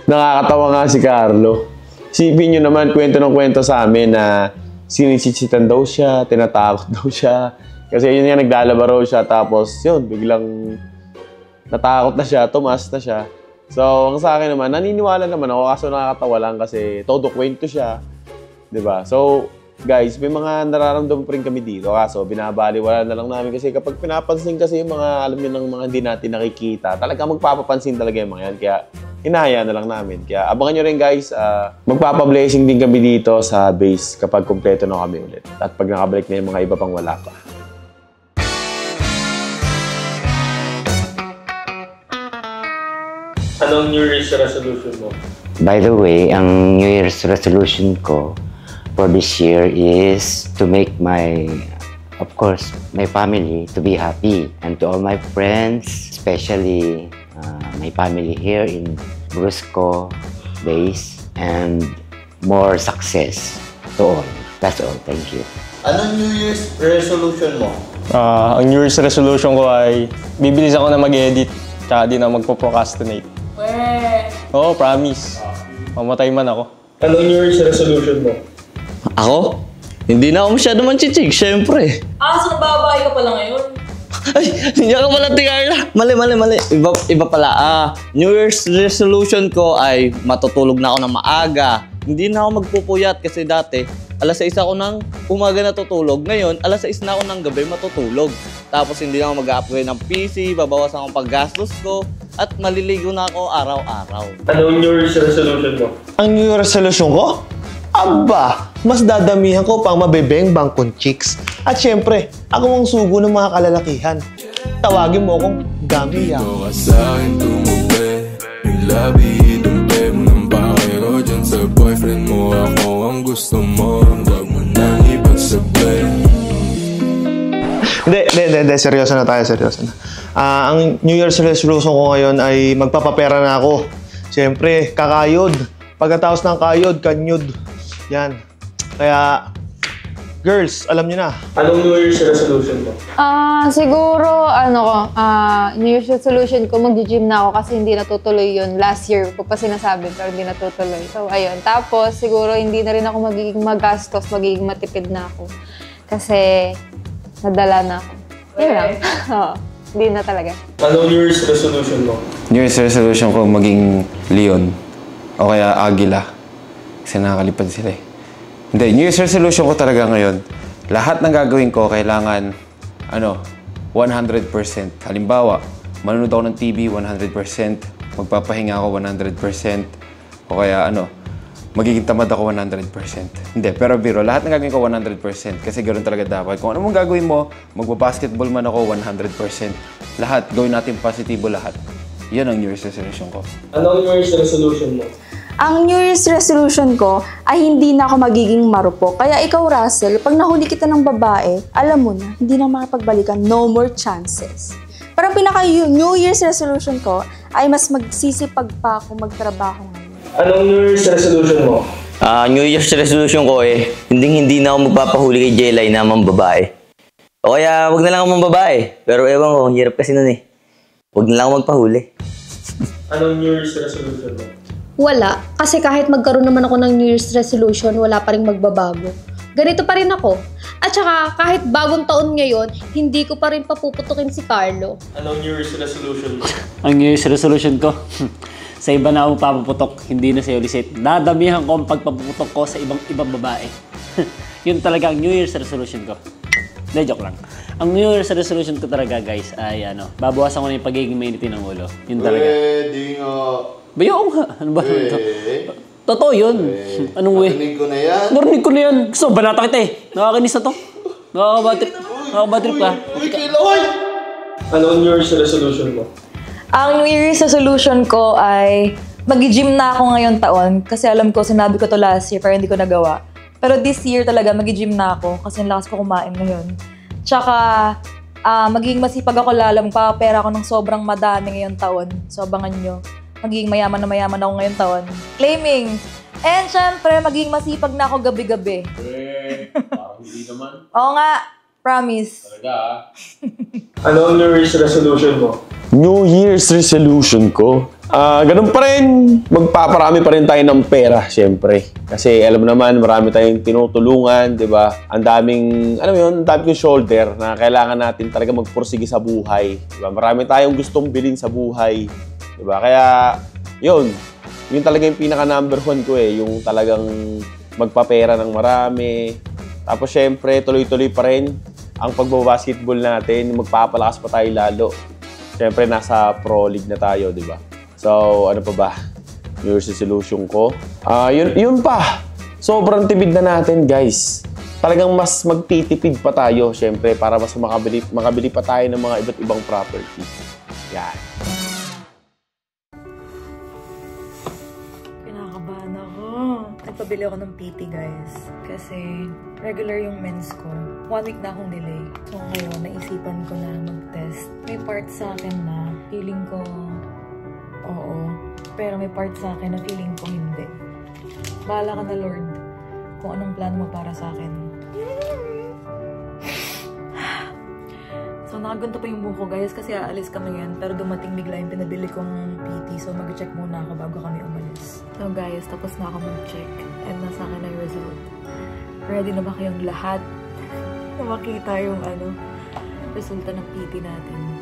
[SPEAKER 7] Nakakatawa nga si Carlo. Sipin nyo naman, kwento ng kwento sa amin na sinisisitan daw siya, tinatakot daw siya. Kasi yun nga, naglalaba raw siya. Tapos yun, biglang natakot na siya, tumaas na siya. So, ang sa akin naman, naniniwala naman ako kaso nakakatawa lang kasi todo kwento siya. 'Di ba? So, guys, may mga nararamdaman pa rin kami dito kaso binabaliwala na lang namin kasi kapag pinapansin kasi yung mga, alam niyo ng mga hindi natin nakikita, talaga magpapapansin talaga yung mga yan. Kaya, hinahaya na lang namin. Kaya, abangan nyo rin guys, magpapablessing din kami dito sa base kapag kumpleto na kami ulit. At pag nakabalik na yung mga iba pang wala pa.
[SPEAKER 9] Anong New Year's resolution mo?
[SPEAKER 16] By the way, ang New Year's resolution ko for this year is to make of course, my family to be happy. And to all my friends, especially my family here in Brusco base, and more success to all. That's all. Thank you.
[SPEAKER 17] Anong New Year's resolution mo?
[SPEAKER 9] Ang New Year's resolution ko ay bibilis ako na mag-edit tsaka di na magpo-procrastinate. Oo, promise. Mamatay man ako.
[SPEAKER 5] Anong New Year's resolution mo?
[SPEAKER 15] Ako? Hindi na ako masyado manchichig, syempre.
[SPEAKER 1] So nababahay ka pala ngayon?
[SPEAKER 15] Ay, hindi ka pala, Tiarla. Mali. Iba pala. New Year's resolution ko ay matutulog na ako ng maaga. Hindi na ako magpupuyat kasi dati, alas 6 ako ng umaga natutulog. Ngayon, alas 6 na ako ng gabi matutulog. Tapos hindi na ako mag-upgrade ng PC, babawasan akong paggastos ko, at maliligo na ako araw-araw.
[SPEAKER 9] Anong New Year's resolution mo?
[SPEAKER 18] Ang New Year's resolution ko? Aba, mas dadamihan ko pang mabebeng-bang kong chicks. At syempre, ako ang sugo ng mga kalalakihan. Tawagin mo akong Gami Yang.
[SPEAKER 19] Ito ka sa'kin tumubi, ilabihidong mo ng bakero dyan sa boyfriend mo. Ako ang gusto mo, huwag mo nang ipagsabi.
[SPEAKER 18] Hindi, seryoso na tayo, seryoso na. Ang New Year's resolution ko ngayon ay magpapapera na ako. Siyempre, kakayod. Pagkatapos ng kayod, kanyod. Yan. Kaya, girls, alam niyo na.
[SPEAKER 9] Anong New Year's resolution mo?
[SPEAKER 8] Siguro, New Year's resolution ko, mag-gym na ako kasi hindi natutuloy yun. Last year ko pa sinasabi, pero hindi natutuloy. So, ayun. Tapos, siguro, hindi na rin ako magiging magastos, magiging matipid na ako. Kasi, nadala na ako. Yun lang. Hindi na talaga.
[SPEAKER 9] Anong New Year's resolution mo?
[SPEAKER 12] New Year's resolution ko maging leon o kaya agila. Kasi nakakalipad sila eh. Hindi, New Year's resolution ko talaga ngayon, lahat ng gagawin ko kailangan 100%. Halimbawa, manonood ako ng TV 100%, magpapahinga ako 100%, o kaya magiging tamad ako 100%. Hindi, pero biro, lahat ng gagawin ko 100% kasi ganoon talaga dapat. Kung ano mong gagawin mo, magbabasketball man ako 100%. Lahat, gawin natin positibo lahat. Yan ang New Year's resolution ko.
[SPEAKER 9] Anong New Year's resolution mo?
[SPEAKER 3] Ang New Year's resolution ko ay hindi na ako magiging marupok. Kaya ikaw, Russell, pag nahuli kita ng babae, alam mo na, hindi na makapagbalikan, no more chances. Pero ang pinaka-New Year's resolution ko ay mas magsisipag pa ako magtrabaho ngayon.
[SPEAKER 9] Anong New Year's resolution mo?
[SPEAKER 15] New Year's resolution ko hindi na ako magpapahuli kay Jelay na mambabae. O kaya, wag na lang ako mambabae. Pero ewan ko, hirap kasi nun eh. Wag na lang ako magpahuli.
[SPEAKER 9] Anong New Year's resolution mo?
[SPEAKER 13] Wala. Kasi kahit magkaroon naman ako ng New Year's resolution, wala pa rin magbabago. ganito pa rin ako. At saka, kahit bagong taon ngayon, hindi ko pa rin papuputukin si Carlo.
[SPEAKER 9] Anong New Year's resolution mo? Ang New Year's resolution ko? Sa iba na ako papaputok, hindi na sa'yo, Lisette. Dadamihan ko ang pagpaputok ko sa ibang babae. Yun talaga ang New Year's resolution ko. Hindi, joke lang. Ang New Year's resolution ko talaga, guys, ay babawasan ko na yung pagiging mainitin ng ulo. Yun talaga.
[SPEAKER 17] Pwede nga.
[SPEAKER 9] Bayo nga. Ano ba? Totoo yun. Anong way?
[SPEAKER 17] Narinig ko na yan.
[SPEAKER 9] Narinig ko na yan. Gusto, banata kita eh. Nakakakinis na to. Nakakabatrip ka.
[SPEAKER 18] Ano ang New Year's resolution mo?
[SPEAKER 1] Ang New Year's resolution ko ay mag-gym na ako ngayon taon kasi alam ko, sinabi ko to last year pero hindi ko nagawa. Pero this year talaga mag-gym na ako kasi ang lakas ko kumain ngayon. Tsaka magiging masipag ako lalo, magpapapera ako ng sobrang madami ngayon taon. So abangan nyo, magiging mayaman na mayaman ako ngayon taon. Claiming! And syempre, magiging masipag na ako gabi-gabi.
[SPEAKER 10] Parang hindi naman.
[SPEAKER 1] Oo nga, promise.
[SPEAKER 10] Talaga
[SPEAKER 18] Ano ang New Year's resolution mo?
[SPEAKER 7] New Year's resolution ko? Ganun pa rin. Magpaparami pa rin tayo ng pera, syempre. Kasi alam mo naman, marami tayong tinutulungan, di ba? Ang daming, alam mo yun, ang daming shoulder na kailangan natin talaga magpursige sa buhay. Diba? Marami tayong gustong bilhin sa buhay. Diba? Kaya, yun talaga yung pinaka number 1 ko eh. Yung talagang magpapera ng marami. Tapos syempre, tuloy-tuloy pa rin ang pagbabasketball natin. Magpapalakas pa tayo lalo. Syempre, nasa pro league na tayo, di ba? So, ano pa ba? New Year's resolution ko? Yun pa. Sobrang tipid na natin, guys. Talagang mas magtitipid pa tayo, syempre, para mas makabili pa tayo ng mga iba't ibang property. Yan.
[SPEAKER 1] Kinakabahan ako. Nagpabili ako ng PT, guys. Kasi regular yung mens ko. 1 week na akong delay. So ngayon, naisipan ko na mag-test. May part sa akin na feeling ko oo. Pero may part sa akin na feeling ko hindi. Bahala ka na, Lord, kung anong plano mo para sa akin. So nakaganto pa yung buko, guys, kasi aalis kami ngayon. Pero dumating bigla yung pinabili kong PT. So mag-check muna ako bago kami umalis. So guys, tapos na ako mag-check. And nasa akin na yung result. Ready na ba kayong lahat na makita yung resulta ng PT natin?